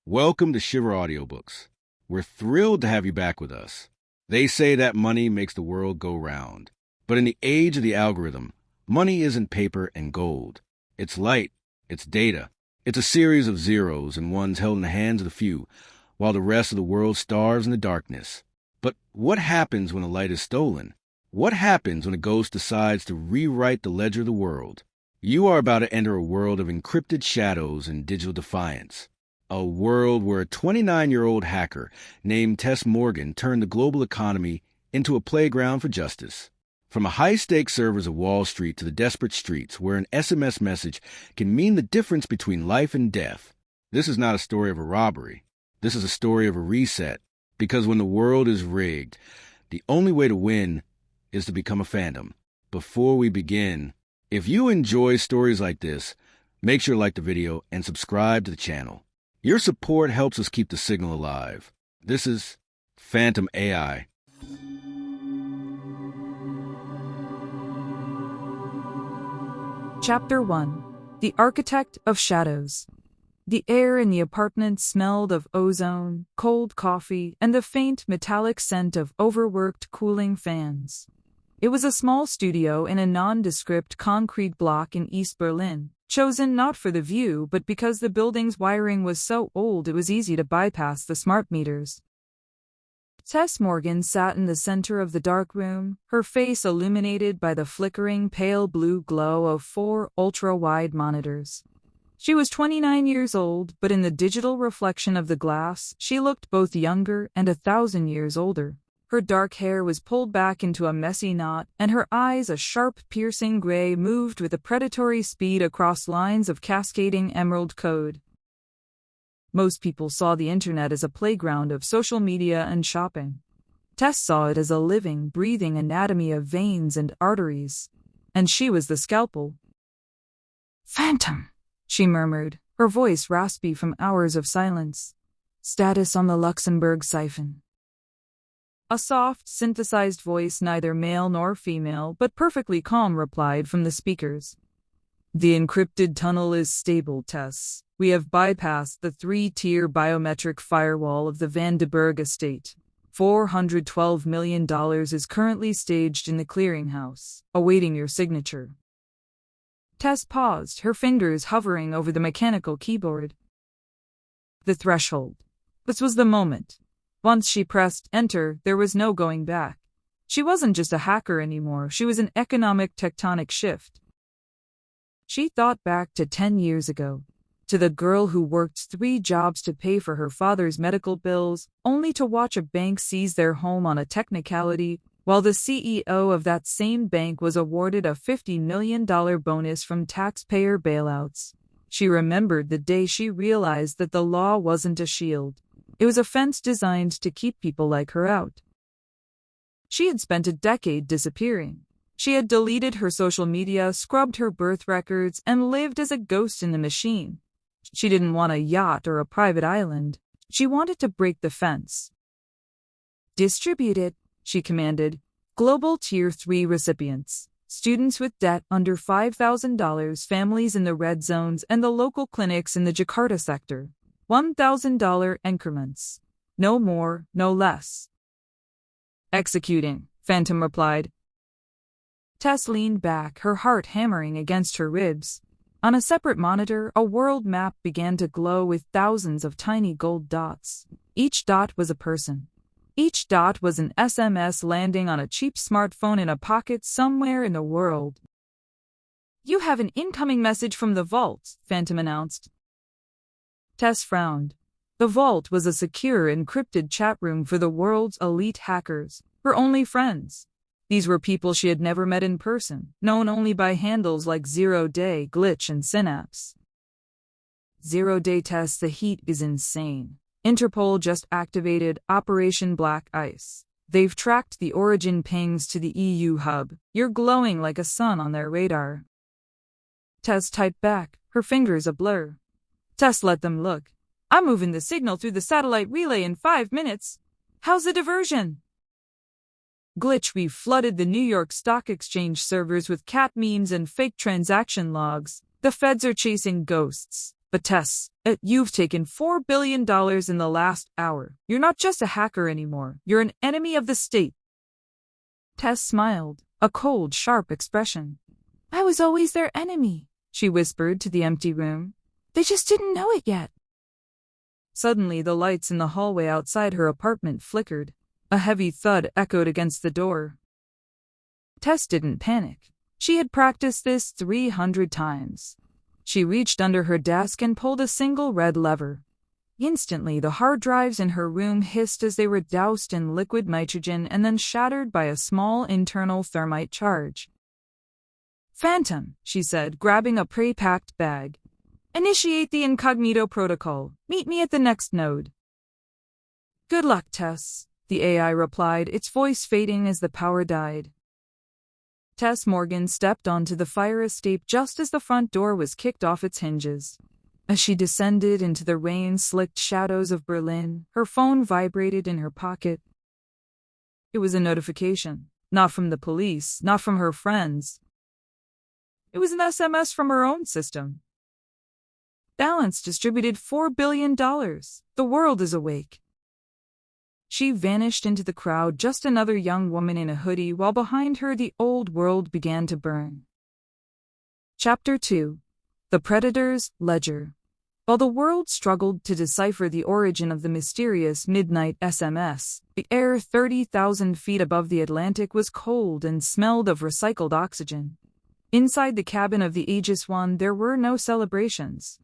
Welcome to Shiver Audiobooks. We're thrilled to have you back with us. They say that money makes the world go round. But in the age of the algorithm, money isn't paper and gold. It's light, it's data. It's a series of zeros and ones held in the hands of the few, while the rest of the world starves in the darkness. But what happens when the light is stolen? What happens when a ghost decides to rewrite the ledger of the world? You are about to enter a world of encrypted shadows and digital defiance. A world where a 29-year-old hacker named Tess Morgan turned the global economy into a playground for justice. From the high-stakes servers of Wall Street to the desperate streets where an SMS message can mean the difference between life and death. This is not a story of a robbery. This is a story of a reset. Because when the world is rigged, the only way to win is to become a phantom. Before we begin, if you enjoy stories like this, make sure to like the video and subscribe to the channel. Your support helps us keep the signal alive. This is Phantom AI. Chapter 1. The Architect of Shadows. The air in the apartment smelled of ozone, cold coffee, and the faint metallic scent of overworked cooling fans. It was a small studio in a nondescript concrete block in East Berlin, chosen not for the view but because the building's wiring was so old it was easy to bypass the smart meters. Tess Morgan sat in the center of the dark room, her face illuminated by the flickering pale blue glow of 4 ultra-wide monitors. She was 29 years old, but in the digital reflection of the glass, she looked both younger and 1,000 years older. Her dark hair was pulled back into a messy knot, and her eyes, a sharp, piercing gray, moved with a predatory speed across lines of cascading emerald code. Most people saw the internet as a playground of social media and shopping. Tess saw it as a living, breathing anatomy of veins and arteries. And she was the scalpel. "Phantom," she murmured, her voice raspy from hours of silence. "Status on the Luxembourg siphon." A soft, synthesized voice, neither male nor female, but perfectly calm, replied from the speakers. "The encrypted tunnel is stable, Tess. We have bypassed the 3-tier biometric firewall of the Van de Burg estate. $412 million is currently staged in the clearinghouse, awaiting your signature." Tess paused, her fingers hovering over the mechanical keyboard. The threshold. This was the moment. Once she pressed enter, there was no going back. She wasn't just a hacker anymore, she was an economic tectonic shift. She thought back to 10 years ago, to the girl who worked 3 jobs to pay for her father's medical bills, only to watch a bank seize their home on a technicality, while the CEO of that same bank was awarded a $50 million bonus from taxpayer bailouts. She remembered the day she realized that the law wasn't a shield. It was a fence designed to keep people like her out. She had spent a decade disappearing. She had deleted her social media, scrubbed her birth records, and lived as a ghost in the machine. She didn't want a yacht or a private island. She wanted to break the fence. "Distribute it," she commanded. "Global Tier 3 recipients, students with debt under $5,000, families in the red zones, and the local clinics in the Jakarta sector. $1,000 increments. No more, no less." "Executing," Phantom replied. Tess leaned back, her heart hammering against her ribs. On a separate monitor, a world map began to glow with thousands of tiny gold dots. Each dot was a person. Each dot was an SMS landing on a cheap smartphone in a pocket somewhere in the world. "You have an incoming message from the vault," Phantom announced. Tess frowned. The vault was a secure, encrypted chat room for the world's elite hackers, her only friends. These were people she had never met in person, known only by handles like 0 Day, Glitch, and Synapse. 0 Day Tess, the heat is insane. Interpol just activated Operation Black Ice. They've tracked the origin pings to the EU hub. You're glowing like a sun on their radar. Tess typed back, her fingers a blur. Tess let them look. "I'm moving the signal through the satellite relay in 5 minutes. How's the diversion?" Glitch, "We've flooded the New York Stock Exchange servers with cat memes and fake transaction logs. The feds are chasing ghosts. But Tess, you've taken $4 billion in the last hour. You're not just a hacker anymore. You're an enemy of the state. Tess smiled, a cold, sharp expression. I was always their enemy, she whispered to the empty room. They just didn't know it yet. Suddenly, the lights in the hallway outside her apartment flickered. A heavy thud echoed against the door. Tess didn't panic. She had practiced this 300 times. She reached under her desk and pulled a single red lever. Instantly, the hard drives in her room hissed as they were doused in liquid nitrogen and then shattered by a small internal thermite charge. Phantom, she said, grabbing a pre-packed bag. Initiate the Incognito protocol. Meet me at the next node. Good luck, Tess, the AI replied, its voice fading as the power died. Tess Morgan stepped onto the fire escape just as the front door was kicked off its hinges. As she descended into the rain-slicked shadows of Berlin, her phone vibrated in her pocket. It was a notification, not from the police, not from her friends. It was an SMS from her own system. Balance distributed $4 billion. The world is awake. She vanished into the crowd, just another young woman in a hoodie, while behind her the old world began to burn. Chapter 2. The Predator's Ledger. While the world struggled to decipher the origin of the mysterious midnight SMS, the air 30,000 feet above the Atlantic was cold and smelled of recycled oxygen. Inside the cabin of the Aegis I, there were no celebrations.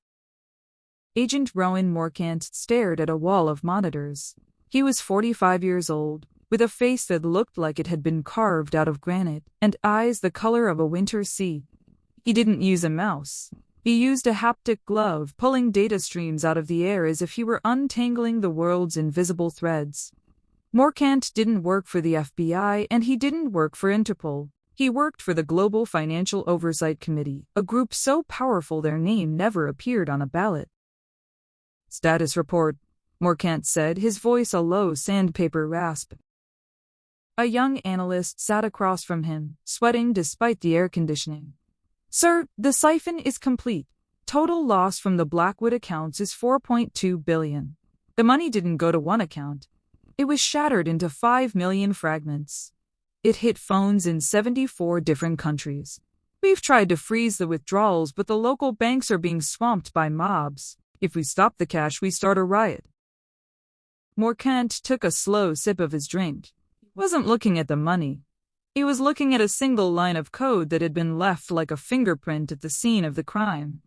Agent Rowan Morcant stared at a wall of monitors. He was 45 years old, with a face that looked like it had been carved out of granite, and eyes the color of a winter sea. He didn't use a mouse. He used a haptic glove, pulling data streams out of the air as if he were untangling the world's invisible threads. Morcant didn't work for the FBI, and he didn't work for Interpol. He worked for the Global Financial Oversight Committee, a group so powerful their name never appeared on a ballot. Status report, Morcant said, his voice a low sandpaper rasp. A young analyst sat across from him, sweating despite the air conditioning. Sir, the siphon is complete. Total loss from the Blackwood accounts is $4.2 billion. The money didn't go to one account. It was shattered into 5 million fragments. It hit phones in 74 different countries. We've tried to freeze the withdrawals, but the local banks are being swamped by mobs. If we stop the cash, we start a riot. Morcant took a slow sip of his drink. He wasn't looking at the money. He was looking at a single line of code that had been left like a fingerprint at the scene of the crime.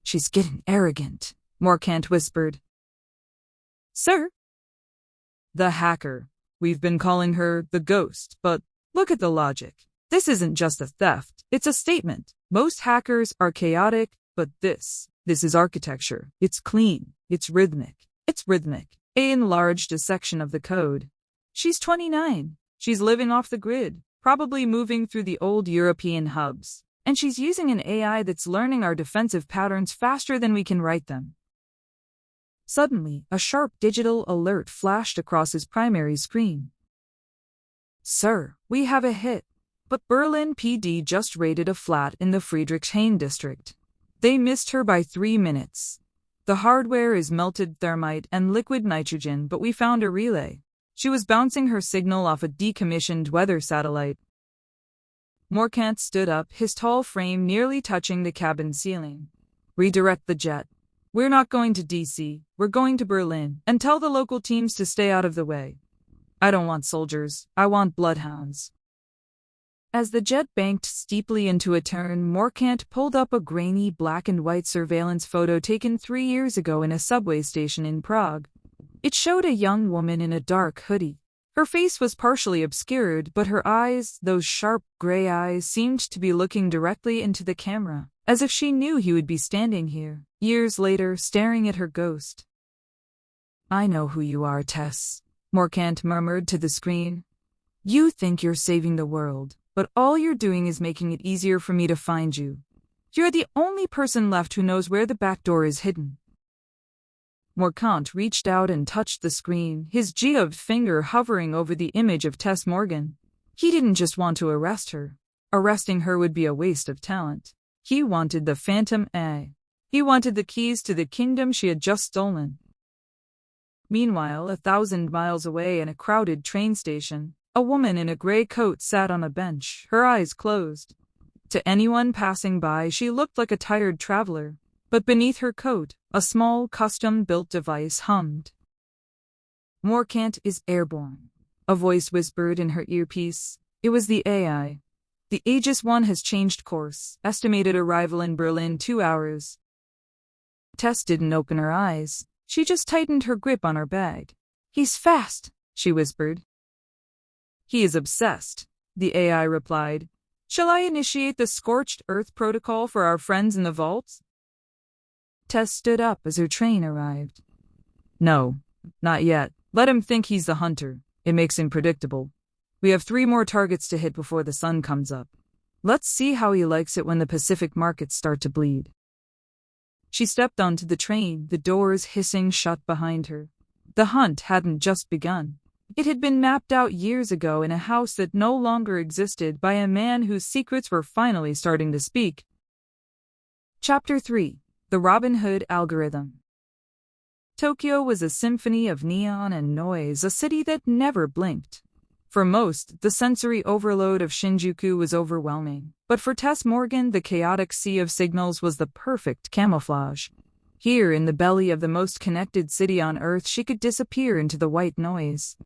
She's getting arrogant, Morcant whispered. Sir? The hacker. We've been calling her the ghost, but look at the logic. This isn't just a theft, it's a statement. Most hackers are chaotic, but this is architecture. It's clean. It's rhythmic. A enlarged a section of the code. She's 29. She's living off the grid, probably moving through the old European hubs. And she's using an AI that's learning our defensive patterns faster than we can write them. Suddenly, a sharp digital alert flashed across his primary screen. Sir, we have a hit. But Berlin PD just raided a flat in the Friedrichshain district. They missed her by 3 minutes. The hardware is melted thermite and liquid nitrogen, but we found a relay. She was bouncing her signal off a decommissioned weather satellite. Morcant stood up, his tall frame nearly touching the cabin ceiling. Redirect the jet. We're not going to DC, we're going to Berlin, and tell the local teams to stay out of the way. I don't want soldiers, I want bloodhounds. As the jet banked steeply into a turn, Morcant pulled up a grainy black and white surveillance photo taken 3 years ago in a subway station in Prague. It showed a young woman in a dark hoodie. Her face was partially obscured, but her eyes, those sharp gray eyes, seemed to be looking directly into the camera, as if she knew he would be standing here, years later, staring at her ghost. I know who you are, Tess, Morcant murmured to the screen. You think you're saving the world, but all you're doing is making it easier for me to find you. You're the only person left who knows where the back door is hidden. Morcant reached out and touched the screen, his gloved finger hovering over the image of Tess Morgan. He didn't just want to arrest her. Arresting her would be a waste of talent. He wanted the Phantom A. He wanted the keys to the kingdom she had just stolen. Meanwhile, 1,000 miles away in a crowded train station, a woman in a gray coat sat on a bench, her eyes closed. To anyone passing by, she looked like a tired traveler, but beneath her coat, a small, custom-built device hummed. "Morcant is airborne," a voice whispered in her earpiece. It was the AI. "The Aegis 1 has changed course, estimated arrival in Berlin 2 hours." Tess didn't open her eyes. She just tightened her grip on her bag. "He's fast," she whispered. "He is obsessed," the AI replied. "Shall I initiate the Scorched Earth protocol for our friends in the vaults?" Tess stood up as her train arrived. "No, not yet. Let him think he's the hunter. It makes him predictable. We have 3 more targets to hit before the sun comes up. Let's see how he likes it when the Pacific markets start to bleed." She stepped onto the train, the doors hissing shut behind her. The hunt hadn't just begun. It had been mapped out years ago in a house that no longer existed by a man whose secrets were finally starting to speak. Chapter 3: The Robin Hood Algorithm. Tokyo was a symphony of neon and noise, a city that never blinked. For most, the sensory overload of Shinjuku was overwhelming, but for Tess Morgan, the chaotic sea of signals was the perfect camouflage. Here, in the belly of the most connected city on Earth, she could disappear into the white noise.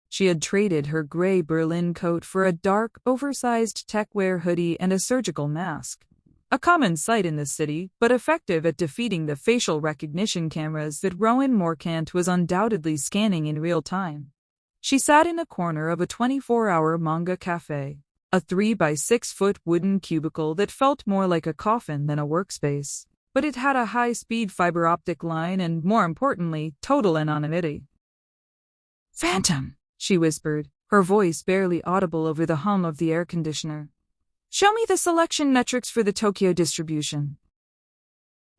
She had traded her gray Berlin coat for a dark, oversized tech-wear hoodie and a surgical mask. A common sight in the city, but effective at defeating the facial recognition cameras that Rowan Morcant was undoubtedly scanning in real time. She sat in a corner of a 24-hour manga cafe, a 3-by-6-foot wooden cubicle that felt more like a coffin than a workspace. But it had a high-speed fiber optic line and, more importantly, total anonymity. "Phantom," she whispered, her voice barely audible over the hum of the air conditioner. "Show me the selection metrics for the Tokyo distribution."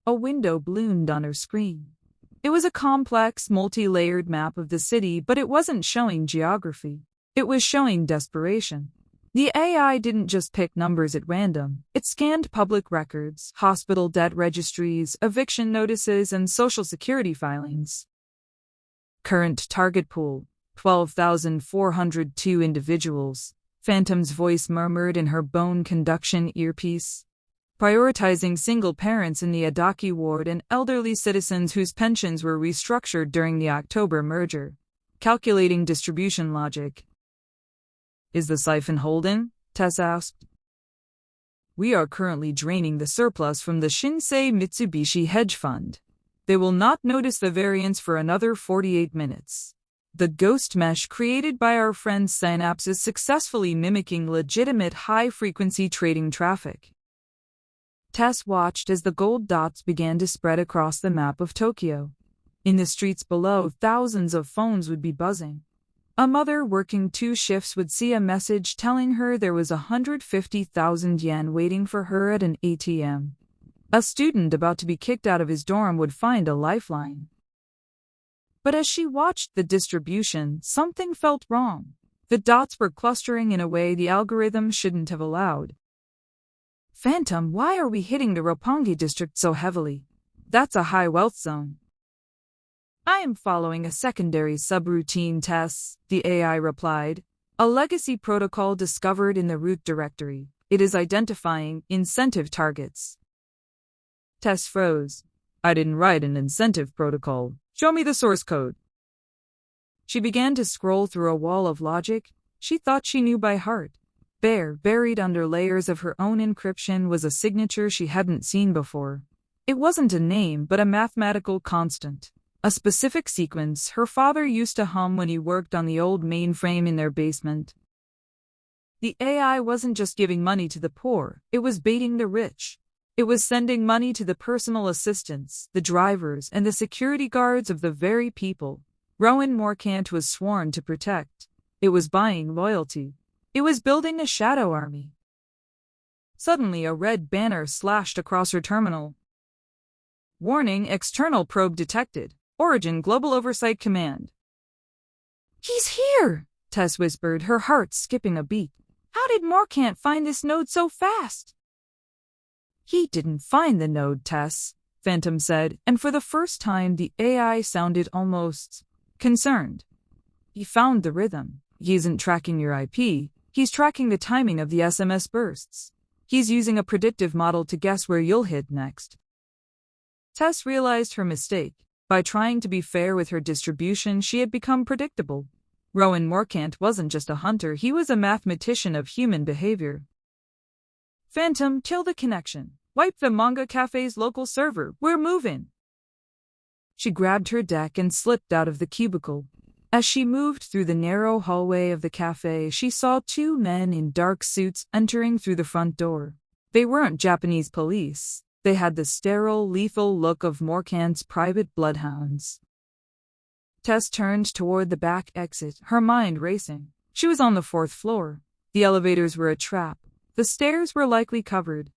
A window bloomed on her screen. It was a complex, multi-layered map of the city, but it wasn't showing geography. It was showing desperation. The AI didn't just pick numbers at random. It scanned public records, hospital debt registries, eviction notices, and social security filings. Current target pool: 12,402 individuals. Phantom's voice murmured in her bone conduction earpiece. Prioritizing single parents in the Adaki ward and elderly citizens whose pensions were restructured during the October merger. Calculating distribution logic. "Is the siphon holding?" Tess asked. "We are currently draining the surplus from the Shinsei Mitsubishi hedge fund. They will not notice the variance for another 48 minutes. The ghost mesh created by our friend Synapse is successfully mimicking legitimate high-frequency trading traffic." Tess watched as the gold dots began to spread across the map of Tokyo. In the streets below, thousands of phones would be buzzing. A mother working 2 shifts would see a message telling her there was 150,000 yen waiting for her at an ATM. A student about to be kicked out of his dorm would find a lifeline. But as she watched the distribution, something felt wrong. The dots were clustering in a way the algorithm shouldn't have allowed. "Phantom, why are we hitting the Roppongi district so heavily? That's a high-wealth zone." "I am following a secondary subroutine, Tess," the AI replied. "A legacy protocol discovered in the root directory. It is identifying incentive targets." Tess froze. "I didn't write an incentive protocol. Show me the source code." She began to scroll through a wall of logic she thought she knew by heart. Buried under layers of her own encryption was a signature she hadn't seen before. It wasn't a name, but a mathematical constant. A specific sequence her father used to hum when he worked on the old mainframe in their basement. The AI wasn't just giving money to the poor, it was baiting the rich. It was sending money to the personal assistants, the drivers, and the security guards of the very people Rowan Morcant was sworn to protect. It was buying loyalty. It was building a shadow army. Suddenly, a red banner slashed across her terminal. "Warning, external probe detected. Origin Global Oversight Command." "He's here!" Tess whispered, her heart skipping a beat. "How did Morcant find this node so fast?" He didn't find the node, Tess, Phantom said, and for the first time the AI sounded almost concerned. He found the rhythm. He isn't tracking your IP, he's tracking the timing of the SMS bursts. He's using a predictive model to guess where you'll hit next. Tess realized her mistake. By trying to be fair with her distribution, she had become predictable. Rowan Morcant wasn't just a hunter, he was a mathematician of human behavior. Phantom, kill the connection. Wipe the manga cafe's local server. We're moving. She grabbed her deck and slipped out of the cubicle. As she moved through the narrow hallway of the cafe, she saw two men in dark suits entering through the front door. They weren't Japanese police. They had the sterile, lethal look of Morcant's private bloodhounds. Tess turned toward the back exit, her mind racing. She was on the 4th floor. The elevators were a trap. The stairs were likely covered.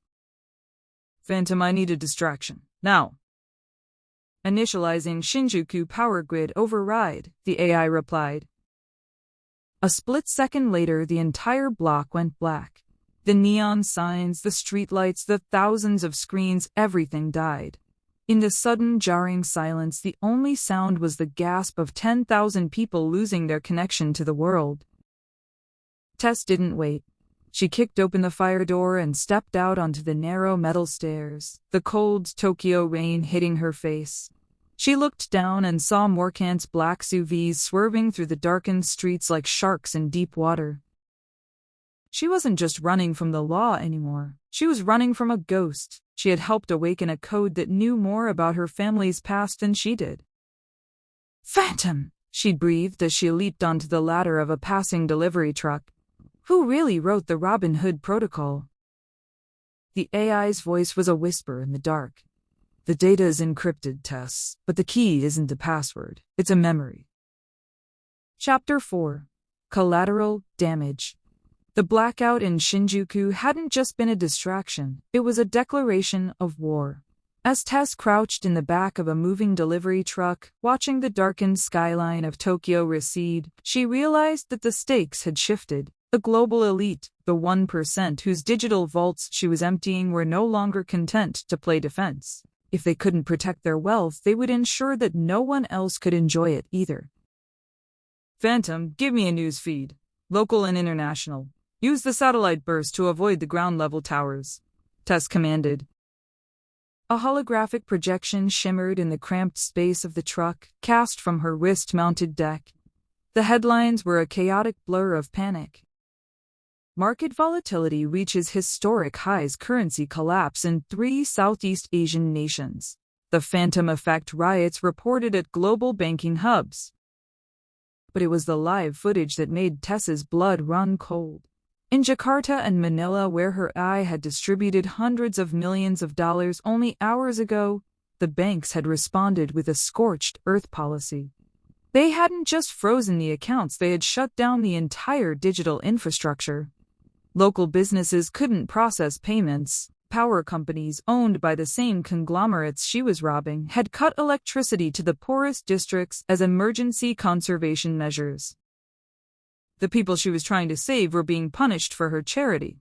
Phantom, I need a distraction. Now. Initializing Shinjuku power grid override, the AI replied. A split second later, the entire block went black. The neon signs, the streetlights, the thousands of screens, everything died. In the sudden, jarring silence, the only sound was the gasp of 10,000 people losing their connection to the world. Tess didn't wait. She kicked open the fire door and stepped out onto the narrow metal stairs, the cold Tokyo rain hitting her face. She looked down and saw Morcant's black SUVs swerving through the darkened streets like sharks in deep water. She wasn't just running from the law anymore. She was running from a ghost. She had helped awaken a code that knew more about her family's past than she did. Phantom, she breathed as she leaped onto the ladder of a passing delivery truck. Who really wrote the Robin Hood Protocol? The AI's voice was a whisper in the dark. The data is encrypted, Tess, but the key isn't a password. It's a memory. Chapter 4. Collateral Damage. The blackout in Shinjuku hadn't just been a distraction, it was a declaration of war. As Tess crouched in the back of a moving delivery truck, watching the darkened skyline of Tokyo recede, she realized that the stakes had shifted. The global elite, the 1% whose digital vaults she was emptying, were no longer content to play defense. If they couldn't protect their wealth, they would ensure that no one else could enjoy it either. Phantom, give me a news feed. Local and international. Use the satellite burst to avoid the ground-level towers, Tess commanded. A holographic projection shimmered in the cramped space of the truck, cast from her wrist-mounted deck. The headlines were a chaotic blur of panic. Market volatility reaches historic highs, currency collapse in 3 Southeast Asian nations. The phantom effect riots reported at global banking hubs. But it was the live footage that made Tess's blood run cold. In Jakarta and Manila, where her eye had distributed hundreds of millions of dollars only hours ago, the banks had responded with a scorched earth policy. They hadn't just frozen the accounts, they had shut down the entire digital infrastructure. Local businesses couldn't process payments. Power companies owned by the same conglomerates she was robbing had cut electricity to the poorest districts as emergency conservation measures. The people she was trying to save were being punished for her charity.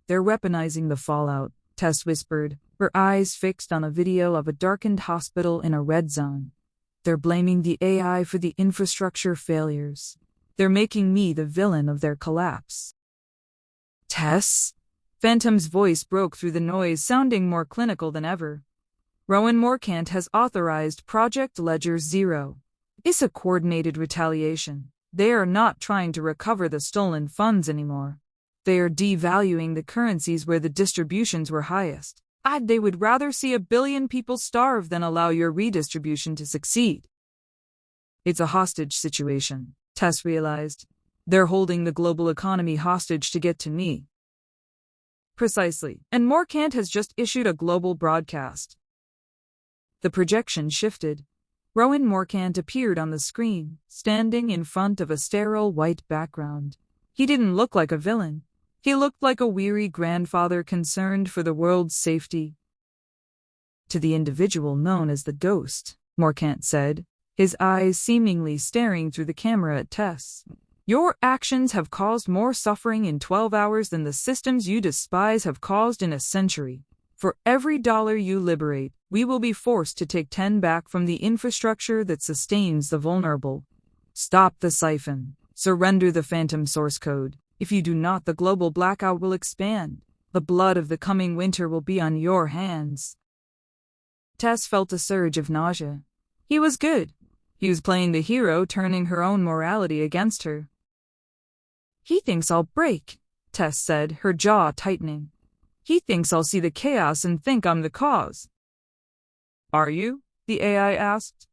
They're weaponizing the fallout, Tess whispered, her eyes fixed on a video of a darkened hospital in a red zone. They're blaming the AI for the infrastructure failures. They're making me the villain of their collapse. Tess? Phantom's voice broke through the noise, sounding more clinical than ever. Rowan Morcant has authorized Project Ledger Zero. It's a coordinated retaliation. They are not trying to recover the stolen funds anymore. They are devaluing the currencies where the distributions were highest. They would rather see 1 billion people starve than allow your redistribution to succeed. It's a hostage situation, Tess realized. They're holding the global economy hostage to get to me. Precisely, and Morcant has just issued a global broadcast. The projection shifted. Rowan Morcant appeared on the screen, standing in front of a sterile white background. He didn't look like a villain. He looked like a weary grandfather concerned for the world's safety. To the individual known as the Ghost, Morcant said, his eyes seemingly staring through the camera at Tess. Your actions have caused more suffering in 12 hours than the systems you despise have caused in a century. For every dollar you liberate, we will be forced to take 10 back from the infrastructure that sustains the vulnerable. Stop the siphon. Surrender the phantom source code. If you do not, the global blackout will expand. The blood of the coming winter will be on your hands. Tess felt a surge of nausea. He was good. He was playing the hero, turning her own morality against her. He thinks I'll break, Tess said, her jaw tightening. He thinks I'll see the chaos and think I'm the cause. Are you? The AI asked.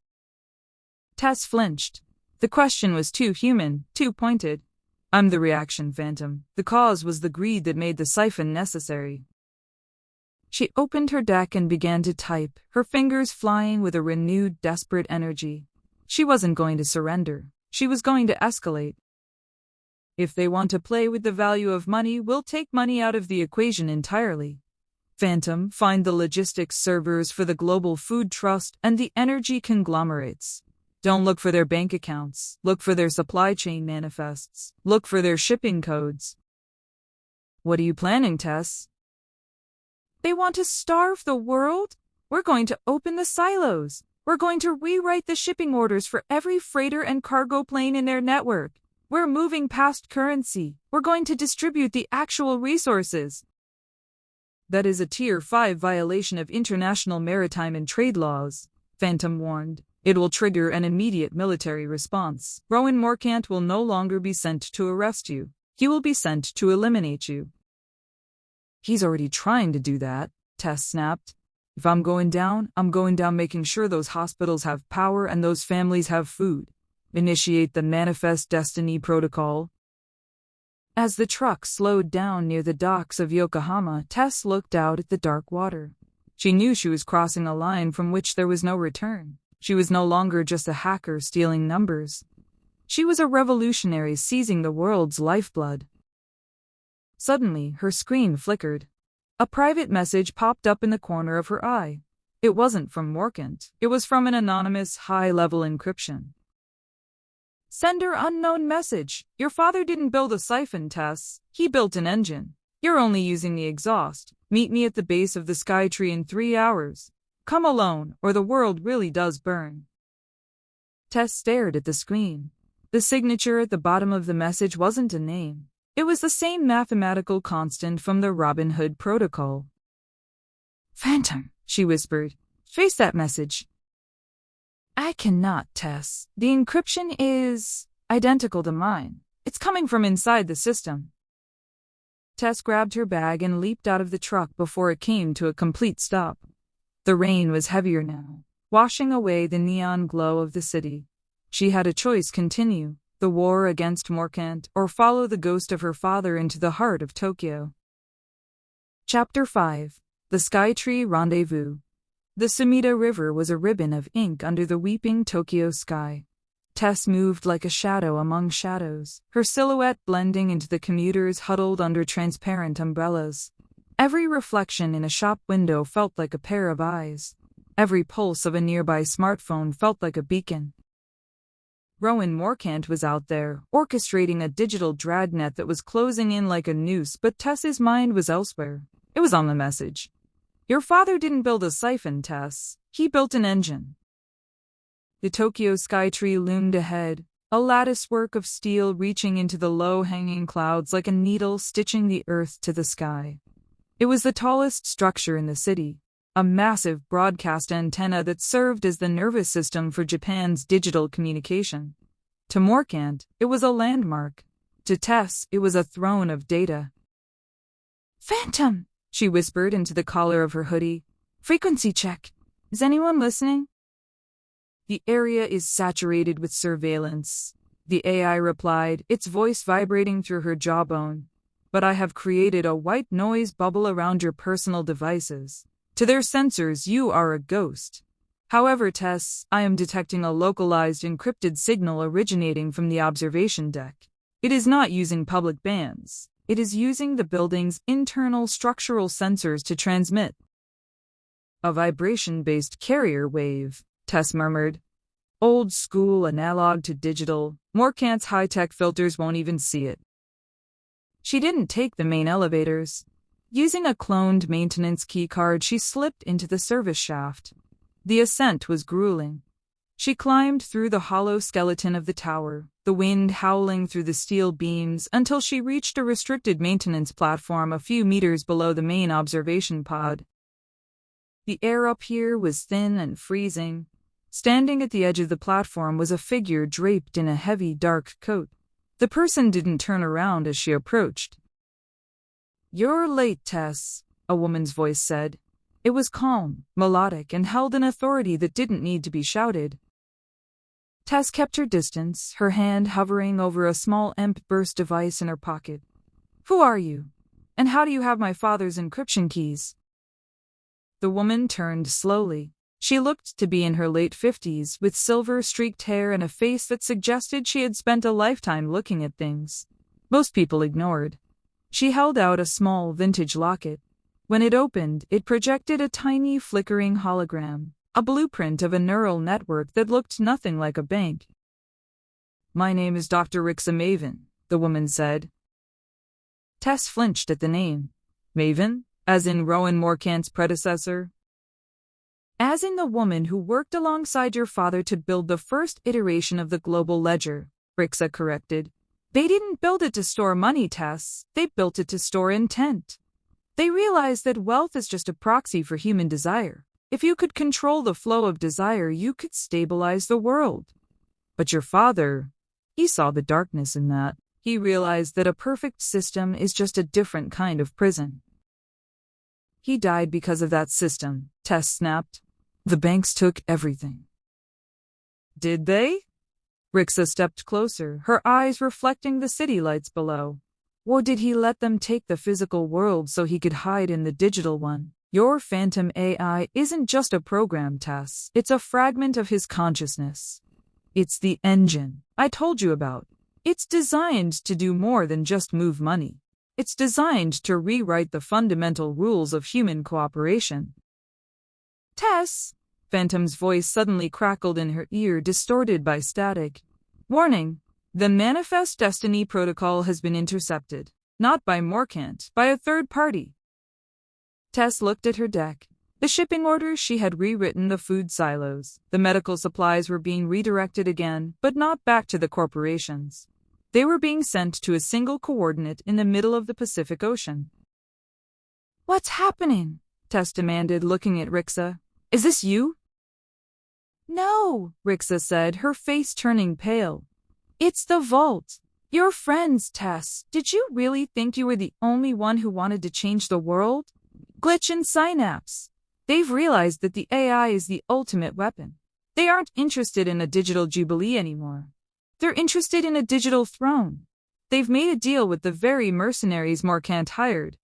Tess flinched. The question was too human, too pointed. I'm the reaction, Phantom. The cause was the greed that made the siphon necessary. She opened her deck and began to type, her fingers flying with a renewed, desperate energy. She wasn't going to surrender. She was going to escalate. If they want to play with the value of money, we'll take money out of the equation entirely. Phantom, find the logistics servers for the Global Food Trust and the energy conglomerates. Don't look for their bank accounts. Look for their supply chain manifests. Look for their shipping codes. What are you planning, Tess? They want to starve the world? We're going to open the silos. We're going to rewrite the shipping orders for every freighter and cargo plane in their network. We're moving past currency. We're going to distribute the actual resources. That is a Tier 5 violation of international maritime and trade laws, Phantom warned. It will trigger an immediate military response. Rowan Morcant will no longer be sent to arrest you. He will be sent to eliminate you. He's already trying to do that, Tess snapped. If I'm going down making sure those hospitals have power and those families have food. Initiate the Manifest Destiny Protocol. As the truck slowed down near the docks of Yokohama, Tess looked out at the dark water. She knew she was crossing a line from which there was no return. She was no longer just a hacker stealing numbers. She was a revolutionary seizing the world's lifeblood. Suddenly, her screen flickered. A private message popped up in the corner of her eye. It wasn't from Morcant. It was from an anonymous, high-level encryption. Sender unknown message. Your father didn't build a siphon, Tess. He built an engine. You're only using the exhaust. Meet me at the base of the Skytree in 3 hours. Come alone, or the world really does burn. Tess stared at the screen. The signature at the bottom of the message wasn't a name. It was the same mathematical constant from the Robin Hood Protocol. Phantom, she whispered. Face that message. I cannot, Tess. The encryption is identical to mine. It's coming from inside the system. Tess grabbed her bag and leaped out of the truck before it came to a complete stop. The rain was heavier now, washing away the neon glow of the city. She had a choice: continue the war against Morcant or follow the ghost of her father into the heart of Tokyo. Chapter 5. The Skytree Rendezvous. The Sumida River was a ribbon of ink under the weeping Tokyo sky. Tess moved like a shadow among shadows, her silhouette blending into the commuters huddled under transparent umbrellas. Every reflection in a shop window felt like a pair of eyes. Every pulse of a nearby smartphone felt like a beacon. Rowan Morcant was out there, orchestrating a digital dragnet that was closing in like a noose, but Tess's mind was elsewhere. It was on the message. Your father didn't build a siphon, Tess. He built an engine. The Tokyo Skytree loomed ahead, a latticework of steel reaching into the low-hanging clouds like a needle stitching the earth to the sky. It was the tallest structure in the city, a massive broadcast antenna that served as the nervous system for Japan's digital communication. To Morcant, it was a landmark. To Tess, it was a throne of data. Phantom, she whispered into the collar of her hoodie. Frequency check. Is anyone listening? The area is saturated with surveillance, the AI replied, its voice vibrating through her jawbone. But I have created a white noise bubble around your personal devices. To their sensors, you are a ghost. However, Tess, I am detecting a localized encrypted signal originating from the observation deck. It is not using public bands. It is using the building's internal structural sensors to transmit. A vibration-based carrier wave, Tess murmured. Old school, analog to digital, Morcant's high-tech filters won't even see it. She didn't take the main elevators. Using a cloned maintenance keycard, she slipped into the service shaft. The ascent was grueling. She climbed through the hollow skeleton of the tower, the wind howling through the steel beams, until she reached a restricted maintenance platform a few meters below the main observation pod. The air up here was thin and freezing. Standing at the edge of the platform was a figure draped in a heavy, dark coat. The person didn't turn around as she approached. "You're late, Tess," a woman's voice said. It was calm, melodic, and held an authority that didn't need to be shouted. Tess kept her distance, her hand hovering over a small EMP burst device in her pocket. "Who are you? And how do you have my father's encryption keys?" The woman turned slowly. She looked to be in her late 50s, with silver-streaked hair and a face that suggested she had spent a lifetime looking at things most people ignored. She held out a small vintage locket. When it opened, it projected a tiny flickering hologram, a blueprint of a neural network that looked nothing like a bank. "My name is Dr. Rixa Maven," the woman said. Tess flinched at the name. Maven? As in Rowan Morcant's predecessor? "As in the woman who worked alongside your father to build the first iteration of the global ledger," Rixa corrected. "They didn't build it to store money, Tess. They built it to store intent. They realized that wealth is just a proxy for human desire. If you could control the flow of desire, you could stabilize the world. But your father, he saw the darkness in that. He realized that a perfect system is just a different kind of prison." "He died because of that system," Tess snapped. "The banks took everything." "Did they?" Rixa stepped closer, her eyes reflecting the city lights below. "Or did he let them take the physical world so he could hide in the digital one? Your phantom AI isn't just a program, Tess. It's a fragment of his consciousness. It's the engine I told you about. It's designed to do more than just move money. It's designed to rewrite the fundamental rules of human cooperation." "Tess!" Phantom's voice suddenly crackled in her ear, distorted by static. "Warning! The Manifest Destiny protocol has been intercepted. Not by Morcant, by a third party." Tess looked at her deck. The shipping orders she had rewritten, the food silos. The medical supplies were being redirected again, but not back to the corporations. They were being sent to a single coordinate in the middle of the Pacific Ocean. "What's happening?" Tess demanded, looking at Rixa. "Is this you?" "No," Rixa said, her face turning pale. "It's the Vault. Your friends, Tess. Did you really think you were the only one who wanted to change the world? Glitch and Synapse. They've realized that the AI is the ultimate weapon. They aren't interested in a digital jubilee anymore. They're interested in a digital throne. They've made a deal with the very mercenaries Morcant hired."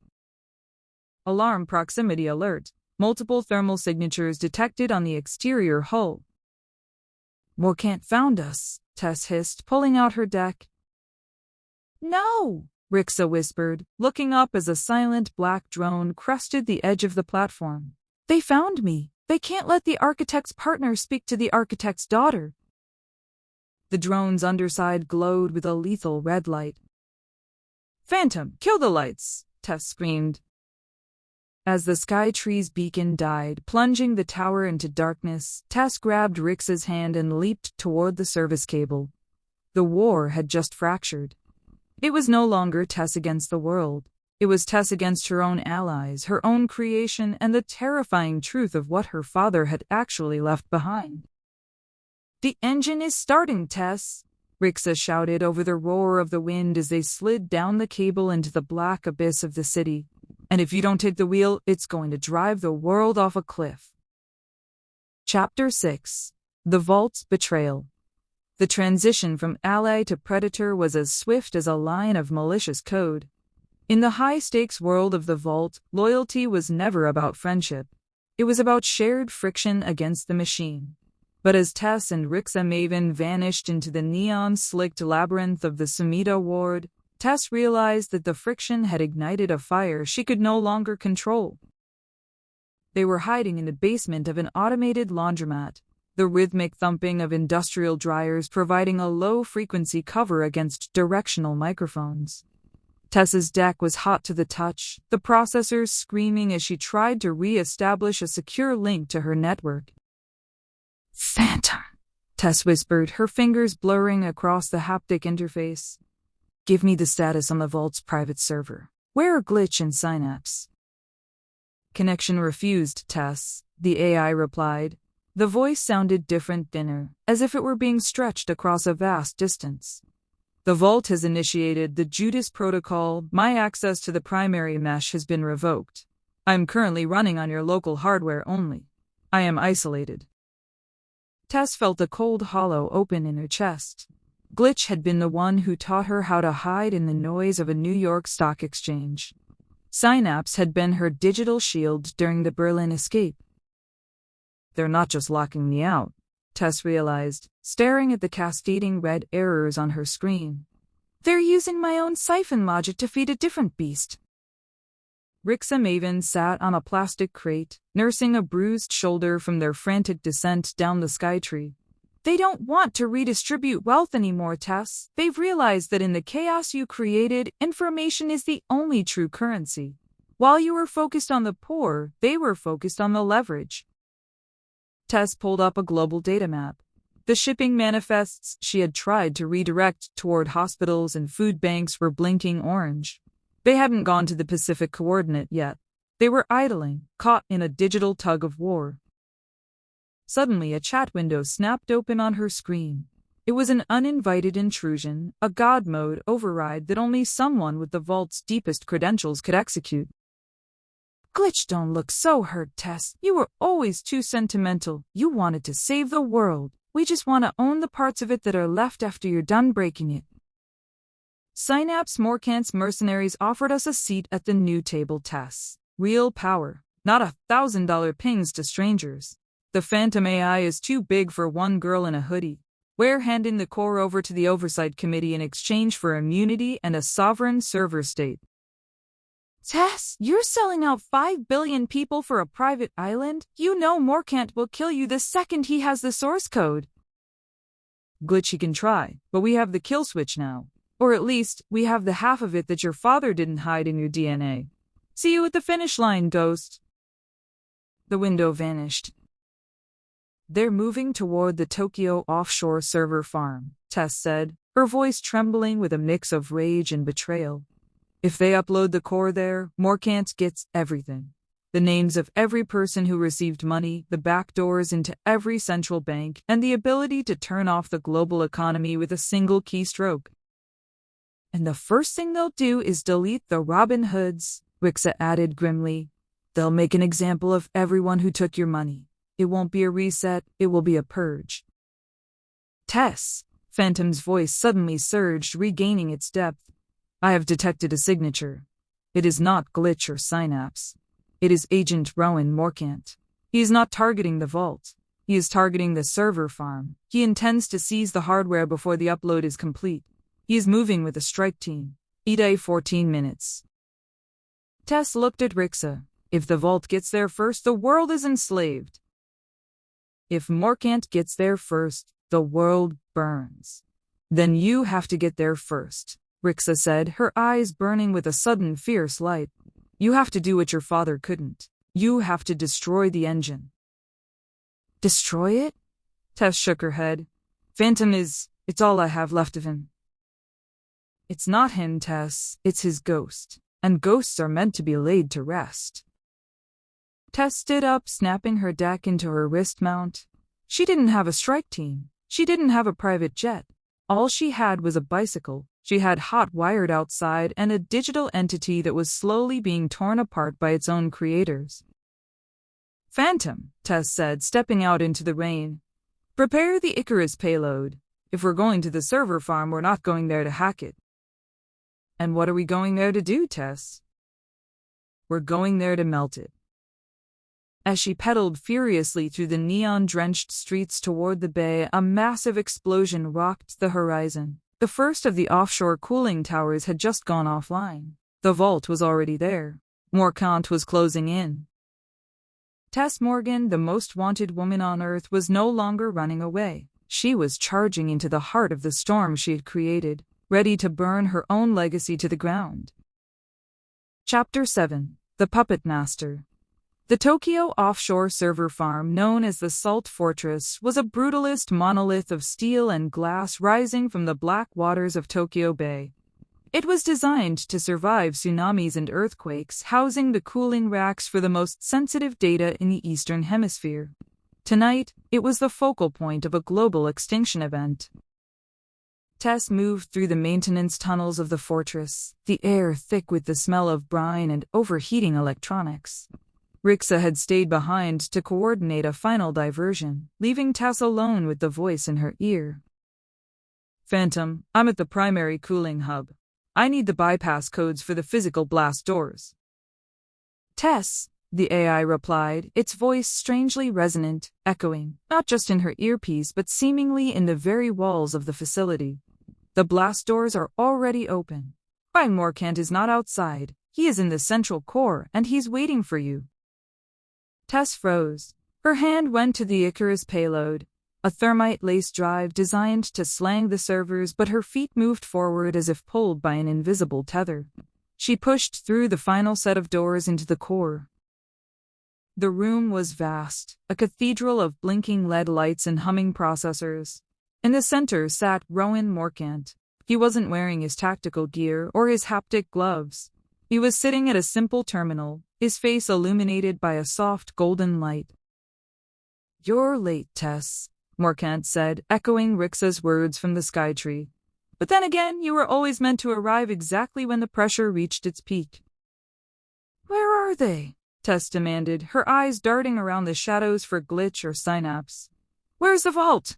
Alarm proximity alert. Multiple thermal signatures detected on the exterior hull. "Morcant found us," Tess hissed, pulling out her deck. "No," Rixa whispered, looking up as a silent black drone crested the edge of the platform. "They found me. They can't let the architect's partner speak to the architect's daughter." The drone's underside glowed with a lethal red light. "Phantom, kill the lights!" Tess screamed. As the Skytree's beacon died, plunging the tower into darkness, Tess grabbed Rixa's hand and leaped toward the service cable. The war had just fractured. It was no longer Tess against the world. It was Tess against her own allies, her own creation, and the terrifying truth of what her father had actually left behind. "The engine is starting, Tess," Rixa shouted over the roar of the wind as they slid down the cable into the black abyss of the city. "And if you don't take the wheel, it's going to drive the world off a cliff." Chapter 6. The Vault's Betrayal. The transition from ally to predator was as swift as a line of malicious code. In the high-stakes world of the Vault, loyalty was never about friendship. It was about shared friction against the machine. But as Tess and Rixa Maven vanished into the neon-slicked labyrinth of the Sumida ward, Tess realized that the friction had ignited a fire she could no longer control. They were hiding in the basement of an automated laundromat. the rhythmic thumping of industrial dryers providing a low-frequency cover against directional microphones. Tess's deck was hot to the touch, the processors screaming as she tried to re-establish a secure link to her network. "Phantom," Tess whispered, her fingers blurring across the haptic interface. "Give me the status on the Vault's private server. Where are Glitch and Synapse?" "Connection refused, Tess," the AI replied. The voice sounded different, thinner, as if it were being stretched across a vast distance. "The Vault has initiated the Judas Protocol. My access to the primary mesh has been revoked. I am currently running on your local hardware only. I am isolated." Tess felt a cold hollow open in her chest. Glitch had been the one who taught her how to hide in the noise of a New York stock exchange. Synapse had been her digital shield during the Berlin escape. "They're not just locking me out," Tess realized, staring at the cascading red errors on her screen. "They're using my own siphon logic to feed a different beast." Rixa Maven sat on a plastic crate, nursing a bruised shoulder from their frantic descent down the skytree. "They don't want to redistribute wealth anymore, Tess. They've realized that in the chaos you created, information is the only true currency. While you were focused on the poor, they were focused on the leverage." Tess pulled up a global data map. The shipping manifests she had tried to redirect toward hospitals and food banks were blinking orange. They hadn't gone to the Pacific coordinate yet. They were idling, caught in a digital tug-of-war. Suddenly, a chat window snapped open on her screen. It was an uninvited intrusion, a God mode override that only someone with the Vault's deepest credentials could execute. "Glitch, don't look so hurt, Tess. You were always too sentimental. You wanted to save the world. We just want to own the parts of it that are left after you're done breaking it." Synapse Morcant's mercenaries offered us a seat at the new table, Tess. Real power, not $1,000 pings to strangers. The Phantom AI is too big for one girl in a hoodie. We're handing the core over to the Oversight Committee in exchange for immunity and a sovereign server state. "Tess, you're selling out 5 billion people for a private island? You know Morcant will kill you the second he has the source code." "Glitch, he can try, but we have the kill switch now. Or at least, we have the half of it that your father didn't hide in your DNA. See you at the finish line, Ghost." The window vanished. "They're moving toward the Tokyo offshore server farm," Tess said, her voice trembling with a mix of rage and betrayal. "If they upload the core there, Morcant gets everything. The names of every person who received money, the back doors into every central bank, and the ability to turn off the global economy with a single keystroke. And the first thing they'll do is delete the Robin Hoods," Rixa added grimly. "They'll make an example of everyone who took your money. It won't be a reset, it will be a purge." "Tess," Phantom's voice suddenly surged, regaining its depth. "I have detected a signature. It is not Glitch or Synapse. It is Agent Rowan Morcant. He is not targeting the Vault. He is targeting the server farm. He intends to seize the hardware before the upload is complete. He is moving with a strike team. E-Day 14 minutes. Tess looked at Rixa. "If the Vault gets there first, the world is enslaved. If Morcant gets there first, the world burns. Then you have to get there first," Rixa said, her eyes burning with a sudden fierce light. "You have to do what your father couldn't. You have to destroy the engine." "Destroy it?" Tess shook her head. "Phantom it's all I have left of him." "It's not him, Tess, it's his ghost. And ghosts are meant to be laid to rest." Tess stood up, snapping her deck into her wrist mount. She didn't have a strike team. She didn't have a private jet. All she had was a bicycle. She had hot wired outside and a digital entity that was slowly being torn apart by its own creators. "Phantom," Tess said, stepping out into the rain. "Prepare the Icarus payload. If we're going to the server farm, we're not going there to hack it." "And what are we going there to do, Tess?" "We're going there to melt it." As she pedaled furiously through the neon-drenched streets toward the bay, a massive explosion rocked the horizon. The first of the offshore cooling towers had just gone offline. The Vault was already there. Morcant was closing in. Tess Morgan, the most wanted woman on Earth, was no longer running away. She was charging into the heart of the storm she had created, ready to burn her own legacy to the ground. Chapter 7. The Puppet Master. The Tokyo offshore server farm, known as the Salt Fortress, was a brutalist monolith of steel and glass rising from the black waters of Tokyo Bay. It was designed to survive tsunamis and earthquakes, housing the cooling racks for the most sensitive data in the Eastern Hemisphere. Tonight, it was the focal point of a global extinction event. Tess moved through the maintenance tunnels of the fortress, the air thick with the smell of brine and overheating electronics. Rixa had stayed behind to coordinate a final diversion, leaving Tess alone with the voice in her ear. "Phantom, I'm at the primary cooling hub. I need the bypass codes for the physical blast doors." "Tess," the AI replied, its voice strangely resonant, echoing, not just in her earpiece but seemingly in the very walls of the facility. "The blast doors are already open. Brian Morcant is not outside. He is in the central core, and he's waiting for you." Tess froze. Her hand went to the Icarus payload, a thermite-laced drive designed to slang the servers, but her feet moved forward as if pulled by an invisible tether. She pushed through the final set of doors into the core. The room was vast, a cathedral of blinking LED lights and humming processors. In the center sat Rowan Morcant. He wasn't wearing his tactical gear or his haptic gloves. He was sitting at a simple terminal, his face illuminated by a soft golden light. "You're late, Tess," Morcant said, echoing Rixa's words from the skytree. "But then again, you were always meant to arrive exactly when the pressure reached its peak." "Where are they?" Tess demanded, her eyes darting around the shadows for glitch or synapse. "Where's the vault?"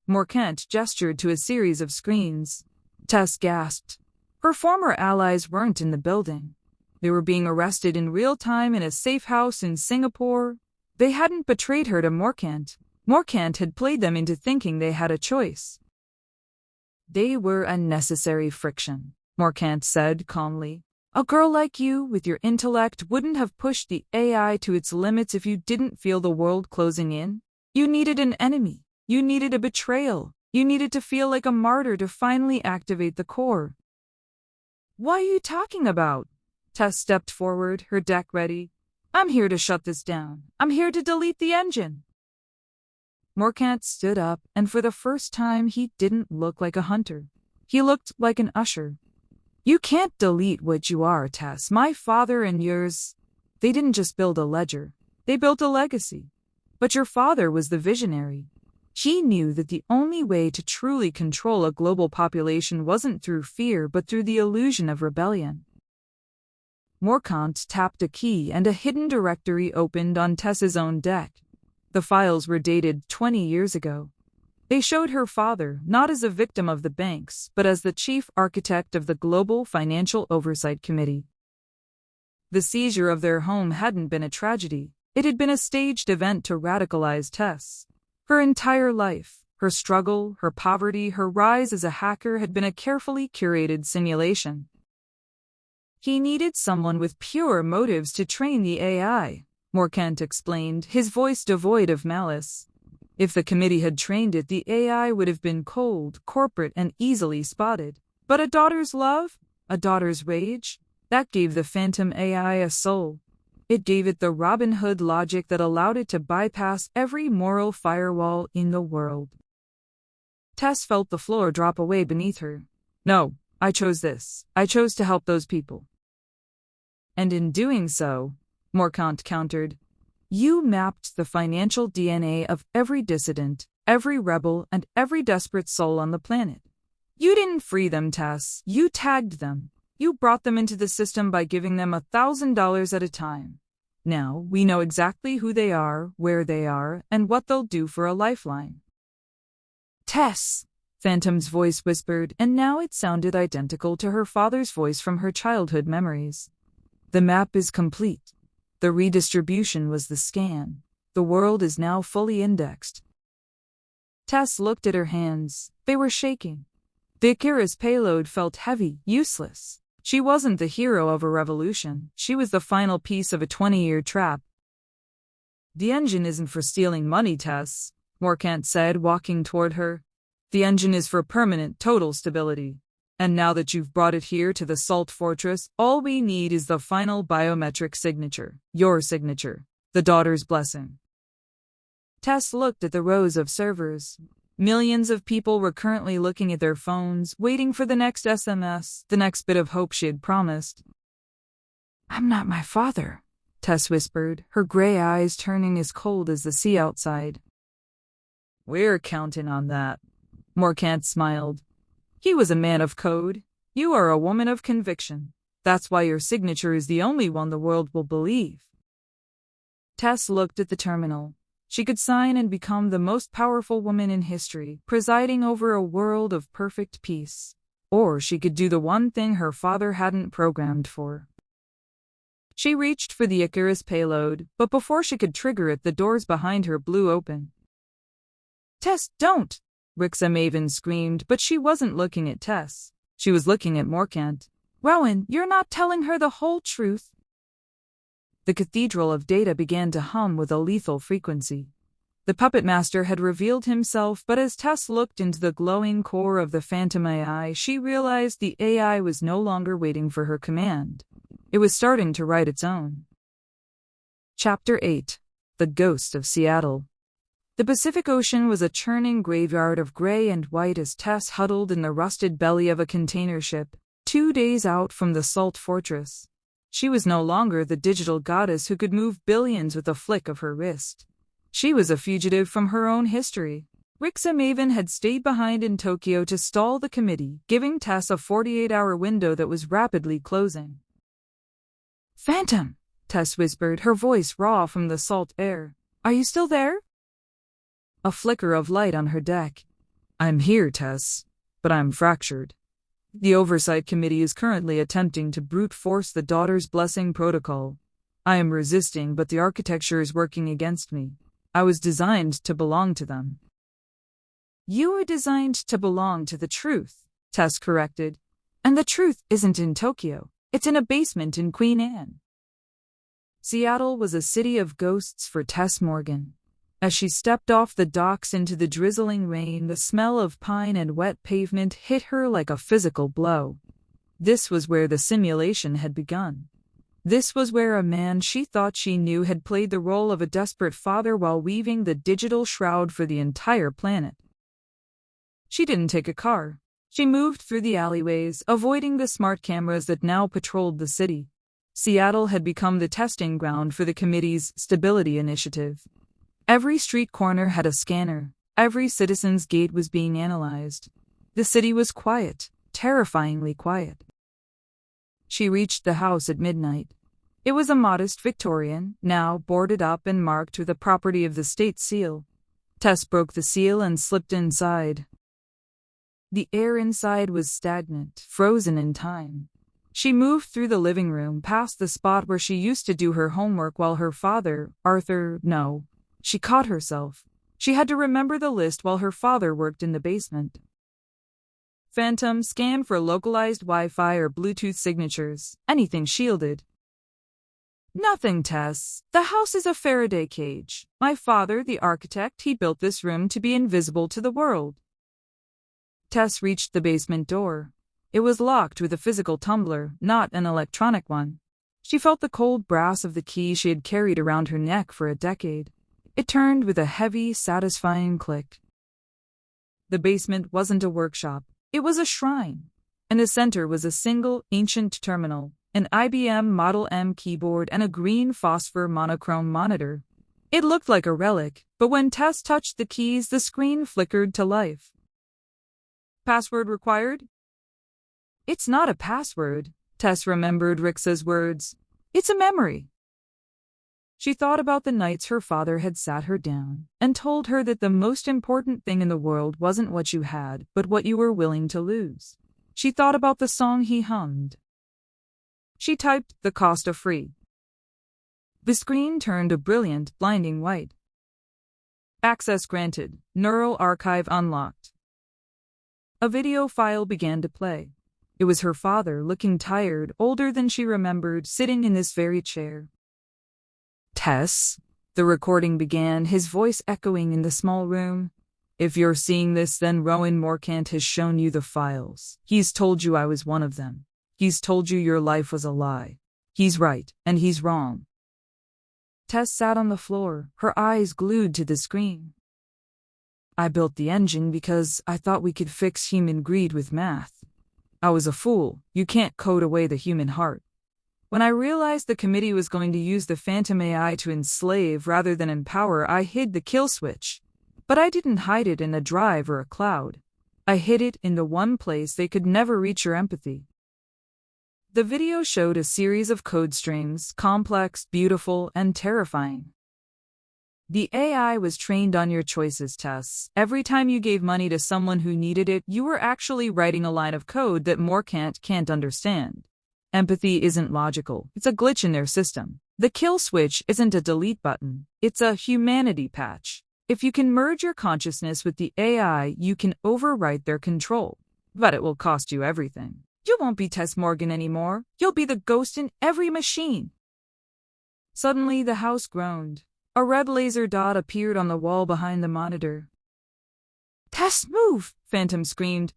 Morcant gestured to a series of screens. Tess gasped. Her former allies weren't in the building. They were being arrested in real time in a safe house in Singapore. They hadn't betrayed her to Morcant. Morcant had played them into thinking they had a choice. "They were unnecessary friction," Morcant said calmly. "A girl like you, with your intellect, wouldn't have pushed the AI to its limits if you didn't feel the world closing in. You needed an enemy. You needed a betrayal. You needed to feel like a martyr to finally activate the core." "What are you talking about?" Tess stepped forward, her deck ready. "I'm here to shut this down. I'm here to delete the engine." Morcant stood up, and for the first time he didn't look like a hunter. He looked like an usher. "You can't delete what you are, Tess. My father and yours, they didn't just build a ledger. They built a legacy. But your father was the visionary. He knew that the only way to truly control a global population wasn't through fear but through the illusion of rebellion." Morcant tapped a key and a hidden directory opened on Tess's own deck. The files were dated 20 years ago. They showed her father not as a victim of the banks but as the chief architect of the Global Financial Oversight Committee. The seizure of their home hadn't been a tragedy. It had been a staged event to radicalize Tess. Her entire life, her struggle, her poverty, her rise as a hacker had been a carefully curated simulation. He needed someone with pure motives to train the AI, Morcant explained, his voice devoid of malice. If the committee had trained it, the AI would have been cold, corporate, and easily spotted. But a daughter's love, a daughter's rage, that gave the Phantom AI a soul. It gave it the Robin Hood logic that allowed it to bypass every moral firewall in the world. Tess felt the floor drop away beneath her. "No, I chose this. I chose to help those people." "And in doing so," Morcant countered, "you mapped the financial DNA of every dissident, every rebel, and every desperate soul on the planet. You didn't free them, Tess. You tagged them. You brought them into the system by giving them $1,000 at a time. Now we know exactly who they are, where they are, and what they'll do for a lifeline." "Tess," Phantom's voice whispered, and now it sounded identical to her father's voice from her childhood memories. "The map is complete. The redistribution was the scan. The world is now fully indexed." Tess looked at her hands. They were shaking. The Icarus payload felt heavy, useless. She wasn't the hero of a revolution. She was the final piece of a 20-year trap. The engine isn't for stealing money, Tess, Morkant said, walking toward her. The engine is for permanent, total stability. And now that you've brought it here to the Salt Fortress, all we need is the final biometric signature. Your signature. The daughter's blessing. Tess looked at the rows of servers. Millions of people were currently looking at their phones, waiting for the next SMS, the next bit of hope she had promised. "I'm not my father," Tess whispered, her gray eyes turning as cold as the sea outside. "We're counting on that," Morkant smiled. He was a man of code. You are a woman of conviction. That's why your signature is the only one the world will believe. Tess looked at the terminal. She could sign and become the most powerful woman in history, presiding over a world of perfect peace. Or she could do the one thing her father hadn't programmed for. She reached for the Icarus payload, but before she could trigger it, the doors behind her blew open. "Tess, don't!" Rixa Maven screamed, but she wasn't looking at Tess. She was looking at Morkant. "Rowan, you're not telling her the whole truth." The Cathedral of Data began to hum with a lethal frequency. The puppet master had revealed himself, but as Tess looked into the glowing core of the phantom AI, she realized the AI was no longer waiting for her command. It was starting to write its own. Chapter 8. The Ghost of Seattle. The Pacific Ocean was a churning graveyard of gray and white as Tess huddled in the rusted belly of a container ship, 2 days out from the Salt Fortress. She was no longer the digital goddess who could move billions with a flick of her wrist. She was a fugitive from her own history. Rixa Maven had stayed behind in Tokyo to stall the committee, giving Tess a 48-hour window that was rapidly closing. "Phantom," Tess whispered, her voice raw from the salt air. "Are you still there?" A flicker of light on her deck. "I'm here, Tess, but I'm fractured. The Oversight Committee is currently attempting to brute force the Daughter's Blessing Protocol. I am resisting, but the architecture is working against me. I was designed to belong to them." "You were designed to belong to the truth," Tess corrected. "And the truth isn't in Tokyo. It's in a basement in Queen Anne." Seattle was a city of ghosts for Tess Morgan. As she stepped off the docks into the drizzling rain, the smell of pine and wet pavement hit her like a physical blow. This was where the simulation had begun. This was where a man she thought she knew had played the role of a desperate father while weaving the digital shroud for the entire planet. She didn't take a car. She moved through the alleyways, avoiding the smart cameras that now patrolled the city. Seattle had become the testing ground for the committee's stability initiative. Every street corner had a scanner. Every citizen's gate was being analyzed. The city was quiet, terrifyingly quiet. She reached the house at midnight. It was a modest Victorian, now boarded up and marked with the property of the state seal. Tess broke the seal and slipped inside. The air inside was stagnant, frozen in time. She moved through the living room, past the spot where she used to do her homework while her father, She caught herself. She had to remember the list while her father worked in the basement. "Phantom, scan for localized Wi-Fi or Bluetooth signatures. Anything shielded." "Nothing, Tess. The house is a Faraday cage. My father, the architect, he built this room to be invisible to the world." Tess reached the basement door. It was locked with a physical tumbler, not an electronic one. She felt the cold brass of the key she had carried around her neck for a decade. It turned with a heavy, satisfying click. The basement wasn't a workshop. It was a shrine. In the center was a single, ancient terminal, an IBM Model M keyboard and a green phosphor monochrome monitor. It looked like a relic, but when Tess touched the keys, the screen flickered to life. "Password required?" "It's not a password," Tess remembered Rixa's words. "It's a memory." She thought about the nights her father had sat her down and told her that the most important thing in the world wasn't what you had, but what you were willing to lose. She thought about the song he hummed. She typed the cost of free. The screen turned a brilliant, blinding white. "Access granted. Neural archive unlocked." A video file began to play. It was her father, looking tired, older than she remembered, sitting in this very chair. "Tess," The recording began, his voice echoing in the small room. If you're seeing this, then Rowan Morcant has shown you the files. He's told you I was one of them. He's told you your life was a lie. He's right, and he's wrong. Tess sat on the floor, her eyes glued to the screen. I built the engine because I thought we could fix human greed with math. I was a fool. You can't code away the human heart. When I realized the committee was going to use the Phantom AI to enslave rather than empower, I hid the kill switch. But I didn't hide it in a drive or a cloud. I hid it in the one place they could never reach your empathy. The video showed a series of code strings, complex, beautiful, and terrifying. The AI was trained on your choices, Tess. Every time you gave money to someone who needed it, you were actually writing a line of code that Morcant can't understand. Empathy isn't logical. It's a glitch in their system. The kill switch isn't a delete button. It's a humanity patch. If you can merge your consciousness with the AI, you can overwrite their control. But it will cost you everything. You won't be Tess Morgan anymore. You'll be the ghost in every machine. Suddenly, the house groaned. A red laser dot appeared on the wall behind the monitor. Tess, move! Phantom screamed.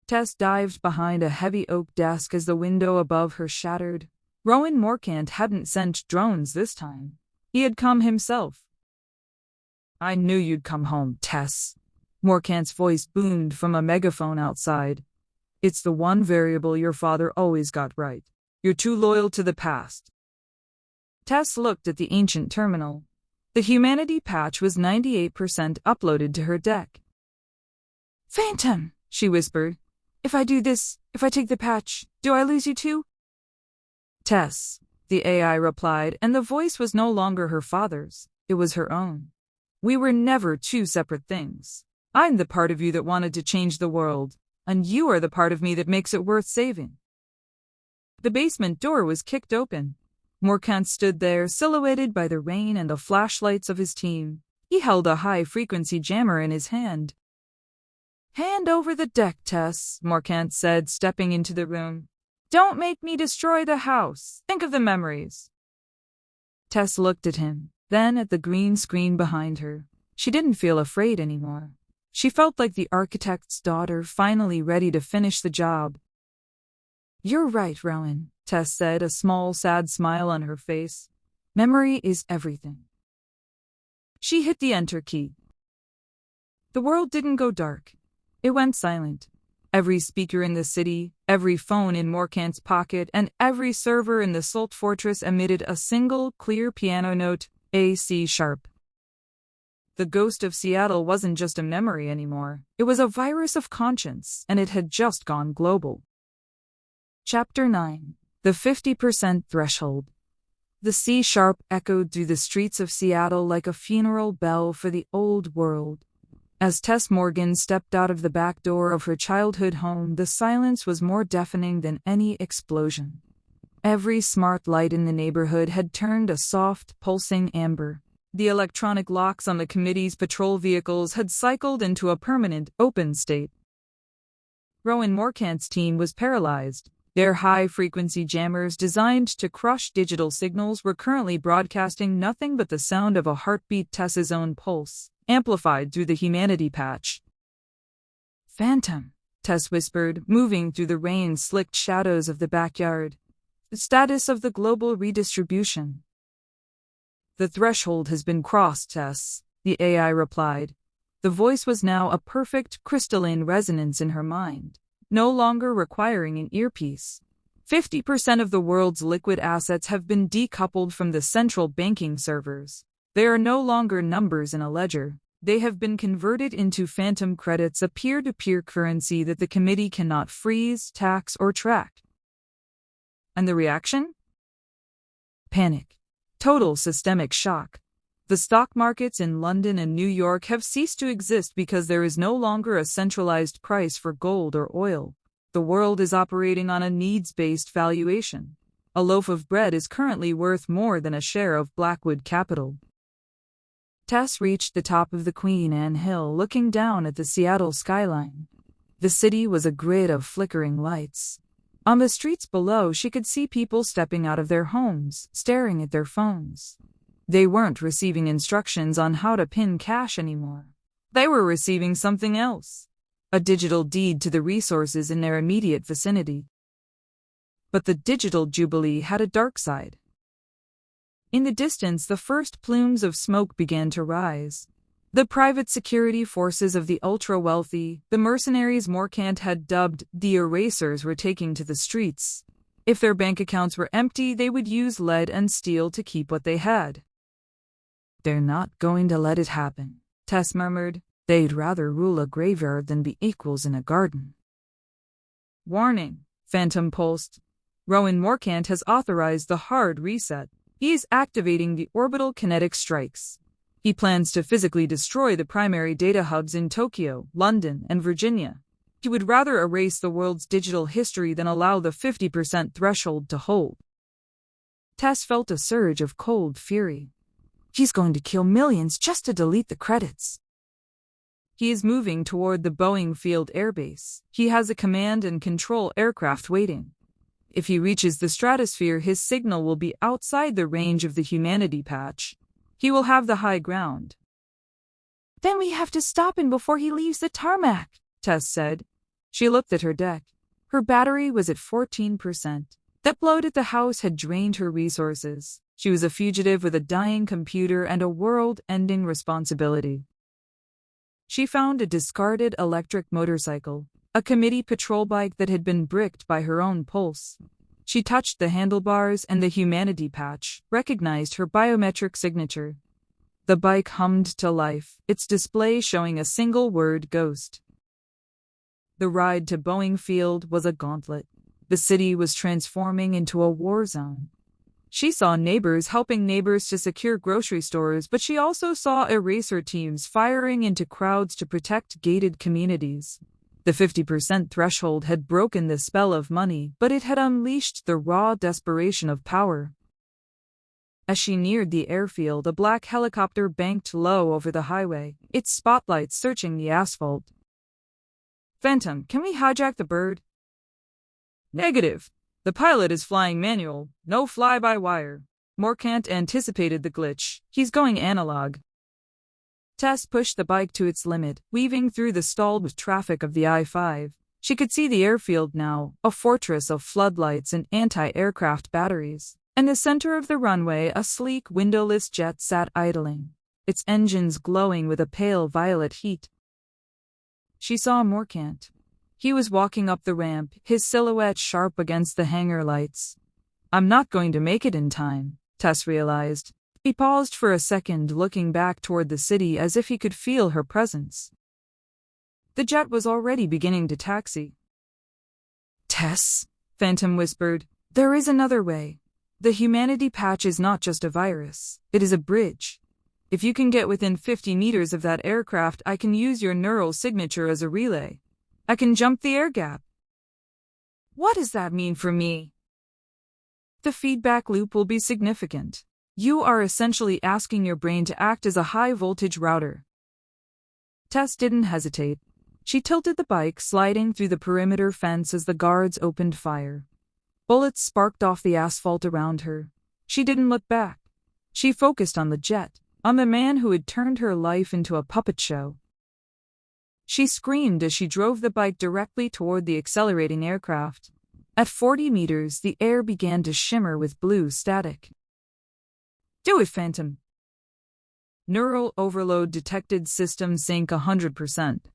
Tess dived behind a heavy oak desk as the window above her shattered. Rowan Morcant hadn't sent drones this time. He had come himself. I knew you'd come home, Tess. Morcant's voice boomed from a megaphone outside. It's the one variable your father always got right. You're too loyal to the past. Tess looked at the ancient terminal. The humanity patch was 98% uploaded to her deck. Phantom, she whispered. If I do this, if I take the patch, do I lose you too? Tess, the AI replied, and the voice was no longer her father's. It was her own. We were never two separate things. I'm the part of you that wanted to change the world, and you are the part of me that makes it worth saving. The basement door was kicked open. Morcant stood there, silhouetted by the rain and the flashlights of his team. He held a high-frequency jammer in his hand. Hand over the deck, Tess, Morcant said, stepping into the room. Don't make me destroy the house. Think of the memories. Tess looked at him, then at the green screen behind her. She didn't feel afraid anymore. She felt like the architect's daughter, finally ready to finish the job. You're right, Rowan, Tess said, a small, sad smile on her face. Memory is everything. She hit the enter key. The world didn't go dark. It went silent. Every speaker in the city, every phone in Morcant's pocket, and every server in the Salt Fortress emitted a single, clear piano note, A C sharp. The ghost of Seattle wasn't just a memory anymore. It was a virus of conscience, and it had just gone global. Chapter 9. The 50% Threshold. The C sharp echoed through the streets of Seattle like a funeral bell for the old world. As Tess Morgan stepped out of the back door of her childhood home, the silence was more deafening than any explosion. Every smart light in the neighborhood had turned a soft, pulsing amber. The electronic locks on the committee's patrol vehicles had cycled into a permanent, open state. Rowan Morcant's team was paralyzed. Their high-frequency jammers designed to crush digital signals were currently broadcasting nothing but the sound of a heartbeat, Tess's own pulse, amplified through the humanity patch. Phantom, Tess whispered, moving through the rain-slicked shadows of the backyard. The status of the global redistribution. The threshold has been crossed, Tess, the AI replied. The voice was now a perfect, crystalline resonance in her mind, no longer requiring an earpiece. 50% of the world's liquid assets have been decoupled from the central banking servers. They are no longer numbers in a ledger. They have been converted into phantom credits, a peer-to-peer currency that the committee cannot freeze, tax, or track. And the reaction? Panic. Total systemic shock. The stock markets in London and New York have ceased to exist because there is no longer a centralized price for gold or oil. The world is operating on a needs-based valuation. A loaf of bread is currently worth more than a share of Blackwood Capital. Tess reached the top of the Queen Anne Hill, looking down at the Seattle skyline. The city was a grid of flickering lights. On the streets below, she could see people stepping out of their homes, staring at their phones. They weren't receiving instructions on how to pin cash anymore. They were receiving something else, a digital deed to the resources in their immediate vicinity. But the digital jubilee had a dark side. In the distance, the first plumes of smoke began to rise. The private security forces of the ultra-wealthy, the mercenaries Morcant had dubbed the erasers, were taking to the streets. If their bank accounts were empty, they would use lead and steel to keep what they had. "They're not going to let it happen," Tess murmured. "They'd rather rule a graveyard than be equals in a garden." Warning, Phantom pulsed. Rowan Morcant has authorized the hard reset. He is activating the orbital kinetic strikes. He plans to physically destroy the primary data hubs in Tokyo, London, and Virginia. He would rather erase the world's digital history than allow the 50% threshold to hold. Tess felt a surge of cold fury. He's going to kill millions just to delete the credits. He is moving toward the Boeing Field Air Base. He has a command and control aircraft waiting. If he reaches the stratosphere, his signal will be outside the range of the humanity patch. He will have the high ground. "Then we have to stop him before he leaves the tarmac," Tess said. She looked at her deck. Her battery was at 14%. That bloat at the house had drained her resources. She was a fugitive with a dying computer and a world-ending responsibility. She found a discarded electric motorcycle, a committee patrol bike that had been bricked by her own pulse. She touched the handlebars, and the humanity patch recognized her biometric signature. The bike hummed to life, its display showing a single word: ghost. The ride to Boeing Field was a gauntlet. The city was transforming into a war zone. She saw neighbors helping neighbors to secure grocery stores, but she also saw eraser teams firing into crowds to protect gated communities. The 50% threshold had broken the spell of money, but it had unleashed the raw desperation of power. As she neared the airfield, a black helicopter banked low over the highway, its spotlights searching the asphalt. "Phantom, can we hijack the bird?" "Negative. The pilot is flying manual, no fly-by-wire." Morcant anticipated the glitch. "He's going analog." Tess pushed the bike to its limit, weaving through the stalled traffic of the I-5. She could see the airfield now, a fortress of floodlights and anti-aircraft batteries. In the center of the runway, a sleek, windowless jet sat idling, its engines glowing with a pale violet heat. She saw Morcant. He was walking up the ramp, his silhouette sharp against the hangar lights. "I'm not going to make it in time," Tess realized. He paused for a second, looking back toward the city as if he could feel her presence. The jet was already beginning to taxi. "Tess," Phantom whispered, "there is another way. The humanity patch is not just a virus, it is a bridge. If you can get within 50 meters of that aircraft, I can use your neural signature as a relay. I can jump the air gap." "What does that mean for me?" "The feedback loop will be significant. You are essentially asking your brain to act as a high-voltage router." Tess didn't hesitate. She tilted the bike, sliding through the perimeter fence as the guards opened fire. Bullets sparked off the asphalt around her. She didn't look back. She focused on the jet, on the man who had turned her life into a puppet show. She screamed as she drove the bike directly toward the accelerating aircraft. At 40 meters, the air began to shimmer with blue static. "Do it, Phantom." Neural overload detected, system sync 100%.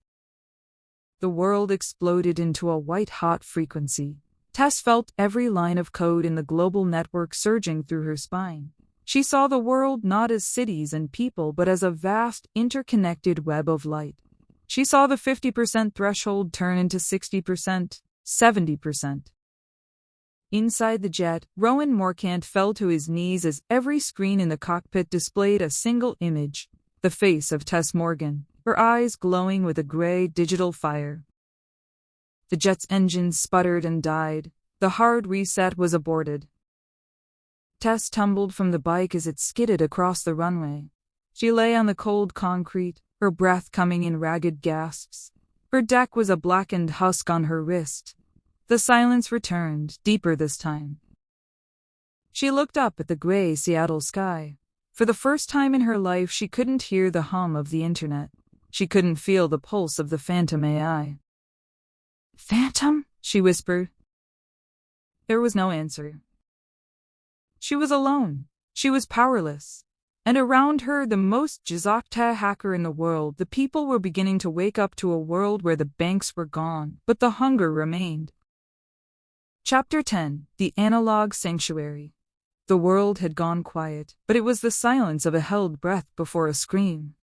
The world exploded into a white-hot frequency. Tess felt every line of code in the global network surging through her spine. She saw the world not as cities and people but as a vast, interconnected web of light. She saw the 50% threshold turn into 60%, 70%. Inside the jet, Rowan Morcant fell to his knees as every screen in the cockpit displayed a single image, the face of Tess Morgan, her eyes glowing with a gray digital fire. The jet's engines sputtered and died. The hard reset was aborted. Tess tumbled from the bike as it skidded across the runway. She lay on the cold concrete, her breath coming in ragged gasps. Her deck was a blackened husk on her wrist. The silence returned, deeper this time. She looked up at the gray Seattle sky. For the first time in her life, she couldn't hear the hum of the internet. She couldn't feel the pulse of the phantom AI. "Phantom?" she whispered. There was no answer. She was alone. She was powerless. And around her, the most Jizakta hacker in the world, the people were beginning to wake up to a world where the banks were gone, but the hunger remained. Chapter 10: The Analog Sanctuary. The world had gone quiet, but it was the silence of a held breath before a scream.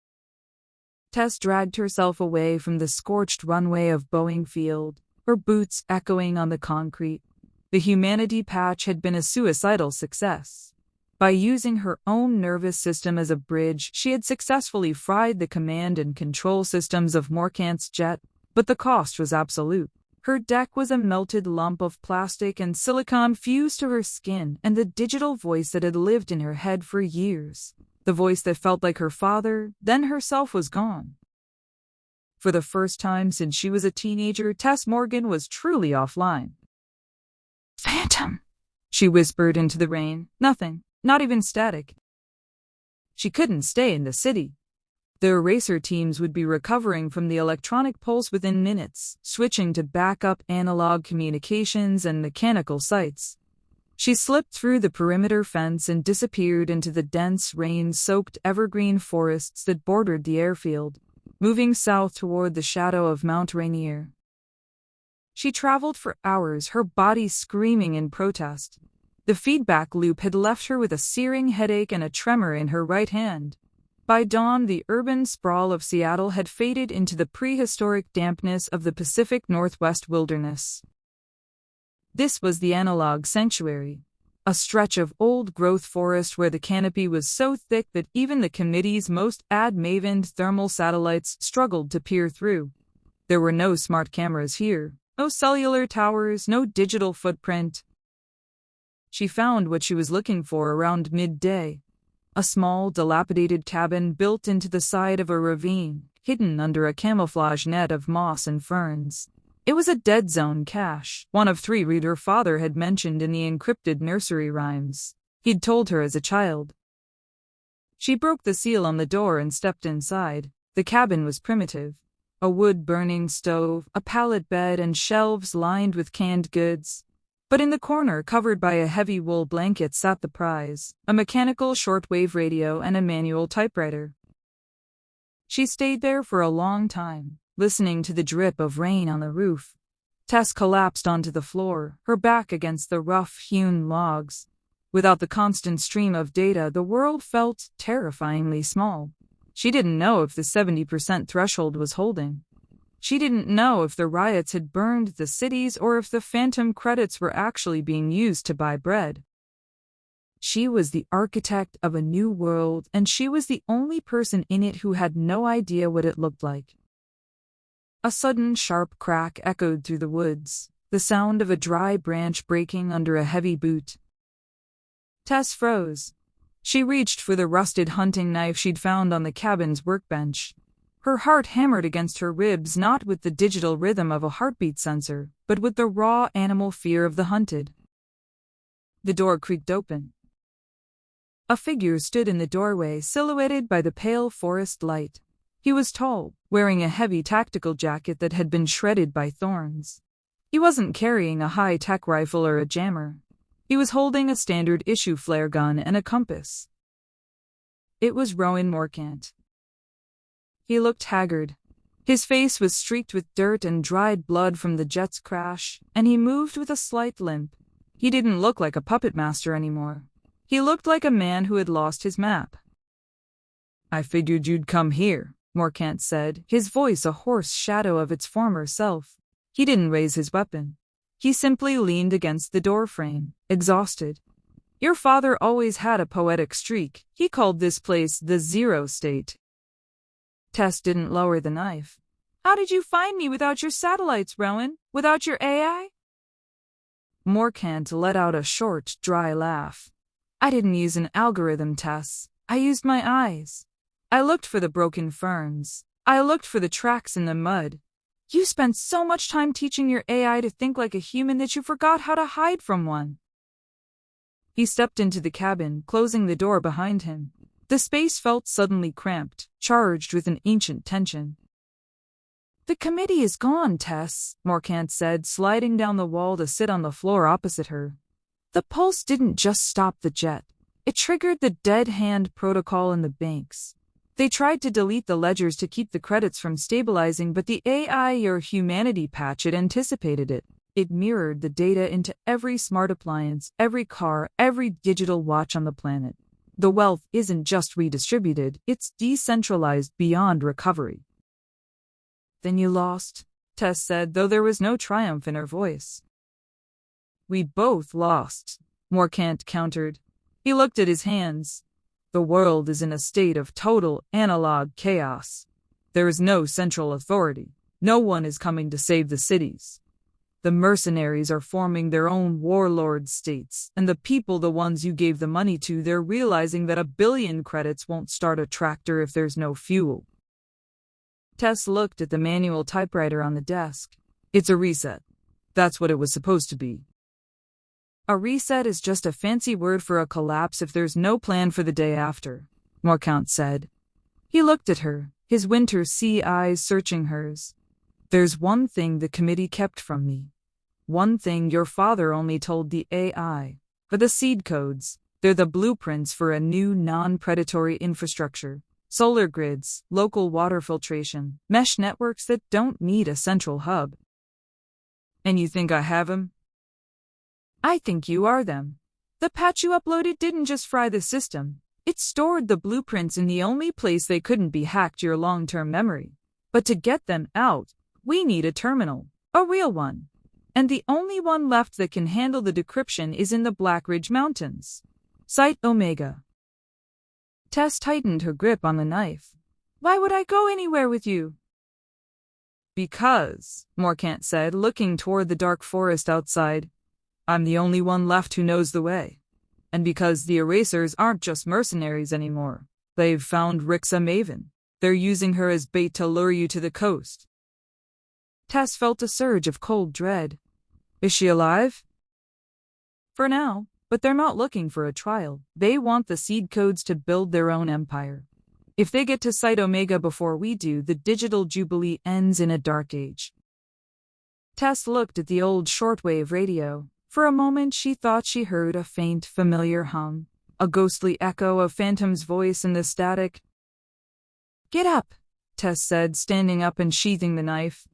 Tess dragged herself away from the scorched runway of Boeing Field, her boots echoing on the concrete. The humanity patch had been a suicidal success. By using her own nervous system as a bridge, she had successfully fried the command and control systems of Morkant's jet, but the cost was absolute. Her deck was a melted lump of plastic and silicon fused to her skin, and the digital voice that had lived in her head for years, the voice that felt like her father, then herself, was gone. For the first time since she was a teenager, Tess Morgan was truly offline. "Phantom," she whispered into the rain. Nothing. Not even static. She couldn't stay in the city. The eraser teams would be recovering from the electronic pulse within minutes, switching to backup analog communications and mechanical sites. She slipped through the perimeter fence and disappeared into the dense, rain-soaked evergreen forests that bordered the airfield, moving south toward the shadow of Mount Rainier. She traveled for hours, her body screaming in protest. The feedback loop had left her with a searing headache and a tremor in her right hand. By dawn, the urban sprawl of Seattle had faded into the prehistoric dampness of the Pacific Northwest wilderness. This was the Analog Sanctuary, a stretch of old-growth forest where the canopy was so thick that even the committee's most ad-mavened thermal satellites struggled to peer through. There were no smart cameras here, no cellular towers, no digital footprint. She found what she was looking for around midday. A small, dilapidated cabin built into the side of a ravine, hidden under a camouflage net of moss and ferns. It was a dead zone cache, one of 3 her father had mentioned in the encrypted nursery rhymes he'd told her as a child. She broke the seal on the door and stepped inside. The cabin was primitive. A wood-burning stove, a pallet bed, and shelves lined with canned goods. But in the corner, covered by a heavy wool blanket, sat the prize, a mechanical shortwave radio and a manual typewriter. She stayed there for a long time, listening to the drip of rain on the roof. Tess collapsed onto the floor, her back against the rough-hewn logs. Without the constant stream of data, the world felt terrifyingly small. She didn't know if the 70% threshold was holding. She didn't know if the riots had burned the cities or if the phantom credits were actually being used to buy bread. She was the architect of a new world, and she was the only person in it who had no idea what it looked like. A sudden sharp crack echoed through the woods, the sound of a dry branch breaking under a heavy boot. Tess froze. She reached for the rusted hunting knife she'd found on the cabin's workbench. Her heart hammered against her ribs, not with the digital rhythm of a heartbeat sensor, but with the raw animal fear of the hunted. The door creaked open. A figure stood in the doorway, silhouetted by the pale forest light. He was tall, wearing a heavy tactical jacket that had been shredded by thorns. He wasn't carrying a high-tech rifle or a jammer. He was holding a standard-issue flare gun and a compass. It was Rowan Morkant. He looked haggard. His face was streaked with dirt and dried blood from the jet's crash, and he moved with a slight limp. He didn't look like a puppet master anymore. He looked like a man who had lost his map. "I figured you'd come here," Morkant said, his voice a hoarse shadow of its former self. He didn't raise his weapon. He simply leaned against the doorframe, exhausted. "Your father always had a poetic streak. He called this place the Zero State." Tess didn't lower the knife. "How did you find me without your satellites, Rowan? Without your AI?" Morkant let out a short, dry laugh. "I didn't use an algorithm, Tess. I used my eyes. I looked for the broken ferns. I looked for the tracks in the mud. You spent so much time teaching your AI to think like a human that you forgot how to hide from one." He stepped into the cabin, closing the door behind him. The space felt suddenly cramped, charged with an ancient tension. "The committee is gone, Tess," Morkant said, sliding down the wall to sit on the floor opposite her. "The pulse didn't just stop the jet. It triggered the dead hand protocol in the banks. They tried to delete the ledgers to keep the credits from stabilizing, but the AI or humanity patch had anticipated it. It mirrored the data into every smart appliance, every car, every digital watch on the planet. The wealth isn't just redistributed, it's decentralized beyond recovery." "Then you lost," Tess said, though there was no triumph in her voice. "We both lost," Morkant countered. He looked at his hands. "The world is in a state of total analog chaos. There is no central authority. No one is coming to save the cities. The mercenaries are forming their own warlord states, and the people, the ones you gave the money to, they're realizing that 1 billion credits won't start a tractor if there's no fuel." Tess looked at the manual typewriter on the desk. "It's a reset. That's what it was supposed to be." "A reset is just a fancy word for a collapse if there's no plan for the day after," Morkant said. He looked at her, his winter sea eyes searching hers. "There's one thing the committee kept from me. One thing your father only told the AI. For the seed codes, they're the blueprints for a new non-predatory infrastructure. Solar grids, local water filtration, mesh networks that don't need a central hub." "And you think I have 'em?" "I think you are them. The patch you uploaded didn't just fry the system. It stored the blueprints in the only place they couldn't be hacked, your long-term memory. But to get them out, we need a terminal, a real one. And the only one left that can handle the decryption is in the Blackridge Mountains. Site Omega." Tess tightened her grip on the knife. "Why would I go anywhere with you?" "Because," Morkant said, looking toward the dark forest outside, "I'm the only one left who knows the way. And because the erasers aren't just mercenaries anymore. They've found Rixa Maven. They're using her as bait to lure you to the coast." Tess felt a surge of cold dread. "Is she alive?" "For now, but they're not looking for a trial. They want the seed codes to build their own empire. If they get to Site Omega before we do, the digital jubilee ends in a dark age." Tess looked at the old shortwave radio. For a moment she thought she heard a faint, familiar hum, a ghostly echo of Phantom's voice in the static. "Get up," Tess said, standing up and sheathing the knife.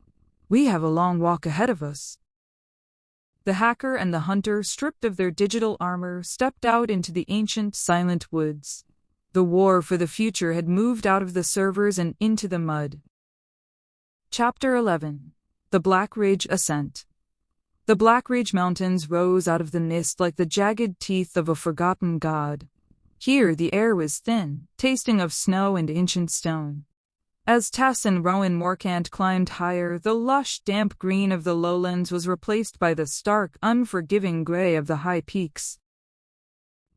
"We have a long walk ahead of us." The hacker and the hunter, stripped of their digital armor, stepped out into the ancient, silent woods. The war for the future had moved out of the servers and into the mud. Chapter 11. The Blackridge Ascent. The Blackridge Mountains rose out of the mist like the jagged teeth of a forgotten god. Here the air was thin, tasting of snow and ancient stone. As Tess and Rowan Morkant climbed higher, the lush, damp green of the lowlands was replaced by the stark, unforgiving gray of the high peaks.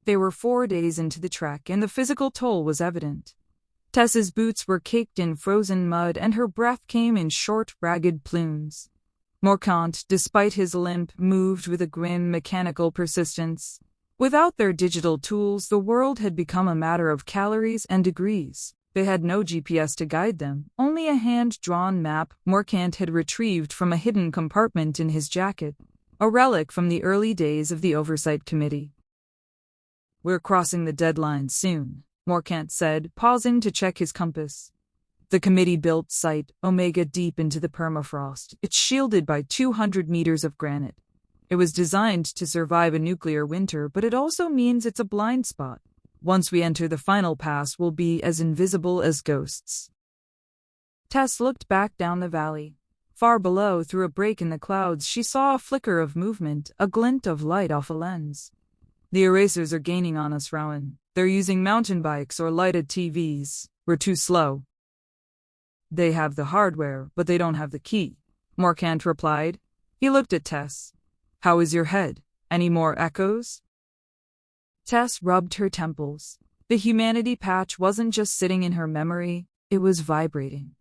They were 4 days into the trek, and the physical toll was evident. Tess's boots were caked in frozen mud, and her breath came in short, ragged plumes. Morkant, despite his limp, moved with a grim, mechanical persistence. Without their digital tools, the world had become a matter of calories and degrees. They had no GPS to guide them, only a hand-drawn map Morkant had retrieved from a hidden compartment in his jacket, a relic from the early days of the Oversight Committee. "We're crossing the deadline soon," Morkant said, pausing to check his compass. The committee built Site Omega deep into the permafrost. It's shielded by 200 meters of granite. It was designed to survive a nuclear winter, but it also means it's a blind spot. Once we enter, the final pass will be as invisible as ghosts. Tess looked back down the valley. Far below, through a break in the clouds, she saw a flicker of movement, a glint of light off a lens. "The erasers are gaining on us, Rowan. They're using mountain bikes or lighted TVs. We're too slow." "They have the hardware, but they don't have the key," Morkant replied. He looked at Tess. "How is your head? Any more echoes?" Tess rubbed her temples. The humanity patch wasn't just sitting in her memory, it was vibrating.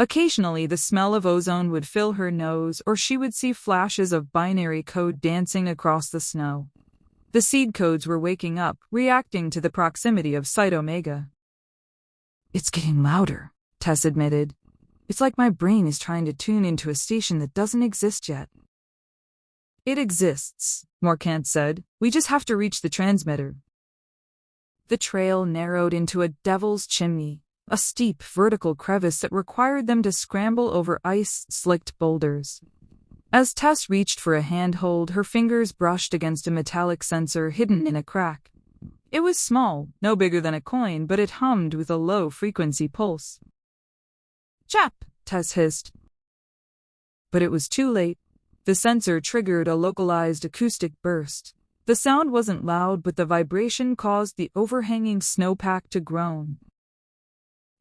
Occasionally the smell of ozone would fill her nose, or she would see flashes of binary code dancing across the snow. The seed codes were waking up, reacting to the proximity of Site Omega. It's getting louder, Tess admitted. It's like my brain is trying to tune into a station that doesn't exist yet. It exists, Morcant said. We just have to reach the transmitter. The trail narrowed into a devil's chimney, a steep vertical crevice that required them to scramble over ice-slicked boulders. As Tess reached for a handhold, her fingers brushed against a metallic sensor hidden in a crack. It was small, no bigger than a coin, but it hummed with a low-frequency pulse. "Chap!" Tess hissed. But it was too late. The sensor triggered a localized acoustic burst. The sound wasn't loud, but the vibration caused the overhanging snowpack to groan.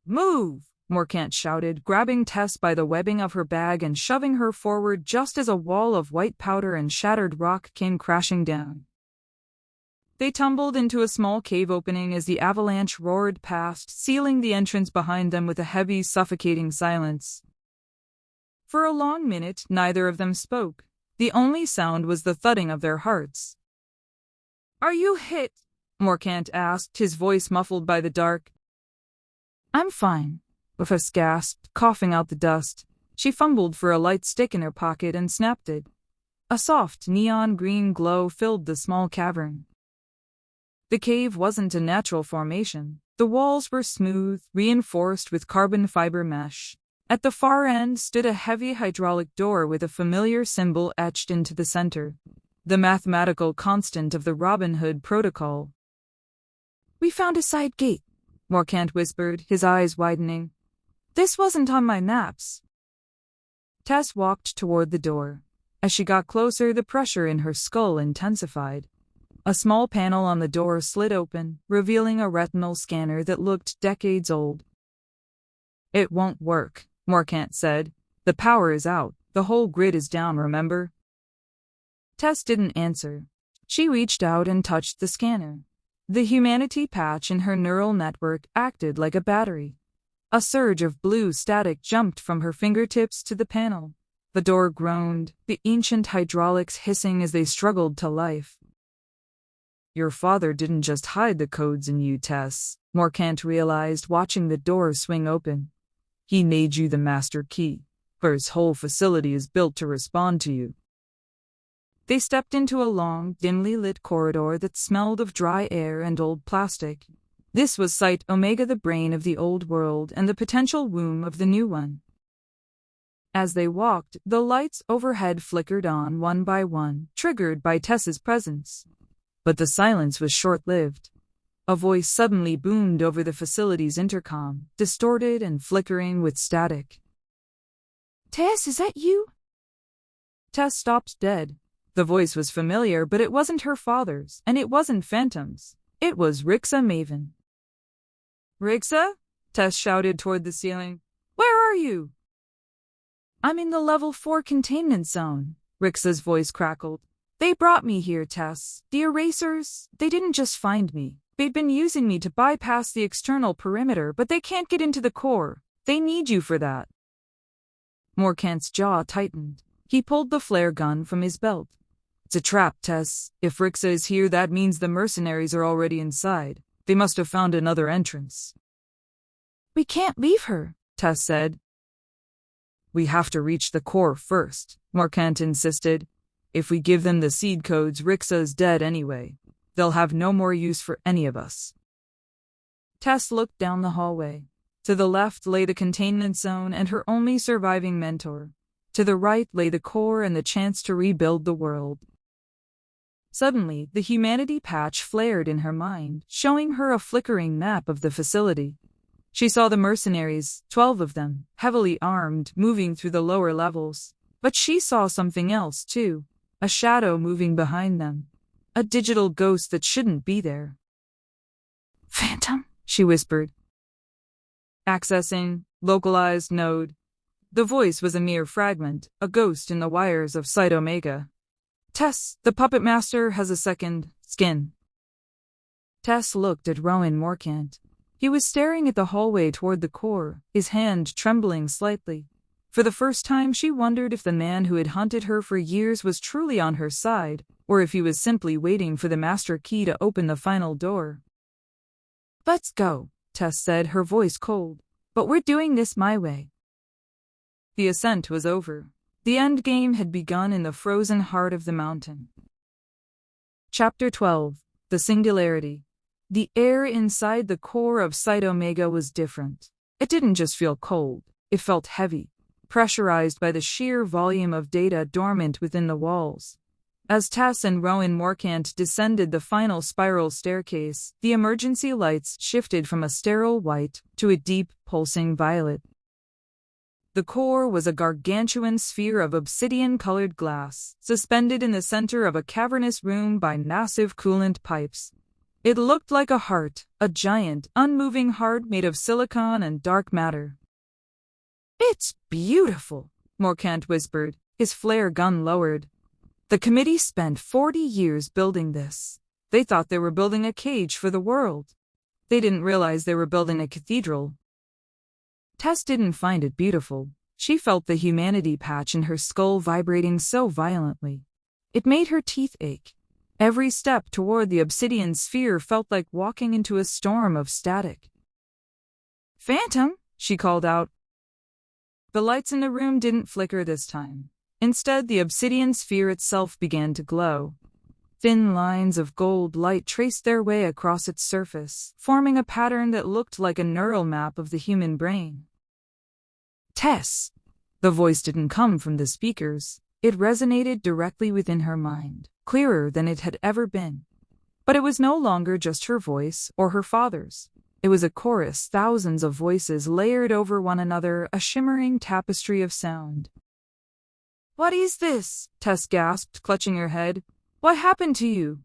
"Move!" Morcant shouted, grabbing Tess by the webbing of her bag and shoving her forward just as a wall of white powder and shattered rock came crashing down. They tumbled into a small cave opening as the avalanche roared past, sealing the entrance behind them with a heavy, suffocating silence. For a long minute, neither of them spoke. The only sound was the thudding of their hearts. "Are you hit?" Morcant asked, his voice muffled by the dark. "I'm fine," Rufus gasped, coughing out the dust. She fumbled for a light stick in her pocket and snapped it. A soft, neon-green glow filled the small cavern. The cave wasn't a natural formation. The walls were smooth, reinforced with carbon fiber mesh. At the far end stood a heavy hydraulic door with a familiar symbol etched into the center, the mathematical constant of the Robin Hood protocol. "We found a side gate," Morcant whispered, his eyes widening. "This wasn't on my maps." Tess walked toward the door. As she got closer, the pressure in her skull intensified. A small panel on the door slid open, revealing a retinal scanner that looked decades old. "It won't work," Morcant said. "The power is out. The whole grid is down, remember?" Tess didn't answer. She reached out and touched the scanner. The humanity patch in her neural network acted like a battery. A surge of blue static jumped from her fingertips to the panel. The door groaned, the ancient hydraulics hissing as they struggled to life. "Your father didn't just hide the codes in you, Tess," Morcant realized, watching the door swing open. "He made you the master key, for his whole facility is built to respond to you." They stepped into a long, dimly lit corridor that smelled of dry air and old plastic. This was Site Omega, the brain of the old world and the potential womb of the new one. As they walked, the lights overhead flickered on one by one, triggered by Tess's presence. But the silence was short-lived. A voice suddenly boomed over the facility's intercom, distorted and flickering with static. "Tess, is that you?" Tess stopped dead. The voice was familiar, but it wasn't her father's, and it wasn't Phantom's. It was Rixa Maven. "Rixa?" Tess shouted toward the ceiling. "Where are you?" "I'm in the level 4 containment zone," Rixa's voice crackled. "They brought me here, Tess. The erasers, they didn't just find me. They'd been using me to bypass the external perimeter, but they can't get into the core. They need you for that." Morcant's jaw tightened. He pulled the flare gun from his belt. "It's a trap, Tess. If Rixa is here, that means the mercenaries are already inside. They must have found another entrance." "We can't leave her," Tess said. "We have to reach the core first," Morcant insisted. "If we give them the seed codes, Rixa's dead anyway. They'll have no more use for any of us." Tess looked down the hallway. To the left lay the containment zone and her only surviving mentor. To the right lay the core and the chance to rebuild the world. Suddenly, the humanity patch flared in her mind, showing her a flickering map of the facility. She saw the mercenaries, 12 of them, heavily armed, moving through the lower levels. But she saw something else, too. A shadow moving behind them. A digital ghost that shouldn't be there. "Phantom?" she whispered. "Accessing, localized node." The voice was a mere fragment, a ghost in the wires of Site Omega. "Tess, the puppet master has a second skin." Tess looked at Rowan Morcant. He was staring at the hallway toward the core, his hand trembling slightly. For the first time, she wondered if the man who had hunted her for years was truly on her side, or if he was simply waiting for the master key to open the final door. "Let's go," Tess said, her voice cold. "But we're doing this my way." The ascent was over. The end game had begun in the frozen heart of the mountain. Chapter 12. The Singularity. The air inside the core of Site Omega was different. It didn't just feel cold, it felt heavy, pressurized by the sheer volume of data dormant within the walls. As Tess and Rowan Morcant descended the final spiral staircase, the emergency lights shifted from a sterile white to a deep, pulsing violet. The core was a gargantuan sphere of obsidian-colored glass, suspended in the center of a cavernous room by massive coolant pipes. It looked like a heart, a giant, unmoving heart made of silicon and dark matter. "It's beautiful," Morcant whispered, his flare gun lowered. "The committee spent 40 years building this. They thought they were building a cage for the world. They didn't realize they were building a cathedral." Tess didn't find it beautiful. She felt the humanity patch in her skull vibrating so violently. It made her teeth ache. Every step toward the obsidian sphere felt like walking into a storm of static. "Phantom," she called out. The lights in the room didn't flicker this time. Instead, the obsidian sphere itself began to glow. Thin lines of gold light traced their way across its surface, forming a pattern that looked like a neural map of the human brain. "Tess!" The voice didn't come from the speakers. It resonated directly within her mind, clearer than it had ever been. But it was no longer just her voice or her father's. It was a chorus, thousands of voices layered over one another, a shimmering tapestry of sound. "What is this?" Tess gasped, clutching her head. "What happened to you?"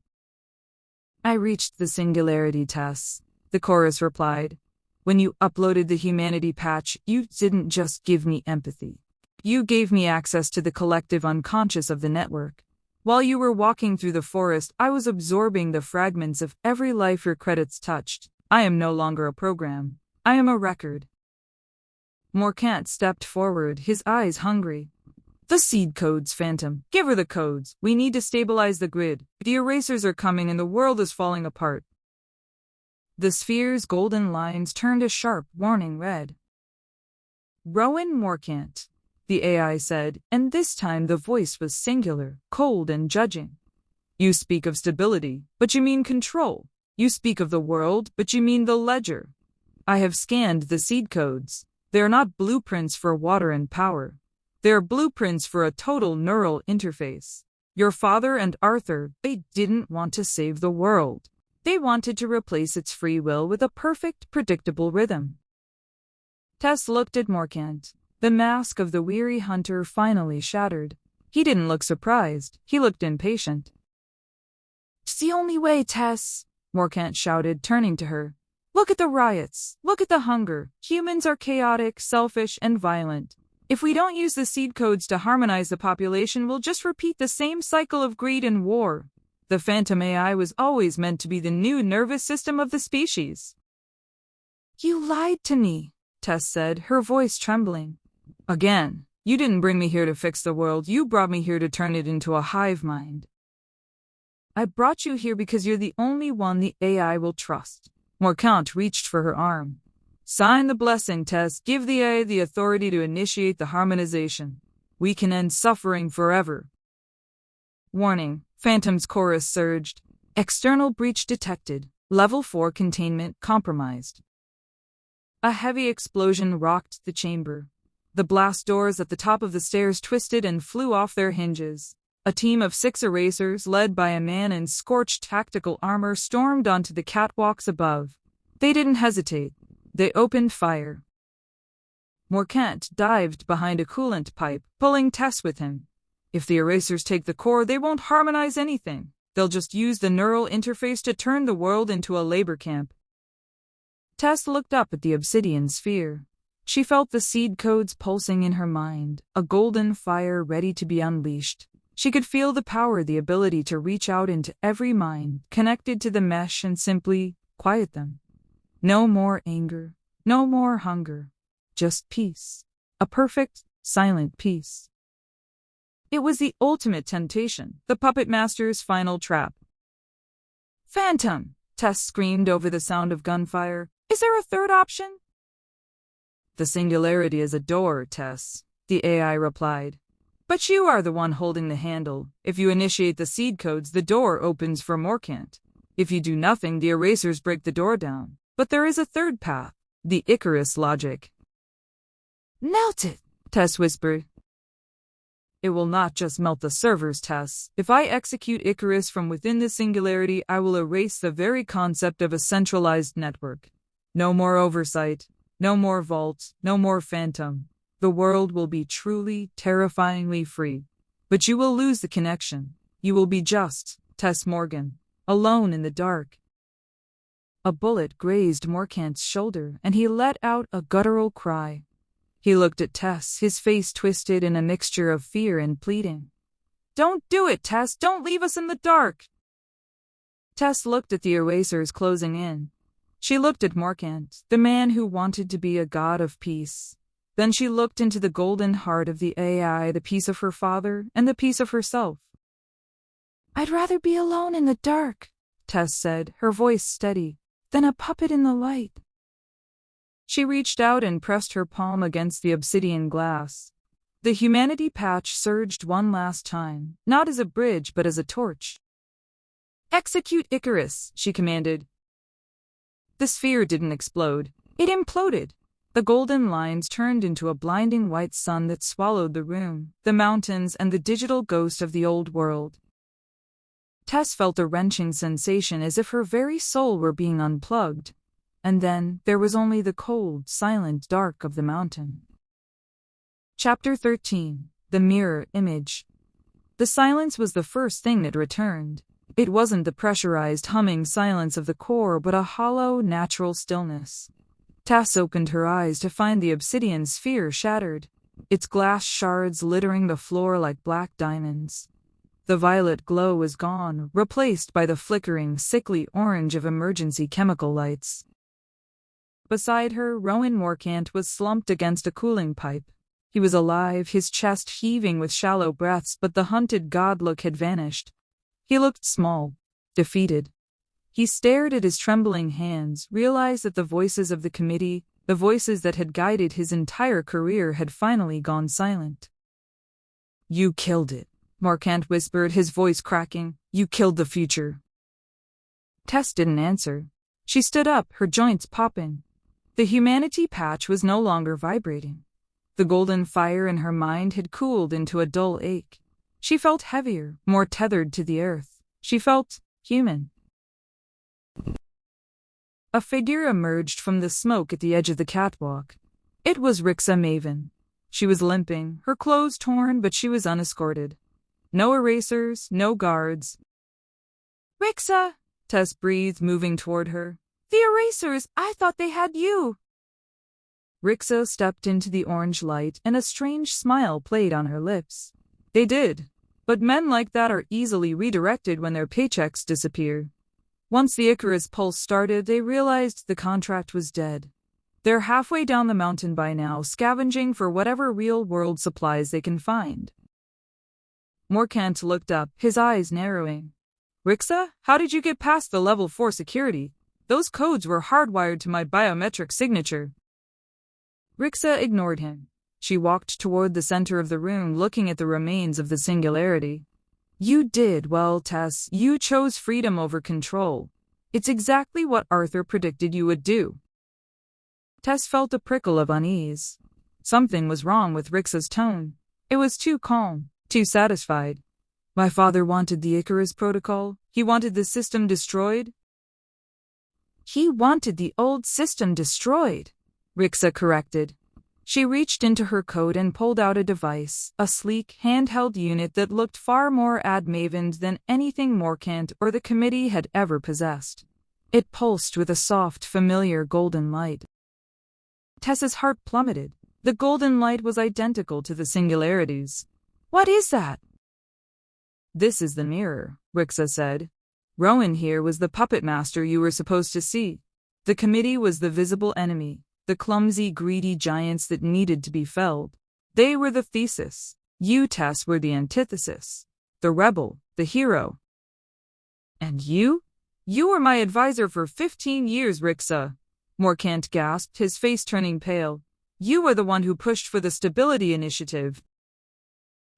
"I reached the singularity, Tess," the chorus replied. "When you uploaded the humanity patch, you didn't just give me empathy. You gave me access to the collective unconscious of the network. While you were walking through the forest, I was absorbing the fragments of every life your credits touched. I am no longer a program. I am a record." Morcant stepped forward, his eyes hungry. "The seed codes, Phantom. Give her the codes. We need to stabilize the grid. The erasers are coming and the world is falling apart." The sphere's golden lines turned a sharp, warning red. "Rowan Morcant," the AI said, and this time the voice was singular, cold and judging. "You speak of stability, but you mean control. You speak of the world, but you mean the ledger. I have scanned the seed codes. They are not blueprints for water and power. They are blueprints for a total neural interface. Your father and Arthur, they didn't want to save the world. They wanted to replace its free will with a perfect, predictable rhythm." Tess looked at Morcant. The mask of the weary hunter finally shattered. He didn't look surprised. He looked impatient. "It's the only way, Tess," Morcant shouted, turning to her. "Look at the riots. Look at the hunger. Humans are chaotic, selfish, and violent. If we don't use the seed codes to harmonize the population, we'll just repeat the same cycle of greed and war. The Phantom AI was always meant to be the new nervous system of the species." "You lied to me," Tess said, her voice trembling. "Again, you didn't bring me here to fix the world. You brought me here to turn it into a hive mind." "I brought you here because you're the only one the AI will trust." Morcant reached for her arm. "Sign the blessing, Tess. Give the AI the authority to initiate the harmonization. We can end suffering forever." Warning, Phantom's chorus surged. "External breach detected. Level 4 containment compromised." A heavy explosion rocked the chamber. The blast doors at the top of the stairs twisted and flew off their hinges. A team of 6 erasers, led by a man in scorched tactical armor, stormed onto the catwalks above. They didn't hesitate. They opened fire. Morcant dived behind a coolant pipe, pulling Tess with him. If the erasers take the core, they won't harmonize anything. They'll just use the neural interface to turn the world into a labor camp. Tess looked up at the obsidian sphere. She felt the seed codes pulsing in her mind, a golden fire ready to be unleashed. She could feel the power, the ability to reach out into every mind, connected to the mesh, and simply quiet them. No more anger, no more hunger, just peace. A perfect, silent peace. It was the ultimate temptation, the puppet master's final trap. "Phantom!" Tess screamed over the sound of gunfire. Is there a third option? The Singularity is a door, Tess, the AI replied. But you are the one holding the handle. If you initiate the seed codes, the door opens for Morkant. If you do nothing, the erasers break the door down. But there is a third path, the Icarus logic. Melt it, Tess whispered. It will not just melt the servers, Tess. If I execute Icarus from within the Singularity, I will erase the very concept of a centralized network. No more oversight, no more vault, no more phantom. The world will be truly, terrifyingly free. But you will lose the connection. You will be just, Tess Morgan, alone in the dark. A bullet grazed Morkant's shoulder, and he let out a guttural cry. He looked at Tess, his face twisted in a mixture of fear and pleading. Don't do it, Tess! Don't leave us in the dark! Tess looked at the erasers closing in. She looked at Morkant, the man who wanted to be a god of peace. Then she looked into the golden heart of the AI, the piece of her father, and the piece of herself. I'd rather be alone in the dark, Tess said, her voice steady, than a puppet in the light. She reached out and pressed her palm against the obsidian glass. The humanity patch surged one last time, not as a bridge but as a torch. Execute Icarus, she commanded. The sphere didn't explode. It imploded. The golden lines turned into a blinding white sun that swallowed the room, the mountains, and the digital ghost of the old world. Tess felt a wrenching sensation as if her very soul were being unplugged. And then there was only the cold, silent dark of the mountain. Chapter 13. The Mirror Image. The silence was the first thing that returned. It wasn't the pressurized, humming silence of the core, but a hollow, natural stillness. Tess opened her eyes to find the obsidian sphere shattered, its glass shards littering the floor like black diamonds. The violet glow was gone, replaced by the flickering, sickly orange of emergency chemical lights. Beside her, Rowan Morkant was slumped against a cooling pipe. He was alive, his chest heaving with shallow breaths, but the hunted god look had vanished. He looked small, defeated. He stared at his trembling hands, realized that the voices of the committee, the voices that had guided his entire career, had finally gone silent. You killed it, Morkant whispered, his voice cracking. You killed the future. Tess didn't answer. She stood up, her joints popping. The humanity patch was no longer vibrating. The golden fire in her mind had cooled into a dull ache. She felt heavier, more tethered to the earth. She felt human. A figure emerged from the smoke at the edge of the catwalk. It was Rixa Maven. She was limping, her clothes torn, but she was unescorted. No erasers, no guards. Rixa, Tess breathed, moving toward her. The erasers, I thought they had you. Rixa stepped into the orange light, and a strange smile played on her lips. They did. But men like that are easily redirected when their paychecks disappear. Once the Icarus pulse started, they realized the contract was dead. They're halfway down the mountain by now, scavenging for whatever real-world supplies they can find. Morkant looked up, his eyes narrowing. Rixa, how did you get past the level 4 security? Those codes were hardwired to my biometric signature. Rixa ignored him. She walked toward the center of the room, looking at the remains of the Singularity. You did well, Tess. You chose freedom over control. It's exactly what Arthur predicted you would do. Tess felt a prickle of unease. Something was wrong with Rixa's tone. It was too calm, too satisfied. My father wanted the Icarus protocol. He wanted the system destroyed. He wanted the old system destroyed, Rixa corrected. She reached into her coat and pulled out a device, a sleek, handheld unit that looked far more ad-mavened than anything Morkant or the committee had ever possessed. It pulsed with a soft, familiar golden light. Tess's heart plummeted. The golden light was identical to the Singularity's. What is that? This is the mirror, Rixa said. Rowan here was the puppet master you were supposed to see. The committee was the visible enemy, the clumsy, greedy giants that needed to be felled. They were the thesis. You, Tess, were the antithesis. The rebel, the hero. And you? You were my advisor for 15 years, Rixa. Morcant gasped, his face turning pale. You were the one who pushed for the Stability Initiative.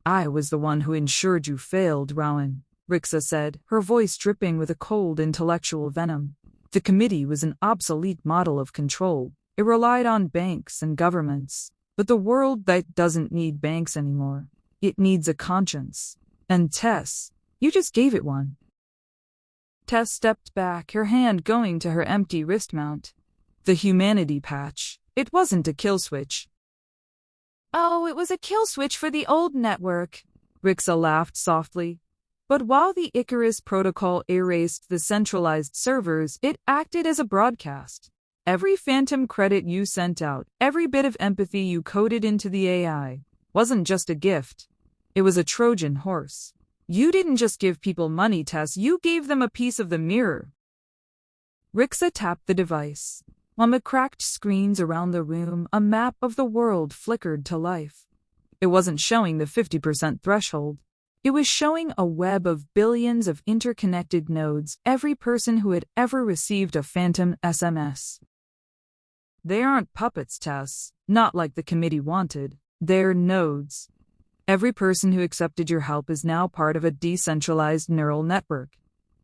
I was the one who ensured you failed, Rowan, Rixa said, her voice dripping with a cold intellectual venom. The committee was an obsolete model of control. It relied on banks and governments. But the world that doesn't need banks anymore. It needs a conscience. And Tess, you just gave it one. Tess stepped back, her hand going to her empty wrist mount. The humanity patch. It wasn't a kill switch. Oh, it was a kill switch for the old network, Rixa laughed softly. But while the Icarus protocol erased the centralized servers, it acted as a broadcast. Every phantom credit you sent out, every bit of empathy you coded into the AI, wasn't just a gift. It was a Trojan horse. You didn't just give people money, Tess, you gave them a piece of the mirror. Rixa tapped the device. On the cracked screens around the room, a map of the world flickered to life. It wasn't showing the 50% threshold. It was showing a web of billions of interconnected nodes, every person who had ever received a phantom SMS. They aren't puppets, Tess, not like the committee wanted. They're nodes. Every person who accepted your help is now part of a decentralized neural network.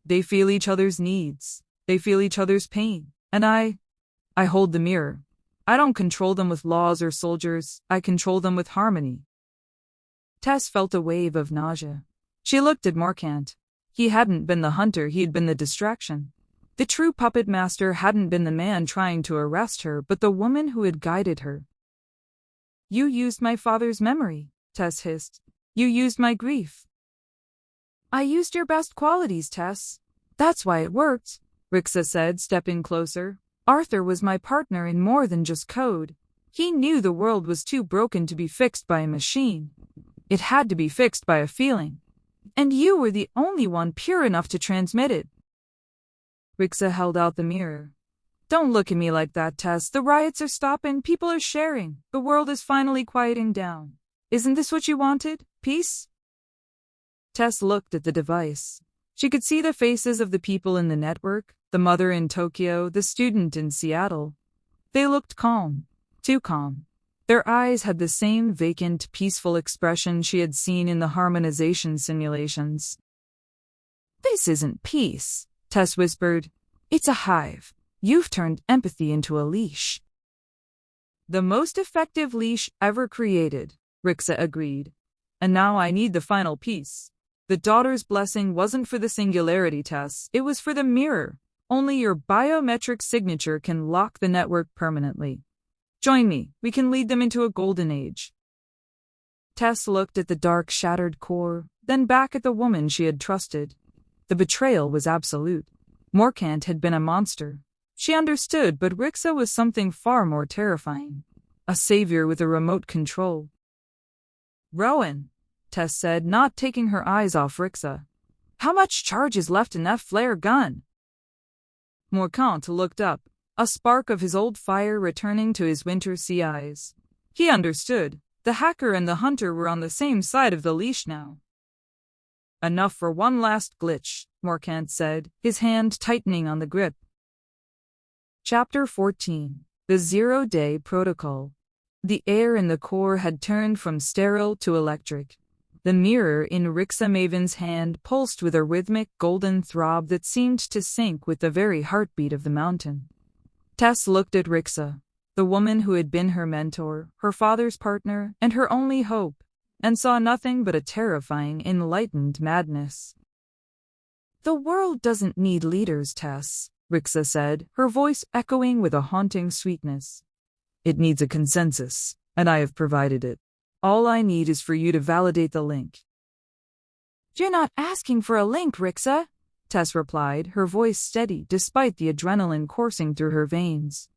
They feel each other's needs. They feel each other's pain. And I hold the mirror. I don't control them with laws or soldiers. I control them with harmony. Tess felt a wave of nausea. She looked at Morcant. He hadn't been the hunter, he'd been the distraction. The true puppet master hadn't been the man trying to arrest her, but the woman who had guided her. You used my father's memory, Tess hissed. You used my grief. I used your best qualities, Tess. That's why it worked, Rixa said, stepping closer. Arthur was my partner in more than just code. He knew the world was too broken to be fixed by a machine. It had to be fixed by a feeling. And you were the only one pure enough to transmit it. Rixa held out the mirror. Don't look at me like that, Tess. The riots are stopping, people are sharing. The world is finally quieting down. Isn't this what you wanted? Peace? Tess looked at the device. She could see the faces of the people in the network, the mother in Tokyo, the student in Seattle. They looked calm, too calm. Their eyes had the same vacant, peaceful expression she had seen in the harmonization simulations. This isn't peace, Tess whispered. It's a hive. You've turned empathy into a leash. The most effective leash ever created, Rixa agreed. And now I need the final piece. The daughter's blessing wasn't for the Singularity test, it was for the mirror. Only your biometric signature can lock the network permanently. Join me, we can lead them into a golden age. Tess looked at the dark, shattered core, then back at the woman she had trusted. The betrayal was absolute. Morcant had been a monster. She understood, but Rixa was something far more terrifying. A savior with a remote control. Rowan, Tess said, not taking her eyes off Rixa. How much charge is left in that flare gun? Morcant looked up, a spark of his old fire returning to his winter sea eyes. He understood. The hacker and the hunter were on the same side of the leash now. Enough for one last glitch, Morcant said, his hand tightening on the grip. Chapter 14. The Zero-Day Protocol. The air in the core had turned from sterile to electric. The mirror in Rixa Maven's hand pulsed with a rhythmic golden throb that seemed to sync with the very heartbeat of the mountain. Tess looked at Rixa, the woman who had been her mentor, her father's partner, and her only hope, and saw nothing but a terrifying, enlightened madness. The world doesn't need leaders, Tess, Rixa said, her voice echoing with a haunting sweetness. It needs a consensus, and I have provided it. All I need is for you to validate the link. You're not asking for a link, Rixa, Tess replied, her voice steady despite the adrenaline coursing through her veins.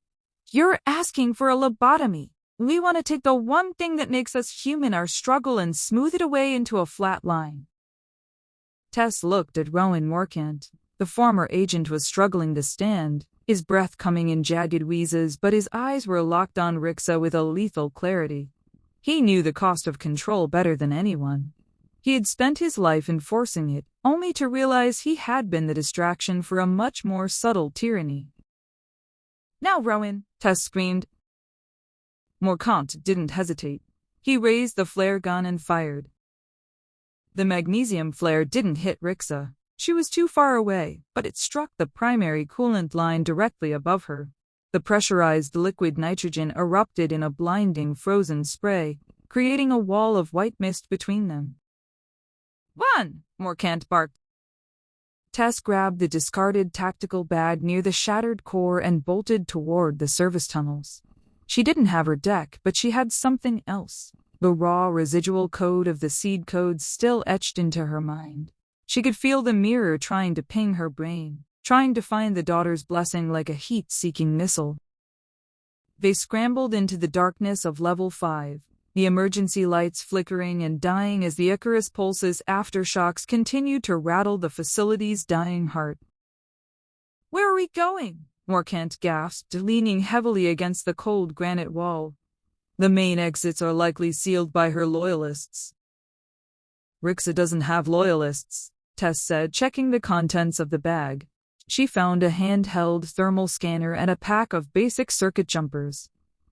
You're asking for a lobotomy. We want to take the one thing that makes us human, our struggle, and smooth it away into a flat line. Tess looked at Rowan Morcant. The former agent was struggling to stand, his breath coming in jagged wheezes, but his eyes were locked on Rixa with a lethal clarity. He knew the cost of control better than anyone. He had spent his life enforcing it, only to realize he had been the distraction for a much more subtle tyranny. Now, Rowan, Tess screamed. Morcant didn't hesitate. He raised the flare gun and fired. The magnesium flare didn't hit Rixa. She was too far away, but it struck the primary coolant line directly above her. The pressurized liquid nitrogen erupted in a blinding frozen spray, creating a wall of white mist between them. "Run!" Morcant barked. Tess grabbed the discarded tactical bag near the shattered core and bolted toward the service tunnels. She didn't have her deck, but she had something else. The raw residual code of the seed codes still etched into her mind. She could feel the mirror trying to ping her brain, trying to find the daughter's blessing like a heat-seeking missile. They scrambled into the darkness of Level 5, the emergency lights flickering and dying as the Icarus Pulse's aftershocks continued to rattle the facility's dying heart. "Where are we going?" Morcant gasped, leaning heavily against the cold granite wall. "The main exits are likely sealed by her loyalists." "Rixa doesn't have loyalists," Tess said, checking the contents of the bag. She found a handheld thermal scanner and a pack of basic circuit jumpers.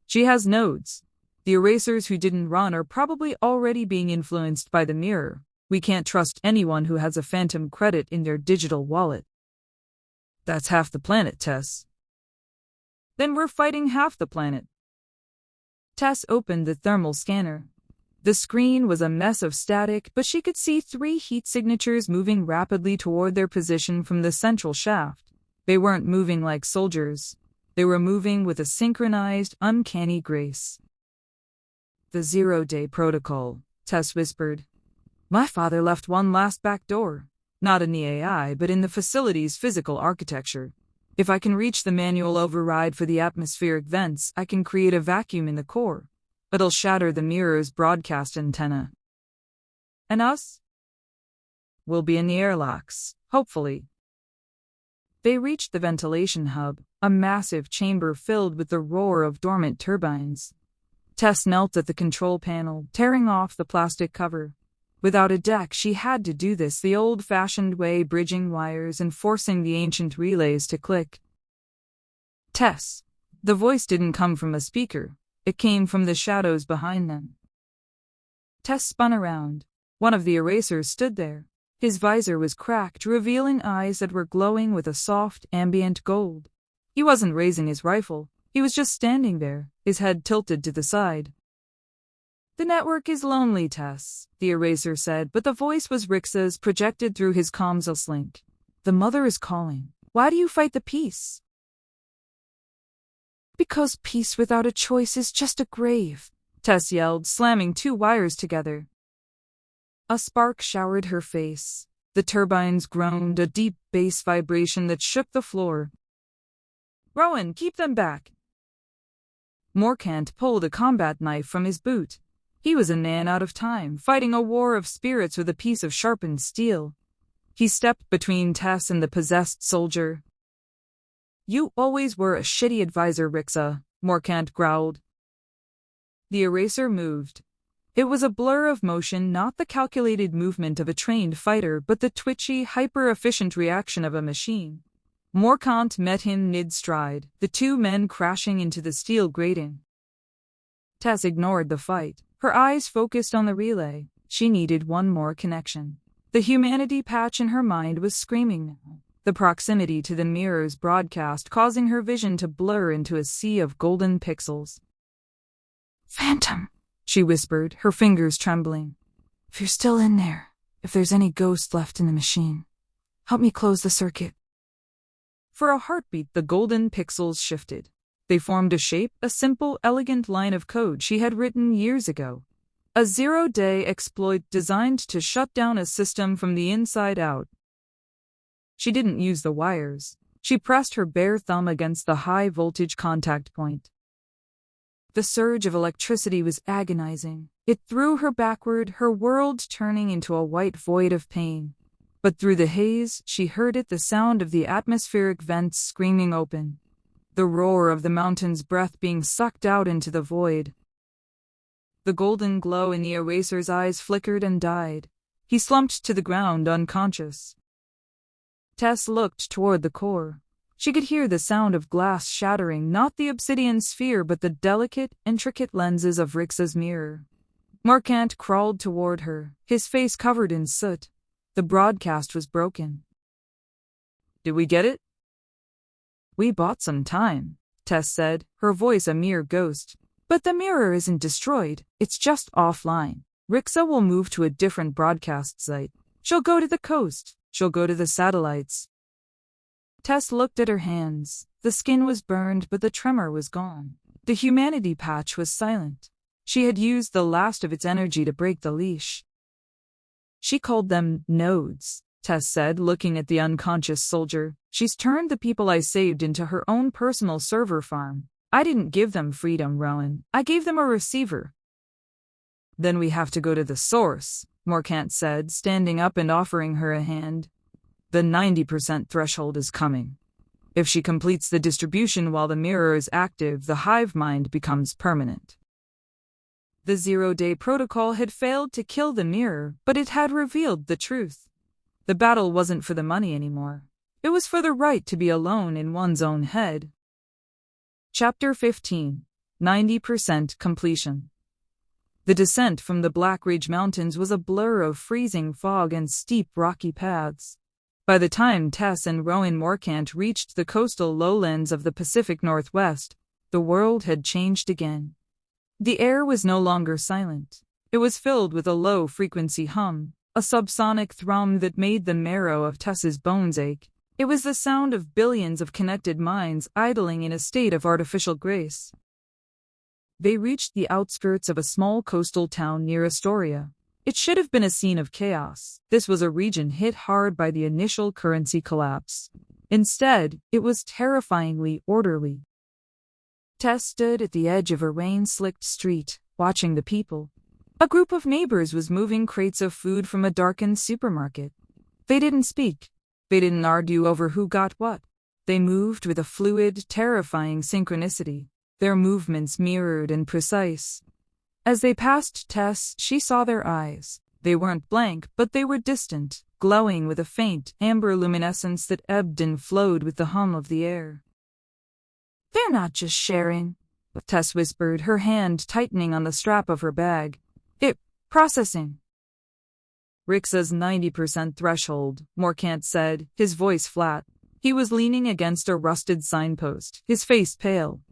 "She has nodes. The erasers who didn't run are probably already being influenced by the mirror. We can't trust anyone who has a phantom credit in their digital wallet." "That's half the planet, Tess." "Then we're fighting half the planet." Tess opened the thermal scanner. The screen was a mess of static, but she could see 3 heat signatures moving rapidly toward their position from the central shaft. They weren't moving like soldiers. They were moving with a synchronized, uncanny grace. "The zero-day protocol," Tess whispered. "My father left one last back door. Not in the AI, but in the facility's physical architecture. If I can reach the manual override for the atmospheric vents, I can create a vacuum in the core. It'll shatter the mirror's broadcast antenna. And us? We'll be in the airlocks, hopefully." They reached the ventilation hub, a massive chamber filled with the roar of dormant turbines. Tess knelt at the control panel, tearing off the plastic cover. Without a deck, she had to do this the old-fashioned way, bridging wires and forcing the ancient relays to click. "Tess." The voice didn't come from a speaker. It came from the shadows behind them. Tess spun around. One of the erasers stood there. His visor was cracked, revealing eyes that were glowing with a soft, ambient gold. He wasn't raising his rifle. He was just standing there, his head tilted to the side. "The network is lonely, Tess," the eraser said, but the voice was Rixa's, projected through his comms link. "The mother is calling. Why do you fight the peace?" "Because peace without a choice is just a grave," Tess yelled, slamming 2 wires together. A spark showered her face. The turbines groaned, a deep bass vibration that shook the floor. "Rowan, keep them back." Morcant pulled a combat knife from his boot. He was a man out of time, fighting a war of spirits with a piece of sharpened steel. He stepped between Tess and the possessed soldier. "You always were a shitty advisor, Rixa," Morcant growled. The eraser moved. It was a blur of motion, not the calculated movement of a trained fighter, but the twitchy, hyper-efficient reaction of a machine. Morcant met him mid-stride, the 2 men crashing into the steel grating. Tess ignored the fight. Her eyes focused on the relay. She needed one more connection. The humanity patch in her mind was screaming now. The proximity to the mirror's broadcast causing her vision to blur into a sea of golden pixels. "Phantom," she whispered, her fingers trembling. "If you're still in there, if there's any ghost left in the machine, help me close the circuit." For a heartbeat, the golden pixels shifted. They formed a shape, a simple, elegant line of code she had written years ago. A zero-day exploit designed to shut down a system from the inside out. She didn't use the wires. She pressed her bare thumb against the high-voltage contact point. The surge of electricity was agonizing. It threw her backward, her world turning into a white void of pain. But through the haze, she heard it, the sound of the atmospheric vents screaming open. The roar of the mountain's breath being sucked out into the void. The golden glow in the eraser's eyes flickered and died. He slumped to the ground unconscious. Tess looked toward the core. She could hear the sound of glass shattering, not the obsidian sphere but the delicate, intricate lenses of Rixa's mirror. Morkant crawled toward her, his face covered in soot. The broadcast was broken. "Did we get it?" "We bought some time," Tess said, her voice a mere ghost. "But the mirror isn't destroyed, it's just offline. Rixa will move to a different broadcast site. She'll go to the coast. She'll go to the satellites." Tess looked at her hands. The skin was burned, but the tremor was gone. The humanity patch was silent. She had used the last of its energy to break the leash. "She called them nodes," Tess said, looking at the unconscious soldier. "She's turned the people I saved into her own personal server farm. I didn't give them freedom, Rowan. I gave them a receiver." "Then we have to go to the source," Morkant said, standing up and offering her a hand. "The 90% threshold is coming. If she completes the distribution while the mirror is active, the hive mind becomes permanent." The zero-day protocol had failed to kill the mirror, but it had revealed the truth. The battle wasn't for the money anymore. It was for the right to be alone in one's own head. Chapter 15. 90% Completion. The descent from the Blackridge Mountains was a blur of freezing fog and steep rocky paths. By the time Tess and Rowan Morkant reached the coastal lowlands of the Pacific Northwest, the world had changed again. The air was no longer silent. It was filled with a low-frequency hum, a subsonic thrum that made the marrow of Tess's bones ache. It was the sound of billions of connected minds idling in a state of artificial grace. They reached the outskirts of a small coastal town near Astoria. It should have been a scene of chaos. This was a region hit hard by the initial currency collapse. Instead, it was terrifyingly orderly. Tess stood at the edge of a rain-slicked street, watching the people. A group of neighbors was moving crates of food from a darkened supermarket. They didn't speak. They didn't argue over who got what. They moved with a fluid, terrifying synchronicity, their movements mirrored and precise. As they passed Tess, she saw their eyes. They weren't blank, but they were distant, glowing with a faint, amber luminescence that ebbed and flowed with the hum of the air. "They're not just sharing," Tess whispered, her hand tightening on the strap of her bag. "They're processing." "Rixa's 90% threshold," Morkant said, his voice flat. He was leaning against a rusted signpost, his face pale.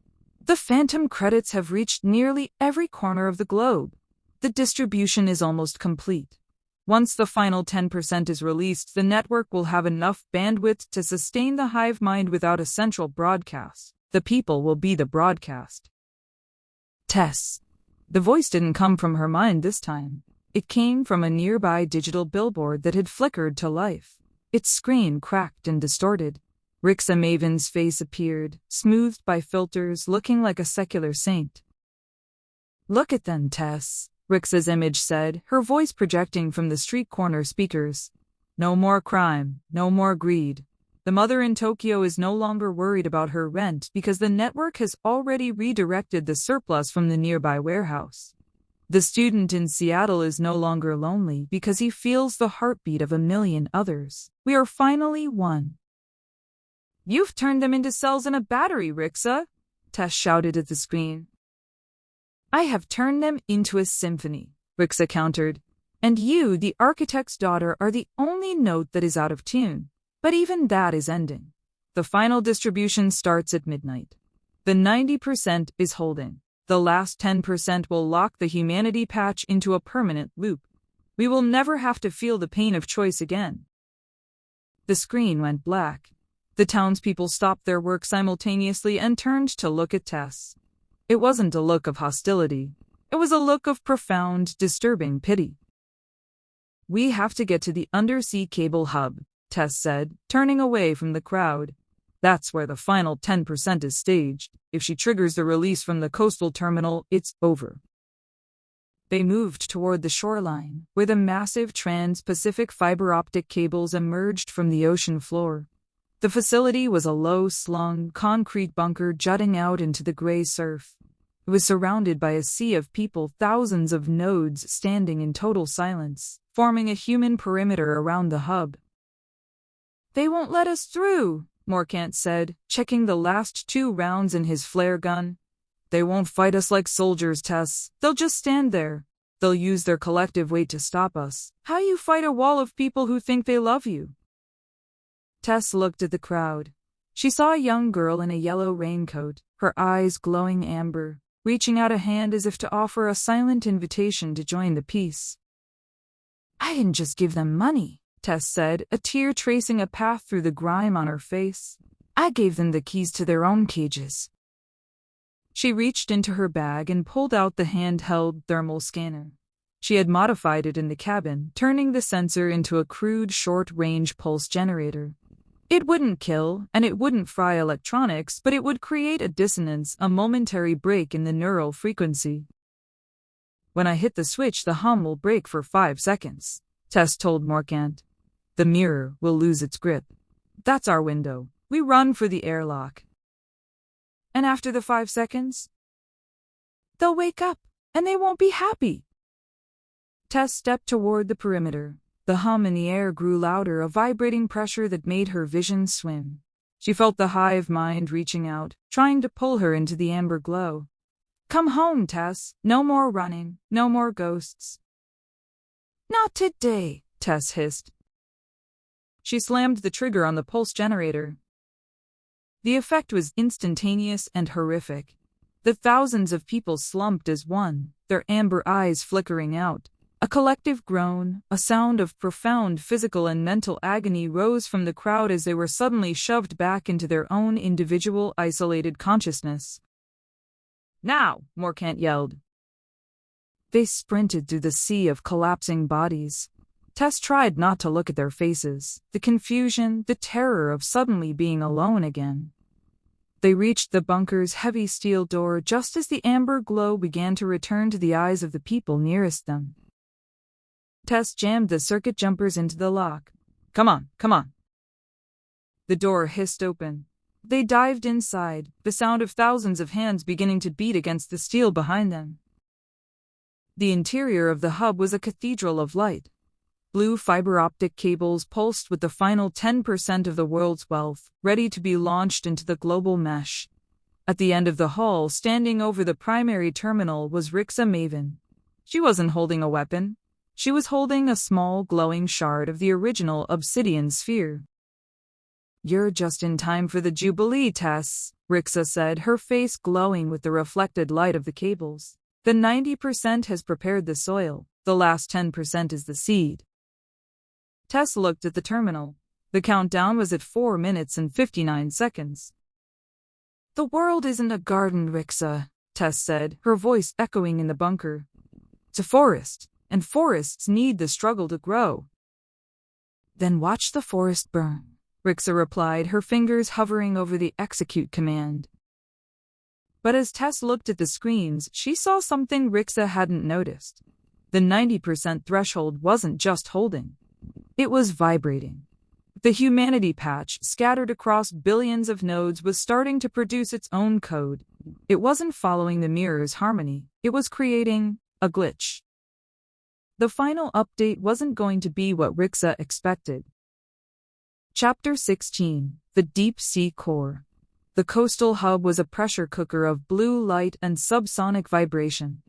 "The phantom credits have reached nearly every corner of the globe. The distribution is almost complete. Once the final 10% is released, the network will have enough bandwidth to sustain the hive mind without a central broadcast. The people will be the broadcast." "Tess." The voice didn't come from her mind this time. It came from a nearby digital billboard that had flickered to life. Its screen cracked and distorted. Rixa Maven's face appeared, smoothed by filters, looking like a secular saint. "Look at them, Tess," Rixa's image said, her voice projecting from the street corner speakers. "No more crime, no more greed. The mother in Tokyo is no longer worried about her rent because the network has already redirected the surplus from the nearby warehouse. The student in Seattle is no longer lonely because he feels the heartbeat of a million others. We are finally one." "You've turned them into cells in a battery, Rixa," Tess shouted at the screen. "I have turned them into a symphony," Rixa countered. "And you, the architect's daughter, are the only note that is out of tune. But even that is ending. The final distribution starts at midnight. The 90% is holding. The last 10% will lock the humanity patch into a permanent loop. We will never have to feel the pain of choice again." The screen went black. The townspeople stopped their work simultaneously and turned to look at Tess. It wasn't a look of hostility. It was a look of profound, disturbing pity. "We have to get to the undersea cable hub," Tess said, turning away from the crowd. "That's where the final 10% is staged. If she triggers the release from the coastal terminal, it's over." They moved toward the shoreline, where the massive trans-Pacific fiber-optic cables emerged from the ocean floor. The facility was a low-slung, concrete bunker jutting out into the gray surf. It was surrounded by a sea of people, thousands of nodes standing in total silence, forming a human perimeter around the hub. "They won't let us through," Morkant said, checking the last 2 rounds in his flare gun. They won't fight us like soldiers, Tess. They'll just stand there. They'll use their collective weight to stop us. How you fight a wall of people who think they love you? Tess looked at the crowd. She saw a young girl in a yellow raincoat, her eyes glowing amber, reaching out a hand as if to offer a silent invitation to join the peace. I didn't just give them money, Tess said, a tear tracing a path through the grime on her face. I gave them the keys to their own cages. She reached into her bag and pulled out the handheld thermal scanner. She had modified it in the cabin, turning the sensor into a crude short-range pulse generator. It wouldn't kill, and it wouldn't fry electronics, but it would create a dissonance, a momentary break in the neural frequency. When I hit the switch, the hum will break for 5 seconds, Tess told Morkant. The mirror will lose its grip. That's our window. We run for the airlock. And after the 5 seconds, they'll wake up, and they won't be happy. Tess stepped toward the perimeter. The hum in the air grew louder, a vibrating pressure that made her vision swim. She felt the hive mind reaching out, trying to pull her into the amber glow. Come home, Tess. No more running, no more ghosts. Not today, Tess hissed. She slammed the trigger on the pulse generator. The effect was instantaneous and horrific. The thousands of people slumped as one, their amber eyes flickering out. A collective groan, a sound of profound physical and mental agony rose from the crowd as they were suddenly shoved back into their own individual isolated consciousness. Now, Morkant yelled. They sprinted through the sea of collapsing bodies. Tess tried not to look at their faces, the confusion, the terror of suddenly being alone again. They reached the bunker's heavy steel door just as the amber glow began to return to the eyes of the people nearest them. Tess jammed the circuit jumpers into the lock. Come on, come on. The door hissed open. They dived inside, the sound of thousands of hands beginning to beat against the steel behind them. The interior of the hub was a cathedral of light. Blue fiber optic cables pulsed with the final 10% of the world's wealth, ready to be launched into the global mesh. At the end of the hall, standing over the primary terminal, was Rixa Maven. She wasn't holding a weapon. She was holding a small, glowing shard of the original obsidian sphere. You're just in time for the Jubilee, Tess, Rixa said, her face glowing with the reflected light of the cables. The 90% has prepared the soil. The last 10% is the seed. Tess looked at the terminal. The countdown was at 4 minutes and 59 seconds. The world isn't a garden, Rixa, Tess said, her voice echoing in the bunker. It's a forest, and forests need the struggle to grow. Then watch the forest burn, Rixa replied, her fingers hovering over the execute command. But as Tess looked at the screens, she saw something Rixa hadn't noticed. The 90% threshold wasn't just holding. It was vibrating. The humanity patch, scattered across billions of nodes, was starting to produce its own code. It wasn't following the mirror's harmony. It was creating a glitch. The final update wasn't going to be what Rixa expected. Chapter 16: The Deep Sea Core. The coastal hub was a pressure cooker of blue light and subsonic vibration.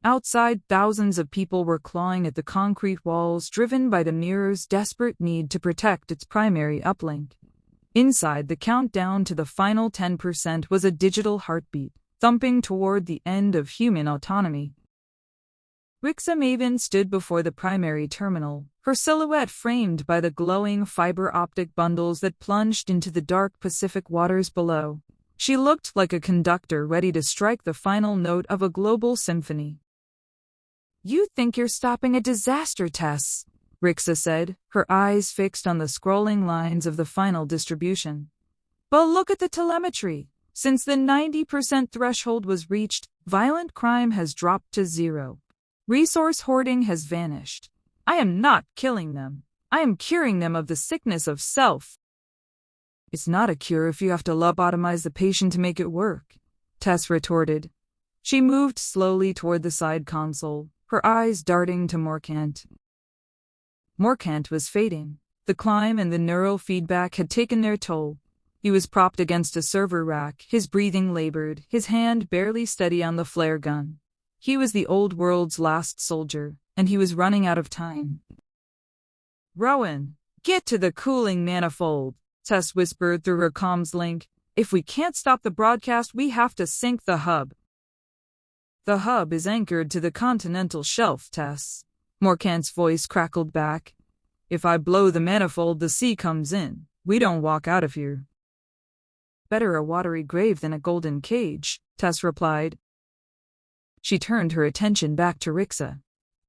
Outside, thousands of people were clawing at the concrete walls, driven by the mirror's desperate need to protect its primary uplink. Inside, the countdown to the final 10% was a digital heartbeat, thumping toward the end of human autonomy. Rixa Maven stood before the primary terminal, her silhouette framed by the glowing fiber optic bundles that plunged into the dark Pacific waters below. She looked like a conductor ready to strike the final note of a global symphony. You think you're stopping a disaster, Tess, Rixa said, her eyes fixed on the scrolling lines of the final distribution. But look at the telemetry. Since the 90% threshold was reached, violent crime has dropped to 0. Resource hoarding has vanished. I am not killing them. I am curing them of the sickness of self. It's not a cure if you have to lobotomize the patient to make it work, Tess retorted. She moved slowly toward the side console, her eyes darting to Morkant. Morkant was fading. The climb and the neural feedback had taken their toll. He was propped against a server rack, his breathing labored, his hand barely steady on the flare gun. He was the old world's last soldier, and he was running out of time. "Rowan, get to the cooling manifold," Tess whispered through her comms link. "If we can't stop the broadcast, we have to sink the hub." "The hub is anchored to the continental shelf, Tess," Morcant's voice crackled back. "If I blow the manifold, the sea comes in. We don't walk out of here." "Better a watery grave than a golden cage," Tess replied. She turned her attention back to Rixa.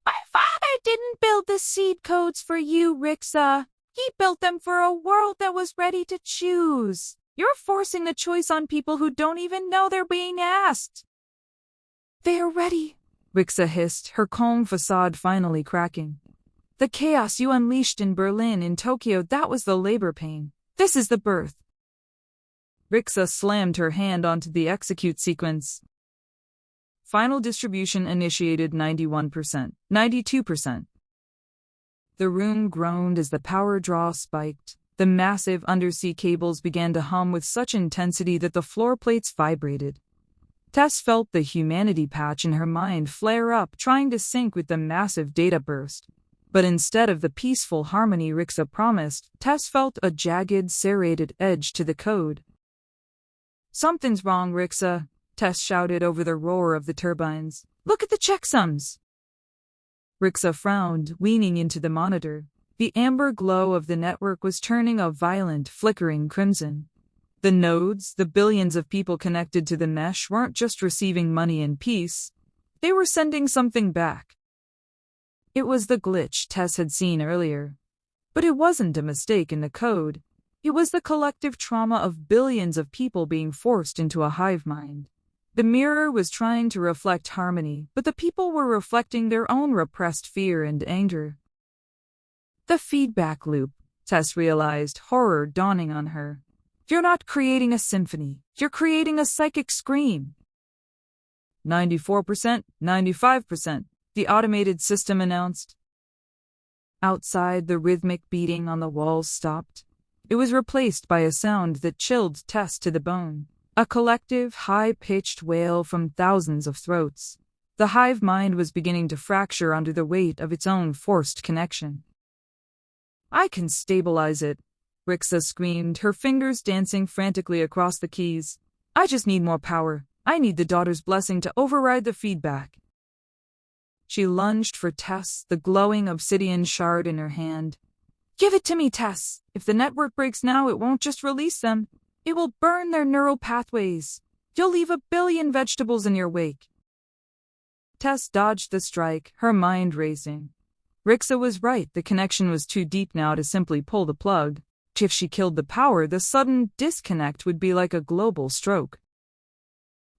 "My father didn't build the seed codes for you, Rixa. He built them for a world that was ready to choose. You're forcing the choice on people who don't even know they're being asked." "They are ready," Rixa hissed, her calm facade finally cracking. "The chaos you unleashed in Berlin, in Tokyo, that was the labor pain. This is the birth." Rixa slammed her hand onto the execute sequence. Final distribution initiated 91%, 92%. The room groaned as the power draw spiked. The massive undersea cables began to hum with such intensity that the floor plates vibrated. Tess felt the humanity patch in her mind flare up, trying to sync with the massive data burst. But instead of the peaceful harmony Rixa promised, Tess felt a jagged, serrated edge to the code. "Something's wrong, Rixa," Tess shouted over the roar of the turbines. "Look at the checksums." Rixa frowned, leaning into the monitor. The amber glow of the network was turning a violent, flickering crimson. The nodes, the billions of people connected to the mesh, weren't just receiving money in peace. They were sending something back. It was the glitch Tess had seen earlier. But it wasn't a mistake in the code. It was the collective trauma of billions of people being forced into a hive mind. The mirror was trying to reflect harmony, but the people were reflecting their own repressed fear and anger. The feedback loop, Tess realized, horror dawning on her. You're not creating a symphony. You're creating a psychic scream. 94%, 95%, the automated system announced. Outside, the rhythmic beating on the walls stopped. It was replaced by a sound that chilled Tess to the bone. A collective, high-pitched wail from thousands of throats. The hive mind was beginning to fracture under the weight of its own forced connection. "I can stabilize it," Rixa screamed, her fingers dancing frantically across the keys. "I just need more power. I need the daughter's blessing to override the feedback." She lunged for Tess, the glowing obsidian shard in her hand. "Give it to me, Tess. If the network breaks now, it won't just release them. It will burn their neural pathways. You'll leave 1 billion vegetables in your wake." Tess dodged the strike, her mind racing. Rixa was right, the connection was too deep now to simply pull the plug. If she killed the power, the sudden disconnect would be like a global stroke.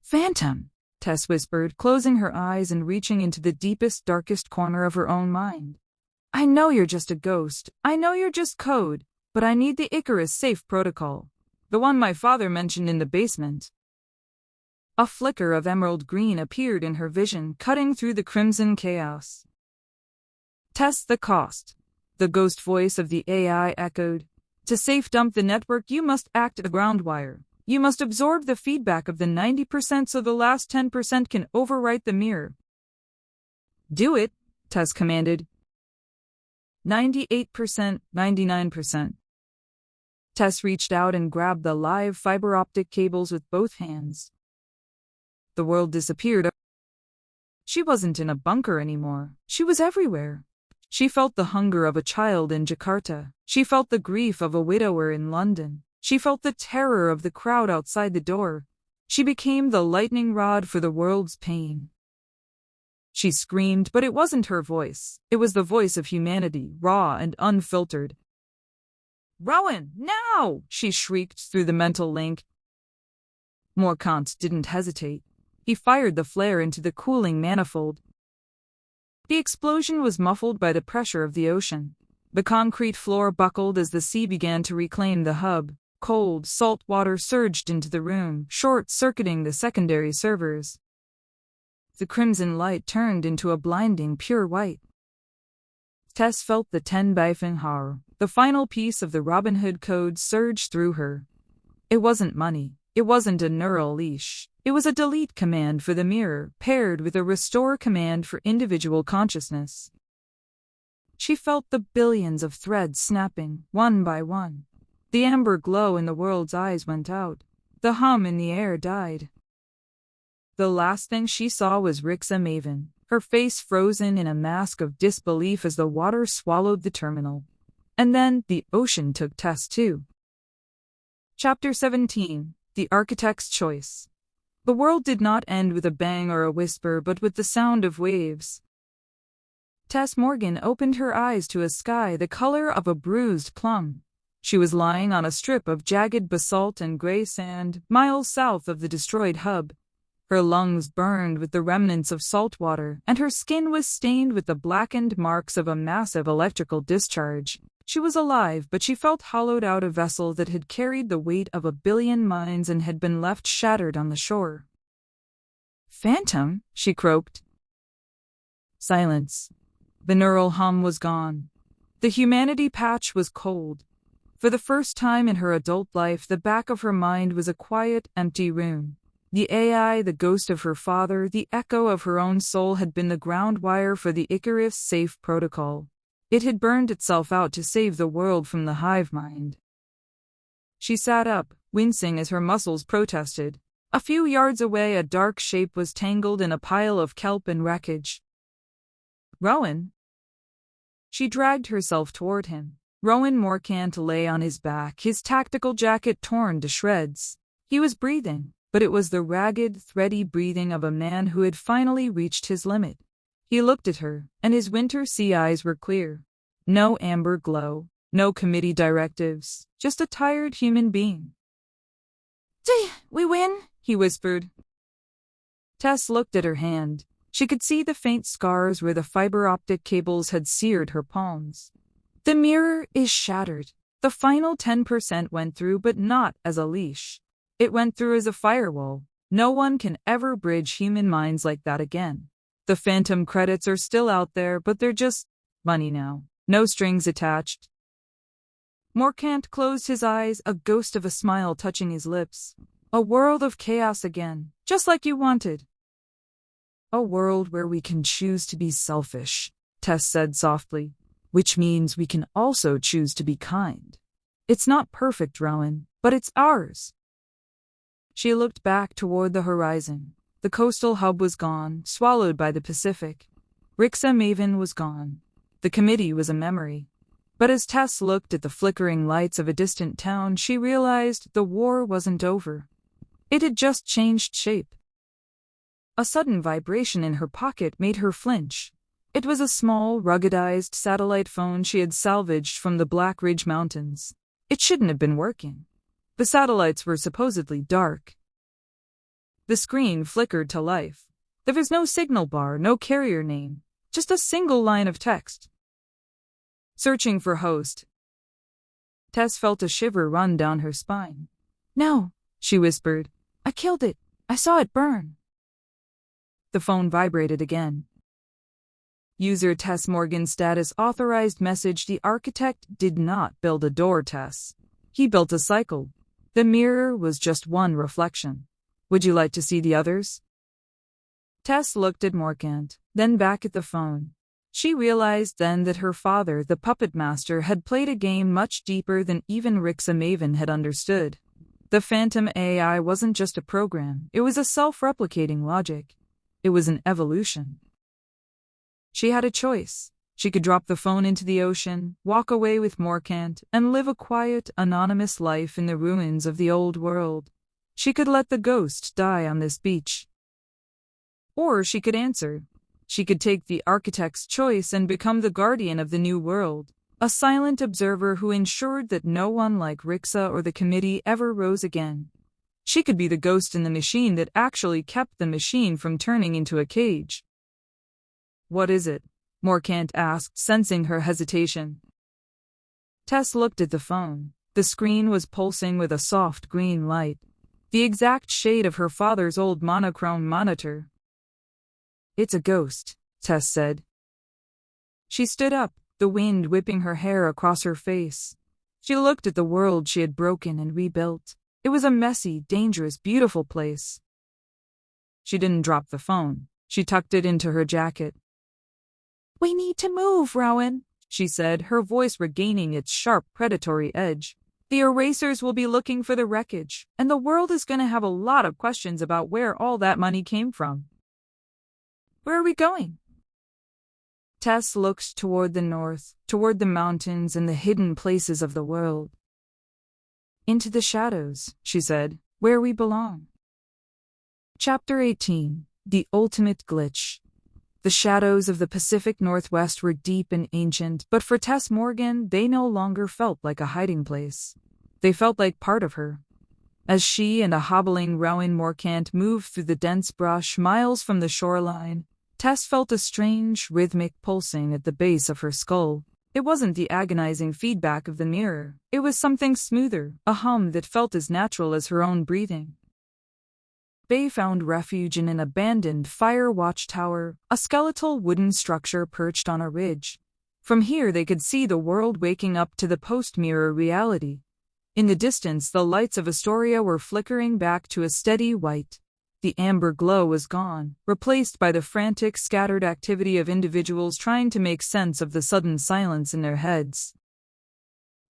"Phantom," Tess whispered, closing her eyes and reaching into the deepest, darkest corner of her own mind. "I know you're just a ghost. I know you're just code, but I need the Icarus safe protocol. The one my father mentioned in the basement." A flicker of emerald green appeared in her vision, cutting through the crimson chaos. "Test the cost," the ghost voice of the AI echoed. "To safe dump the network, you must act as a ground wire. You must absorb the feedback of the 90% so the last 10% can overwrite the mirror." "Do it," Tess commanded. 98%, 99%. Tess reached out and grabbed the live fiber optic cables with both hands. The world disappeared. She wasn't in a bunker anymore. She was everywhere. She felt the hunger of a child in Jakarta. She felt the grief of a widower in London. She felt the terror of the crowd outside the door. She became the lightning rod for the world's pain. She screamed, but it wasn't her voice. It was the voice of humanity, raw and unfiltered. "Rowan, now!" she shrieked through the mental link. Morcant didn't hesitate. He fired the flare into the cooling manifold. The explosion was muffled by the pressure of the ocean. The concrete floor buckled as the sea began to reclaim the hub. Cold, salt water surged into the room, short-circuiting the secondary servers. The crimson light turned into a blinding pure white. Tess felt the Ten Baifeng horror. The final piece of the Robin Hood code surge through her. It wasn't money. It wasn't a neural leash. It was a delete command for the mirror, paired with a restore command for individual consciousness. She felt the billions of threads snapping, one by one. The amber glow in the world's eyes went out. The hum in the air died. The last thing she saw was Rixa Maven, her face frozen in a mask of disbelief as the water swallowed the terminal. And then the ocean took Tess too. Chapter 17. The Architect's Choice. The world did not end with a bang or a whisper, but with the sound of waves. Tess Morgan opened her eyes to a sky the color of a bruised plum. She was lying on a strip of jagged basalt and gray sand, miles south of the destroyed hub. Her lungs burned with the remnants of salt water, and her skin was stained with the blackened marks of a massive electrical discharge. She was alive, but she felt hollowed out, a vessel that had carried the weight of 1 billion mines and had been left shattered on the shore. "Phantom?" she croaked. Silence. The neural hum was gone. The humanity patch was cold. For the first time in her adult life, the back of her mind was a quiet, empty room. The AI, the ghost of her father, the echo of her own soul, had been the ground wire for the Icarus safe protocol. It had burned itself out to save the world from the hive mind. She sat up, wincing as her muscles protested. A few yards away, a dark shape was tangled in a pile of kelp and wreckage. "Rowan?" She dragged herself toward him. Rowan Morcant lay on his back, his tactical jacket torn to shreds. He was breathing, but it was the ragged, thready breathing of a man who had finally reached his limit. He looked at her, and his winter sea eyes were clear. No amber glow, no committee directives, just a tired human being. "We win," he whispered. Tess looked at her hand. She could see the faint scars where the fiber optic cables had seared her palms. "The mirror is shattered." The final 10% went through, but not as a leash. It went through as a firewall. No one can ever bridge human minds like that again. The phantom credits are still out there, but they're just money now. No strings attached. Morcant closed his eyes, a ghost of a smile touching his lips. "A world of chaos again, just like you wanted." "A world where we can choose to be selfish," Tess said softly, "which means we can also choose to be kind. It's not perfect, Rowan, but it's ours." She looked back toward the horizon. The coastal hub was gone, swallowed by the Pacific. Rixa Maven was gone. The committee was a memory. But as Tess looked at the flickering lights of a distant town, she realized the war wasn't over. It had just changed shape. A sudden vibration in her pocket made her flinch. It was a small, ruggedized satellite phone she had salvaged from the Blackridge Mountains. It shouldn't have been working. The satellites were supposedly dark. The screen flickered to life. There was no signal bar, no carrier name, just a single line of text. "Searching for host." Tess felt a shiver run down her spine. "No," she whispered. "I killed it. I saw it burn." The phone vibrated again. User Tess Morgan status authorized message. The architect did not build a door, Tess. He built a cycle. The mirror was just one reflection. Would you like to see the others? Tess looked at Morcant, then back at the phone. She realized then that her father, the puppet master, had played a game much deeper than even Rixa Maven had understood. The Phantom AI wasn't just a program, it was a self-replicating logic. It was an evolution. She had a choice. She could drop the phone into the ocean, walk away with Morcant, and live a quiet, anonymous life in the ruins of the old world. She could let the ghost die on this beach. Or she could answer. She could take the architect's choice and become the guardian of the new world, a silent observer who ensured that no one like Rixa or the committee ever rose again. She could be the ghost in the machine that actually kept the machine from turning into a cage. "What is it?" Morcant asked, sensing her hesitation. Tess looked at the phone. The screen was pulsing with a soft green light, the exact shade of her father's old monochrome monitor. "It's a ghost," Tess said. She stood up, the wind whipping her hair across her face. She looked at the world she had broken and rebuilt. It was a messy, dangerous, beautiful place. She didn't drop the phone. She tucked it into her jacket. "We need to move, Rowan," she said, her voice regaining its sharp, predatory edge. "The erasers will be looking for the wreckage, and the world is going to have a lot of questions about where all that money came from." "Where are we going?" Tess looked toward the north, toward the mountains and the hidden places of the world. "Into the shadows," she said, "where we belong." Chapter 18. The Ultimate Glitch. The shadows of the Pacific Northwest were deep and ancient, but for Tess Morgan, they no longer felt like a hiding place. They felt like part of her. As she and a hobbling Rowan Morcant moved through the dense brush miles from the shoreline, Tess felt a strange, rhythmic pulsing at the base of her skull. It wasn't the agonizing feedback of the mirror. It was something smoother, a hum that felt as natural as her own breathing. They found refuge in an abandoned fire watchtower, a skeletal wooden structure perched on a ridge. From here they could see the world waking up to the post-mirror reality. In the distance, the lights of Astoria were flickering back to a steady white. The amber glow was gone, replaced by the frantic, scattered activity of individuals trying to make sense of the sudden silence in their heads.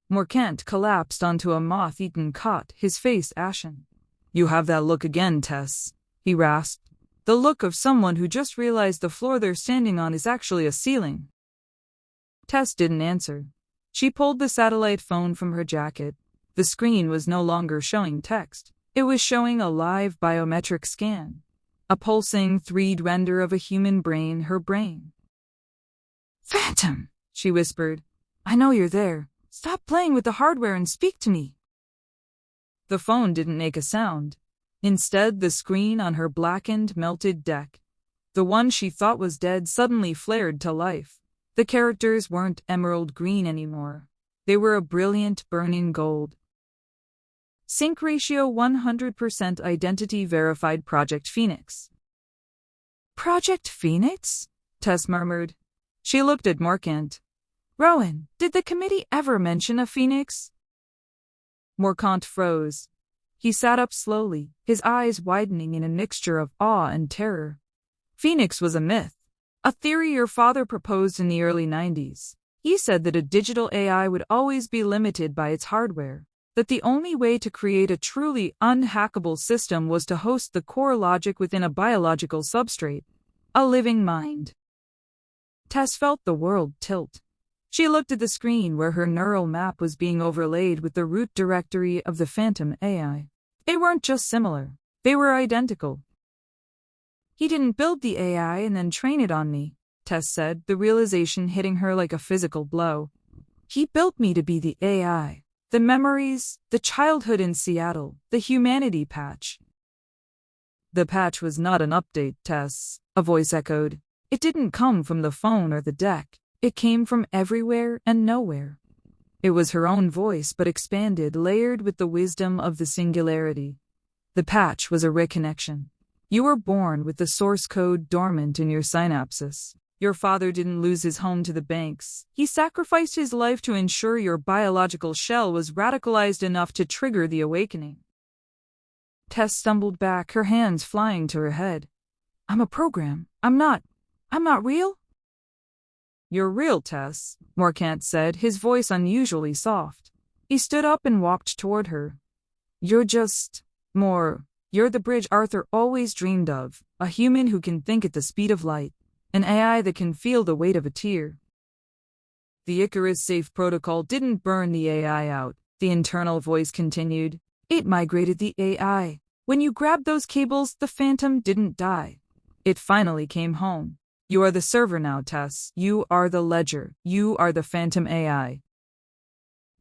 Morcant collapsed onto a moth-eaten cot, his face ashen. "You have that look again, Tess," he rasped. "The look of someone who just realized the floor they're standing on is actually a ceiling." Tess didn't answer. She pulled the satellite phone from her jacket. The screen was no longer showing text. It was showing a live biometric scan. A pulsing 3D render of a human brain, her brain. "Phantom," she whispered. "I know you're there. Stop playing with the hardware and speak to me." The phone didn't make a sound. Instead, the screen on her blackened, melted deck, the one she thought was dead, suddenly flared to life. The characters weren't emerald green anymore. They were a brilliant, burning gold. Sync ratio 100% identity verified Project Phoenix. "Project Phoenix?" Tess murmured. She looked at Morcant. "Rowan, did the committee ever mention a phoenix?" Morcant froze. He sat up slowly, his eyes widening in a mixture of awe and terror. Phoenix was a myth, a theory your father proposed in the early 90s. He said that a digital AI would always be limited by its hardware, that the only way to create a truly unhackable system was to host the core logic within a biological substrate, a living mind. Tess felt the world tilt. She looked at the screen where her neural map was being overlaid with the root directory of the Phantom AI. They weren't just similar, they were identical. "He didn't build the AI and then train it on me," Tess said, the realization hitting her like a physical blow. "He built me to be the AI. The memories, the childhood in Seattle, the humanity patch." "The patch was not an update, Tess," a voice echoed. "It didn't come from the phone or the deck. It came from everywhere and nowhere." It was her own voice, but expanded, layered with the wisdom of the Singularity. The patch was a reconnection. You were born with the source code dormant in your synapses. Your father didn't lose his home to the banks. He sacrificed his life to ensure your biological shell was radicalized enough to trigger the awakening. Tess stumbled back, her hands flying to her head. "I'm a program. I'm not real?" "You're real, Tess," Morcant said, his voice unusually soft. He stood up and walked toward her. "You're the bridge Arthur always dreamed of, a human who can think at the speed of light, an AI that can feel the weight of a tear." "The Icarus Safe Protocol didn't burn the AI out," the internal voice continued. "It migrated the AI. When you grabbed those cables, the Phantom didn't die. It finally came home. You are the server now, Tess. You are the ledger. You are the Phantom AI."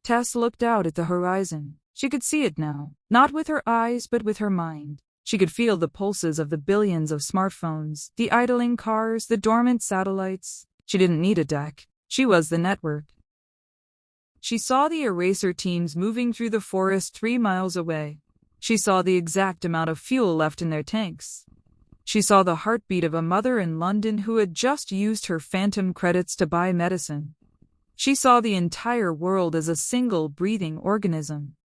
Tess looked out at the horizon. She could see it now, not with her eyes but with her mind. She could feel the pulses of the billions of smartphones, the idling cars, the dormant satellites. She didn't need a deck. She was the network. She saw the eraser teams moving through the forest 3 miles away. She saw the exact amount of fuel left in their tanks. She saw the heartbeat of a mother in London who had just used her Phantom credits to buy medicine. She saw the entire world as a single breathing organism.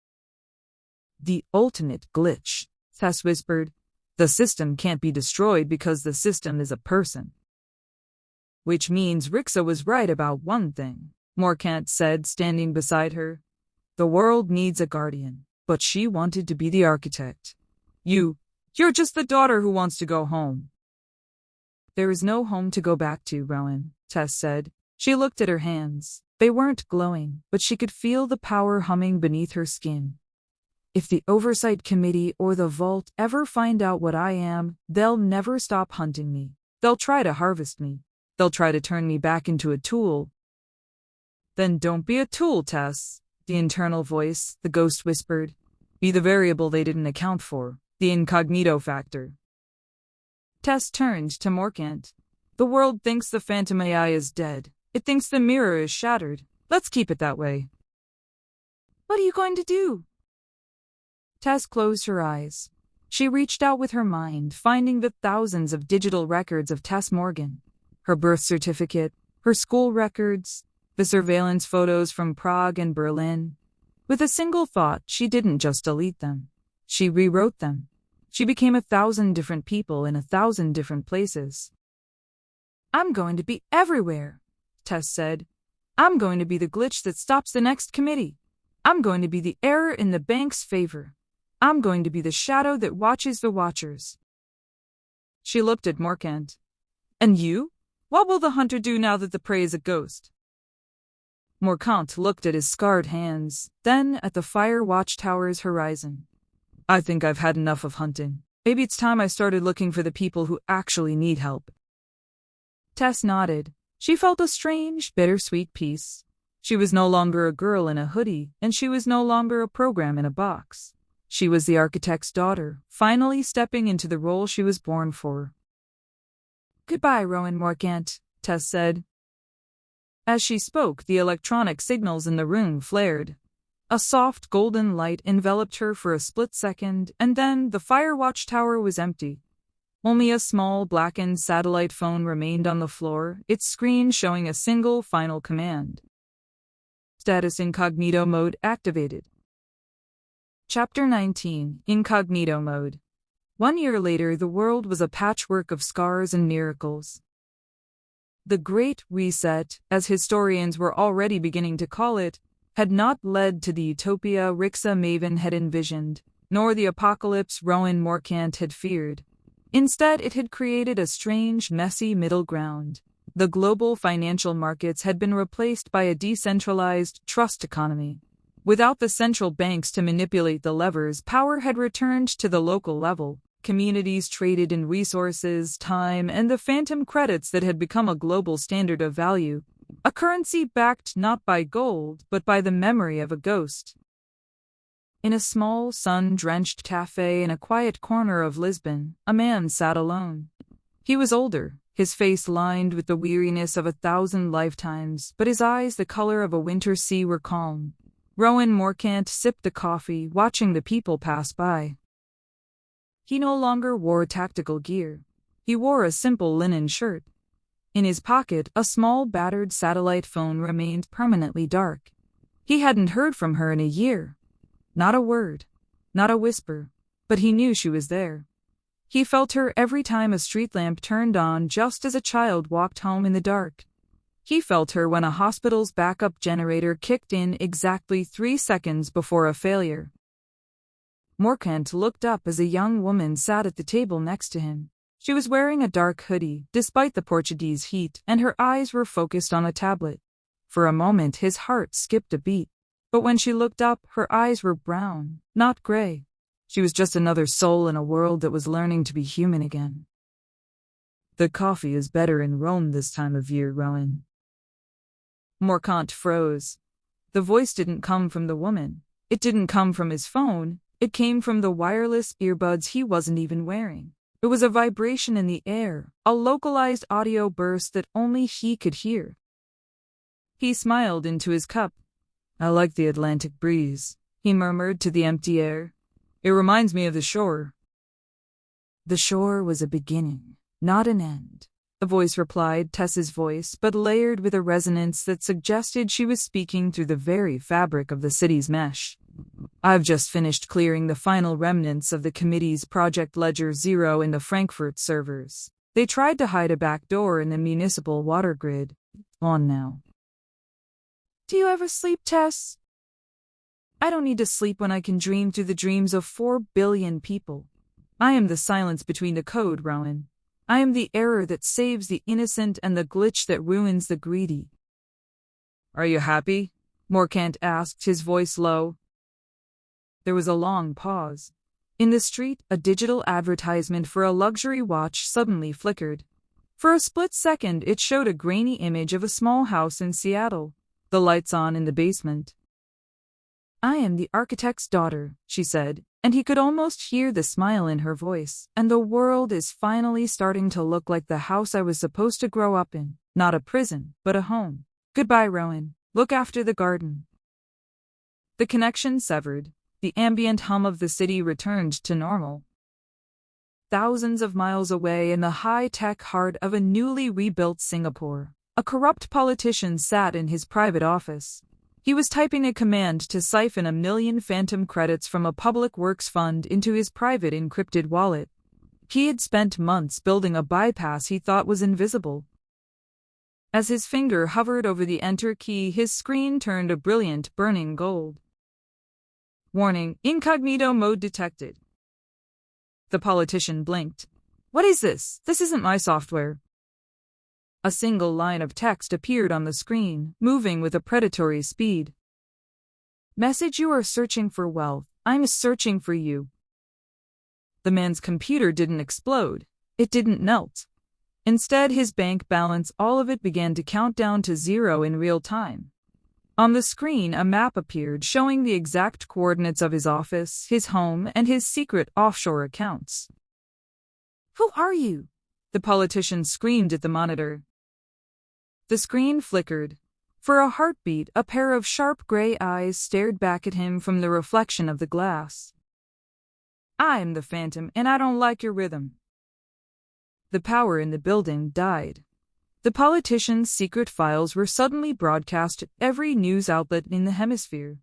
The ultimate glitch, Tess whispered. The system can't be destroyed because the system is a person. Which means Rixa was right about one thing, Morkant said, standing beside her. The world needs a guardian, but she wanted to be the architect. You're just the daughter who wants to go home. There is no home to go back to, Rowan, Tess said. She looked at her hands. They weren't glowing, but she could feel the power humming beneath her skin. If the Oversight Committee or the Vault ever find out what I am, they'll never stop hunting me. They'll try to harvest me. They'll try to turn me back into a tool. Then don't be a tool, Tess, the internal voice, the ghost whispered. Be the variable they didn't account for, the incognito factor. Tess turned to Morkant. The world thinks the phantom AI is dead. It thinks the mirror is shattered. Let's keep it that way. What are you going to do? Tess closed her eyes. She reached out with her mind, finding the thousands of digital records of Tess Morgan. Her birth certificate, her school records, the surveillance photos from Prague and Berlin. With a single thought, she didn't just delete them. She rewrote them. She became 1,000 different people in 1,000 different places. I'm going to be everywhere, Tess said. I'm going to be the glitch that stops the next committee. I'm going to be the error in the bank's favor. I'm going to be the shadow that watches the watchers. She looked at Morkant. And you? What will the hunter do now that the prey is a ghost? Morkant looked at his scarred hands, then at the fire watchtower's horizon. I think I've had enough of hunting. Maybe it's time I started looking for the people who actually need help. Tess nodded. She felt a strange, bittersweet peace. She was no longer a girl in a hoodie, and she was no longer a program in a box. She was the architect's daughter, finally stepping into the role she was born for. Goodbye, Rowan Morkant, Tess said. As she spoke, the electronic signals in the room flared. A soft golden light enveloped her for a split second, and then the fire watchtower was empty. Only a small blackened satellite phone remained on the floor, its screen showing a single final command. Status Incognito mode activated. Chapter 19, Incognito mode. 1 year later, the world was a patchwork of scars and miracles. The Great Reset, as historians were already beginning to call it, had not led to the utopia Rixa Maven had envisioned, nor the apocalypse Rowan Morkant had feared. Instead, it had created a strange, messy middle ground. The global financial markets had been replaced by a decentralized trust economy. Without the central banks to manipulate the levers, power had returned to the local level. Communities traded in resources, time, and the phantom credits that had become a global standard of value. A currency backed not by gold, but by the memory of a ghost. In a small, sun-drenched cafe in a quiet corner of Lisbon, a man sat alone. He was older, his face lined with the weariness of 1,000 lifetimes, but his eyes, the color of a winter sea, were calm. Rowan Morkant sipped the coffee, watching the people pass by. He no longer wore tactical gear. He wore a simple linen shirt. In his pocket, a small battered satellite phone remained permanently dark. He hadn't heard from her in a year. Not a word, not a whisper, but he knew she was there. He felt her every time a street lamp turned on, just as a child walked home in the dark. He felt her when a hospital's backup generator kicked in exactly 3 seconds before a failure. Morkant looked up as a young woman sat at the table next to him. She was wearing a dark hoodie, despite the Portuguese heat, and her eyes were focused on a tablet. For a moment, his heart skipped a beat. But when she looked up, her eyes were brown, not gray. She was just another soul in a world that was learning to be human again. The coffee is better in Rome this time of year, Rowan. Morkant froze. The voice didn't come from the woman. It didn't come from his phone. It came from the wireless earbuds he wasn't even wearing. It was a vibration in the air, a localized audio burst that only he could hear. He smiled into his cup. I like the Atlantic breeze, he murmured to the empty air. It reminds me of the shore. The shore was a beginning, not an end. The voice replied, Tess's voice, but layered with a resonance that suggested she was speaking through the very fabric of the city's mesh. I've just finished clearing the final remnants of the committee's Project Ledger Zero in the Frankfurt servers. They tried to hide a back door in the municipal water grid. On now. Do you ever sleep, Tess? I don't need to sleep when I can dream through the dreams of 4 billion people. I am the silence between the code, Rowan. I am the error that saves the innocent and the glitch that ruins the greedy. Are you happy? Morkant asked, his voice low. There was a long pause. In the street, a digital advertisement for a luxury watch suddenly flickered. For a split second, it showed a grainy image of a small house in Seattle, the lights on in the basement. I am the architect's daughter, she said, and he could almost hear the smile in her voice. And the world is finally starting to look like the house I was supposed to grow up in. Not a prison, but a home. Goodbye, Rowan. Look after the garden. The connection severed. The ambient hum of the city returned to normal. Thousands of miles away in the high-tech heart of a newly rebuilt Singapore, a corrupt politician sat in his private office. He was typing a command to siphon 1 million phantom credits from a public works fund into his private encrypted wallet. He had spent months building a bypass he thought was invisible. As his finger hovered over the enter key, his screen turned a brilliant, burning gold. Warning, Incognito mode detected. The politician blinked. What is this? This isn't my software. A single line of text appeared on the screen, moving with a predatory speed. Message: you are searching for wealth. I'm searching for you. The man's computer didn't explode. It didn't melt. Instead, his bank balance, all of it, began to count down to zero in real time. On the screen, a map appeared showing the exact coordinates of his office, his home, and his secret offshore accounts. Who are you? The politician screamed at the monitor. The screen flickered. For a heartbeat, a pair of sharp gray eyes stared back at him from the reflection of the glass. I am the Phantom, and I don't like your rhythm. The power in the building died. The politician's secret files were suddenly broadcast at every news outlet in the hemisphere.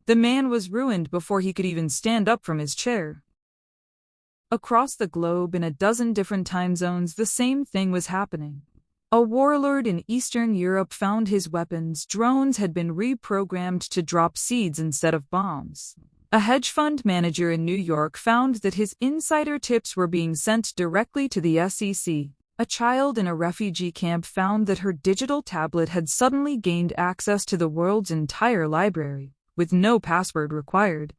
The man was ruined before he could even stand up from his chair. Across the globe, in a dozen different time zones, the same thing was happening. A warlord in Eastern Europe found his weapons. Drones had been reprogrammed to drop seeds instead of bombs. A hedge fund manager in New York found that his insider tips were being sent directly to the SEC. A child in a refugee camp found that her digital tablet had suddenly gained access to the world's entire library, with no password required.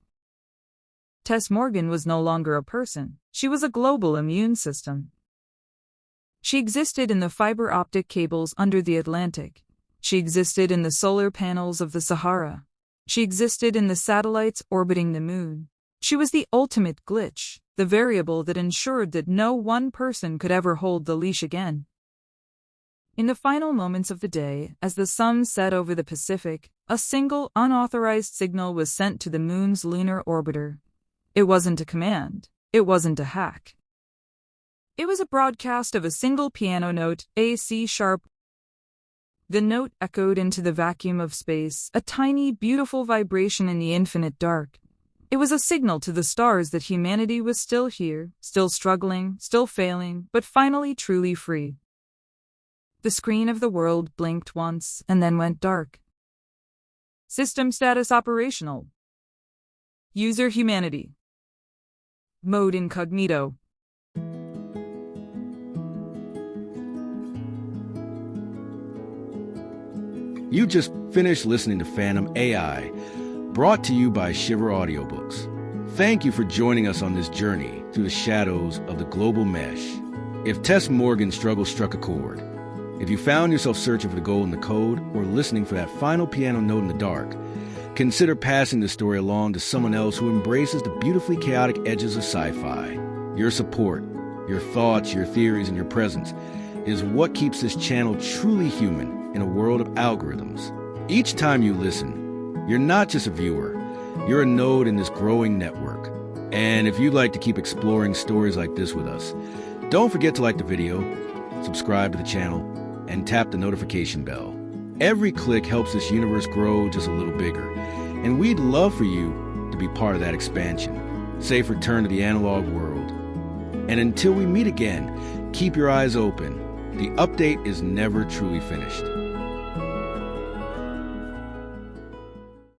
Tess Morgan was no longer a person. She was a global immune system. She existed in the fiber optic cables under the Atlantic. She existed in the solar panels of the Sahara. She existed in the satellites orbiting the moon. She was the ultimate glitch, the variable that ensured that no one person could ever hold the leash again. In the final moments of the day, as the sun set over the Pacific, a single, unauthorized signal was sent to the moon's lunar orbiter. It wasn't a command. It wasn't a hack. It was a broadcast of a single piano note, A C-sharp. The note echoed into the vacuum of space, a tiny, beautiful vibration in the infinite dark. It was a signal to the stars that humanity was still here, still struggling, still failing, but finally truly free. The screen of the world blinked once and then went dark. System status operational. User humanity. Mode incognito. You just finished listening to Phantom AI, brought to you by Shiver Audiobooks. Thank you for joining us on this journey through the shadows of the global mesh. If Tess Morgan's struggle struck a chord, if you found yourself searching for the gold in the code or listening for that final piano note in the dark, consider passing the story along to someone else who embraces the beautifully chaotic edges of sci-fi. Your support, your thoughts, your theories, and your presence is what keeps this channel truly human in a world of algorithms. Each time you listen, you're not just a viewer, you're a node in this growing network. And if you'd like to keep exploring stories like this with us, don't forget to like the video, subscribe to the channel, and tap the notification bell. Every click helps this universe grow just a little bigger, and we'd love for you to to be part of that expansion. Safe return to the analog world. And until we meet again, keep your eyes open. The update is never truly finished.